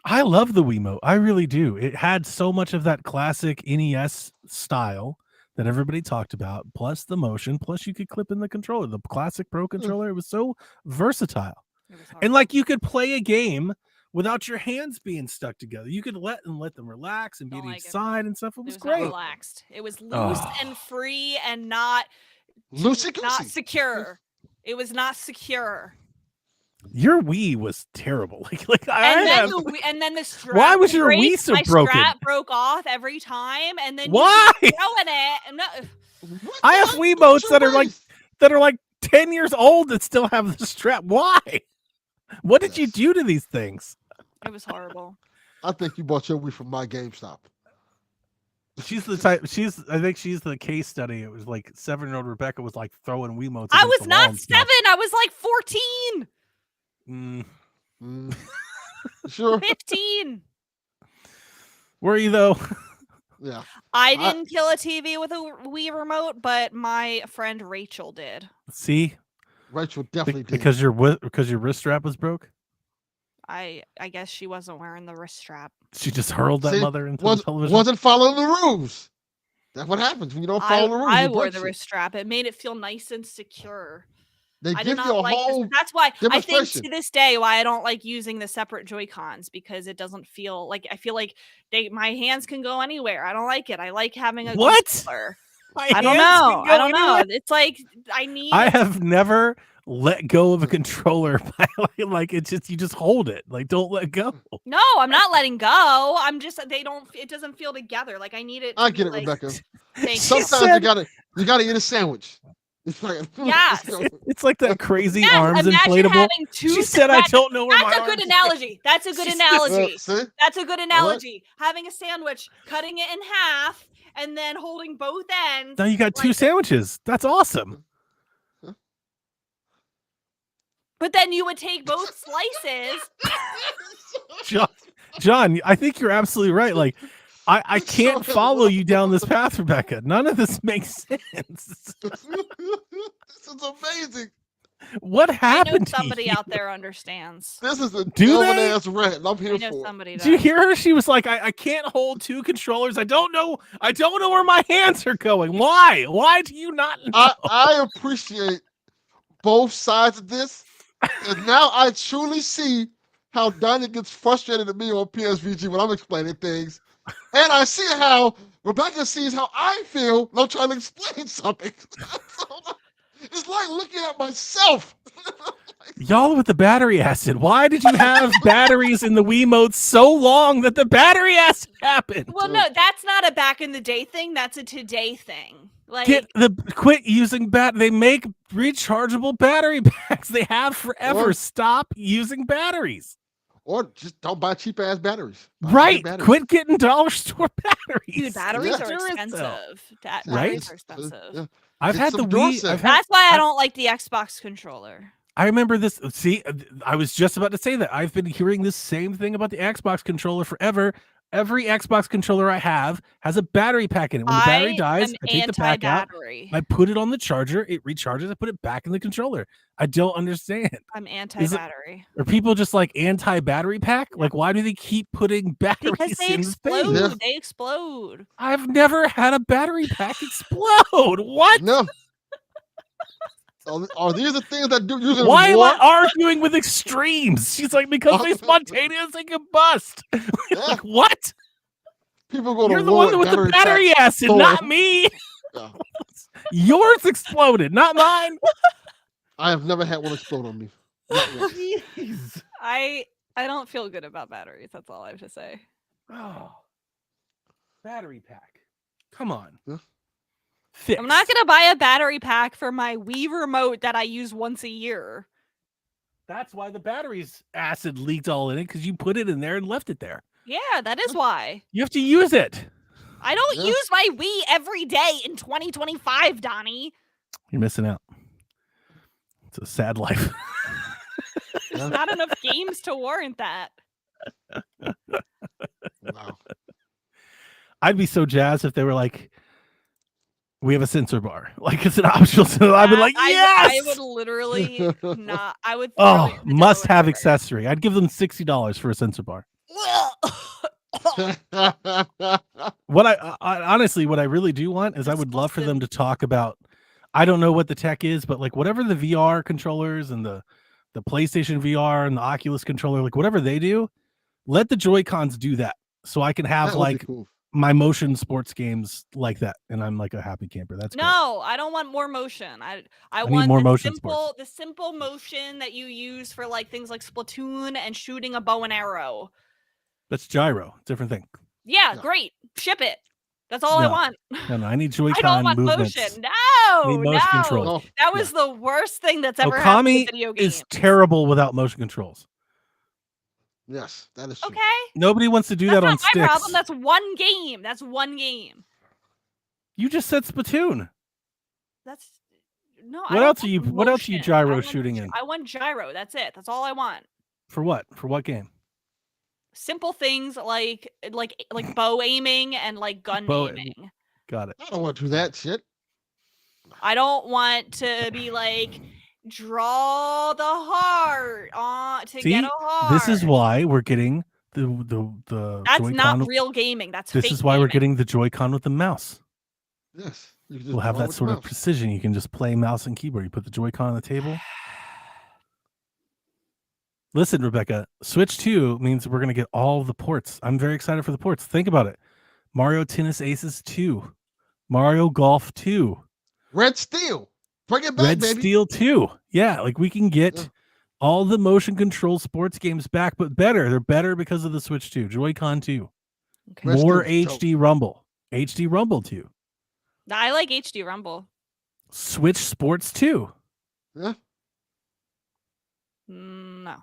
I love the Wiimote. I really do. It had so much of that classic NES style that everybody talked about, plus the motion, plus you could clip in the controller, the classic Pro controller. It was so versatile. It was And horrible. like you could play a game without your hands being stuck together. You could let them relax and be Don't at like each it. side and stuff. It It was was not great. relaxed. It was loose Oh. and free and not Loosey goosey. secure. It was not secure. Your Wii was terrible. Like I And then, have, and then the strap. Why was your break- Wii so my broken? strap broke off every time, and then Why? you keep throwing it. And no, What I the have heck Wiimotes was that your are like waist? 10 years old that still have the strap. Why? What did you Yes. do to these things? it was horrible. I think you bought your Wii from my GameStop. She's the type. I think she's the case study. It was like 7-year-old Rebecca was like throwing Wiimotes. I against was the wall not and stuff. 7. I was like 14, Mm. Mm. Sure. 15. Were you though? I Yeah. I- didn't kill a TV with a Wii remote, but my friend Rachel did. See, Rachel definitely did. because your wrist strap was broke. I guess she wasn't wearing the wrist strap. She just hurled that See, mother into the was, television. wasn't following the rules. That's what happens when you don't follow the rules. I you wore break the shit. wrist strap. It made it feel nice and secure. They I give did you not a like whole. this. That's why I think demonstration. to this day why I don't like using the separate Joy-Cons, because it doesn't feel like, I feel like my hands can go anywhere. I don't like it. I like having a What? controller. My I don't hands know. can go I don't know. anywhere. It's like I need I have never let go of a controller by like it's just you just hold it. Like don't let go. No, I'm not letting go. I'm just it doesn't feel together. Like I need it. I to get be it, like, Rebecca. Thank you. Sometimes said- you gotta eat a sandwich. It's like Yes. It's like that crazy Yes, arms imagine inflatable. having two. She said, "I don't know where my That's a good arms are." analogy. That's a good She said- analogy. see? That's a good analogy. Having a sandwich, cutting it in half, and then holding both ends. Now you got 2 like- sandwiches. That's awesome. But then you would take both slices. John, I think you're absolutely right. Like I can't follow you down this path, Rebecca. None of this makes sense. This is amazing. What I know happened? somebody to you? out there understands. This is a Do Delvin they? ass rant. and I'm I here know for it. somebody. Did you does. hear her? She was like, I can't hold 2 controllers. I don't know where my hands are going. Why? Why do you not know? I appreciate both sides of this, and now I truly see how Donnie gets frustrated at me on PSVG when I'm explaining things, and I see how Rebecca sees how I feel when I'm trying to explain something. It's like looking at myself. Y'all with the battery acid. Why did you have batteries in the Wiimote so long that the battery acid happened? Well, no, that's not a back in the day thing. That's a today thing. Like, Quit using They make rechargeable battery packs. They have forever. Or- Stop using batteries. Or just don't buy cheap ass batteries. Buy Right. batteries. Quit getting dollar store batteries. dude, batteries Yeah. are Duracell. expensive. Right? Batteries are expensive. Yeah. I've Get had the some Wii. Duracell. That's why I don't like the Xbox controller. I remember this. See, I was just about to say that. I've been hearing this same thing about the Xbox controller forever. Every Xbox controller I have has a battery pack in it. When the battery dies, am I take the pack out. anti-battery. I put it on the charger. It recharges. I put it back in the controller. I don't understand. I'm anti-battery. Are people just like anti-battery pack? Like, why do they keep putting batteries Because they in explode. things? Yeah. They explode. I've never had a battery pack explode. What? No. Are these the things that do using Why am war? I arguing with extremes? She's like, because they spontaneously combust. Yeah. Like, what? People go to You're the war one with the battery battery packs. acid, stolen. not me. Yeah. Yours exploded, not mine. I have never had one explode on me. Not once. Jeez. I don't feel good about batteries. That's all I have to say. Oh. Battery pack. Come on. Yeah. Fix. I'm not gonna buy a battery pack for my Wii remote that I use once a year. That's why the battery's acid leaked all in it, because you put it in there and left it there. Yeah, that is why. You have to use it. I don't Yeah. use my Wii every day in 2025, Donnie. You're missing out. It's a sad life. There's not enough games to warrant that. Wow. I'd be so jazzed if they were like, we have a sensor bar. Like, it's an optional sensor. I'd be like, yes! I would literally not. I would. throw Oh, it in the must have toilet. accessory. I'd give them $60 for a sensor bar. What I honestly, what I really do want is I would love for them to talk about, I don't know what the tech is, but like whatever the VR controllers and the PlayStation VR and the Oculus controller, like whatever they do, let the Joy-Cons do that. So I can have That would be like cool. my motion sports games like that. And I'm like a happy camper. That's great. No, I don't want more motion. I need want more the motion the simple motion that you use for like things like Splatoon and shooting a bow and arrow. That's gyro. Different thing. Yeah, Yeah. great. Ship it. That's all I No, want. No, I need I don't Joy-Con want movements. motion. I No, need motion no. control. Oh, That was the worst thing that's ever happened Okami to video games. is terrible without motion controls. yes, that is true. Okay. Nobody wants to do That's that on not my sticks. problem. That's one game. That's one game. You just said Splatoon. That's no. What else are you- what else are you motion. gyro I want shooting in? I want gyro. That's it. That's all I want. For what? For what game? Simple things like bow aiming and like gun Bow- aiming. Got it. I don't want to do that shit. I don't want to be like draw the heart on to See, get a heart. This is why we're getting the That's Joy-Con. not real gaming. That's This fake is why we're gaming. getting the Joy-Con with the mouse. Yes. You can just We'll have draw that with the sort of mouse. precision. You can just play mouse and keyboard. You put the Joy-Con on the table. Listen, Rebecca, Switch 2 means we're going to get all the ports. I'm very excited for the ports. Think about it. Mario Tennis Aces 2, Mario Golf 2, Red Steel. Bring it back, Red baby. Steel 2. Yeah, like we can get Yeah. all the motion control sports games back, but better. They're better because of the Switch 2, Joy-Con 2, Okay. Red more Steel's dope. HD Rumble, HD Rumble 2, I like HD Rumble. Switch Sports 2. Yeah. No.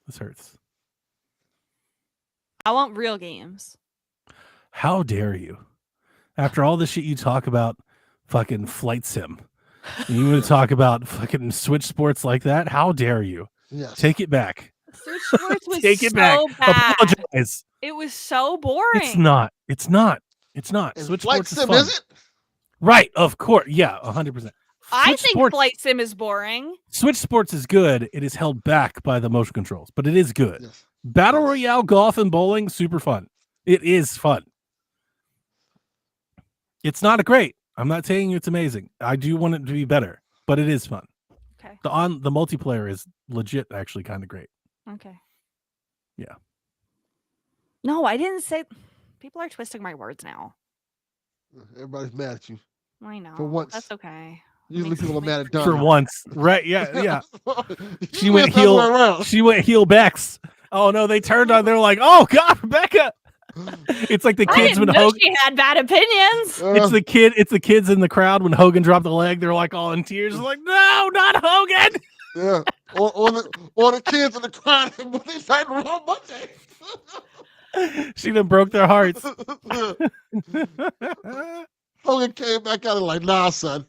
This hurts. I want real games. How dare you? After all the shit you talk about fucking Flight Sim, you want to talk about fucking Switch Sports like that? How dare you? Yes. Take it back. Switch Sports was Take it so back. bad. Apologize. It was so boring. It's not. It's not. It's not. And Switch Flight Sports is Sim, fun. is it? Right, of course. Yeah, 100%. I Switch think Sports, Flight Sim is boring. Switch Sports is good. It is held back by the motion controls, but it is good. Yes. Battle Royale, golf, and bowling, super fun. It is fun. It's not great. I'm not saying it's amazing. I do want it to be better, but it is fun. Okay. The multiplayer is legit, actually, kind of great. Okay. Yeah. No, I didn't say. People are twisting my words now. Everybody's mad at you. I know. once. That's okay. Usually Makes- people are mad at makes- Don. For once, right? Yeah, yeah. She Usually went it's the other way heel. around. She went heel Bex. Oh no, they turned on. They were like, "Oh God, Rebecca." It's like the I kids didn't when know Hogan. she had bad opinions. It's the kids in the crowd when Hogan dropped the leg. They're like all in tears, like, no, not Hogan. Yeah. Or the kids in the crowd when they fight Raw Monday. She done broke their hearts. Hogan came back out and like, nah, son.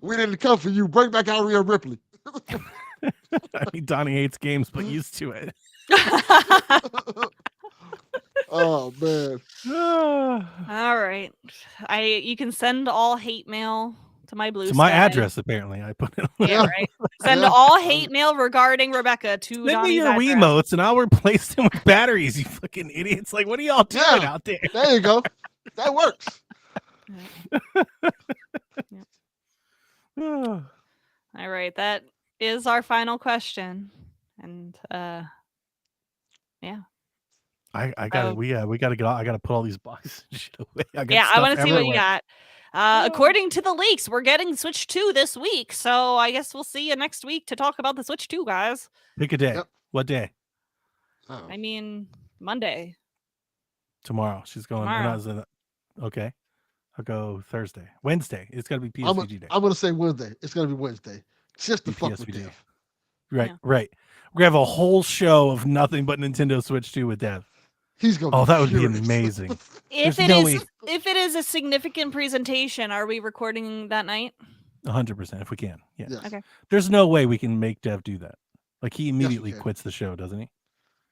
We didn't come for you. Bring back out Rhea Ripley. I mean, Donnie hates games, but used to it. Oh man. All right. You can send all hate mail to my blue To my Sky. address, apparently. I put it. Yeah, right. Send Yeah. all hate mail regarding Rebecca to Send me Donnie's your address. Wiimotes and I'll replace them with batteries, you fucking idiots. Like, what are y'all doing Yeah. out there? There you go. That works. All right, that is our final question, and yeah, I gotta we gotta get out. I gotta put all these boxes and shit away. I got yeah. I stuff want to see what you everywhere. got. According to the leaks, we're getting Switch 2 this week, so I guess we'll see you next week to talk about the Switch 2, guys. Pick a day. Yep. What day? Oh. I mean, Monday. Tomorrow. She's going. Tomorrow. Okay. I'll go Thursday. Wednesday. It's gotta be I'm PSVG day. gonna say Wednesday. It's gonna be Wednesday. Just to Be fuck with PSVG. Dev. Right, Yeah. right. We're gonna have a whole show of nothing but Nintendo Switch 2 with Dev. He's gonna. Oh, that would be furious. amazing. If There's it no is, way- if it is a significant presentation, are we recording that night? 100% if we can. Yeah. Yes. Okay. There's no way we can make Dev do that. Like he we immediately can. quits the show, doesn't he?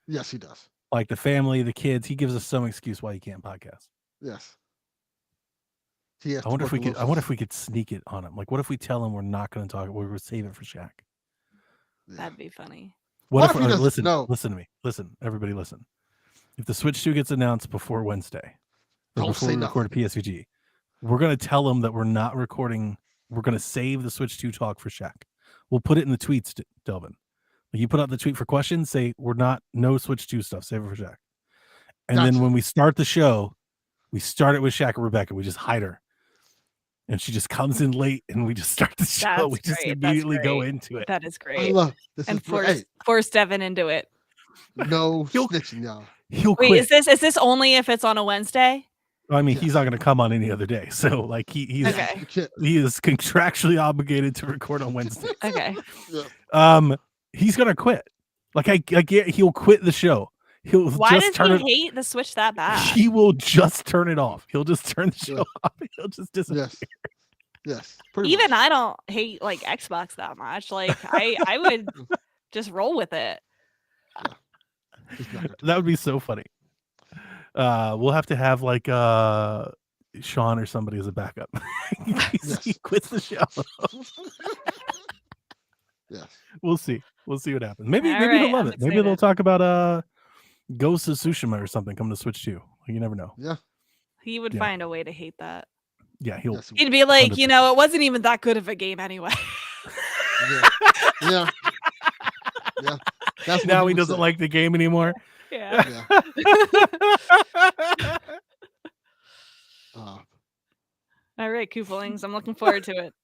Yes, he does. Like the family, the kids, he gives us some excuse why he can't podcast. Yes. He has I wonder if we could. I wonder if tuberculosis. we could sneak it on him. Like, what if we tell him we're not going to talk? We're going to save it for Shaq. Yeah. That'd be funny. What, What if? if he doesn't Listen, know? listen to me. Listen, everybody, listen. If the Switch 2 gets announced before Wednesday, or Don't before say we record a PSVG, we're going to tell him that we're not recording. We're going to save the Switch 2 talk for Shaq. We'll put it in the tweets, Delvin. Like you put out the tweet for questions. Say we're not no Switch 2 stuff. Save it for Shaq. And then Gotcha. when we start the show, we start it with Shaq and Rebecca. We just hide her. And she just comes in late and we just start the show. That's We just great. That's immediately go great. into it. That is I great. love this. And Is great. force Devin into it. Hey, no He'll- snitching, y'all. He'll Wait, quit. is this only if it's on a Wednesday? I mean, Yeah. he's not going to come on any other day. So, like, he's Okay. You can't- he is contractually obligated to record on Wednesday. Okay. He's going to quit. Like, I get he'll quit the show. He'll Why just does turn it. he hate the Switch that bad? He will just turn it off. He'll just turn the show Yeah. off. He'll just disappear. Yes. Yes. Pretty Even much. I don't hate like Xbox that much. Like I would just roll with it. He's not gonna do That would be so funny. We'll have to have like Sean or somebody as a backup. Yes. He quits the show. Yes. We'll see. We'll see what happens. Maybe All maybe right, they'll love I'm it. Maybe they'll excited. talk about Ghost of Tsushima or something coming to Switch 2. You never know. Yeah. He would Yeah. find a way to hate that. Yeah, he'll Yes. He'd be like, 100%. it wasn't even that good of a game anyway. Yeah. Yeah. Yeah. That's what now he would doesn't say. like the game anymore. Yeah. Yeah. All right, Koopalings. I'm looking forward to it.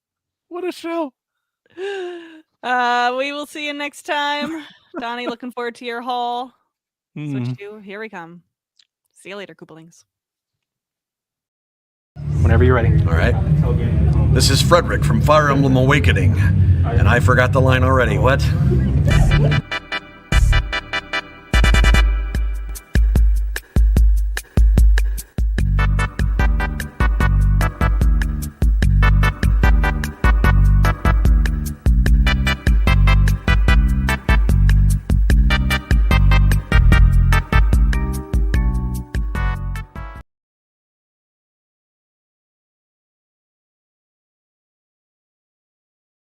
What a show. We will see you next time. Donnie, looking forward to your haul. Mhm. Switch 2, here we come. See you later, Koopalings. Whenever you're ready. All right. This is Frederick from Fire Emblem Awakening. And I forgot the line already. What?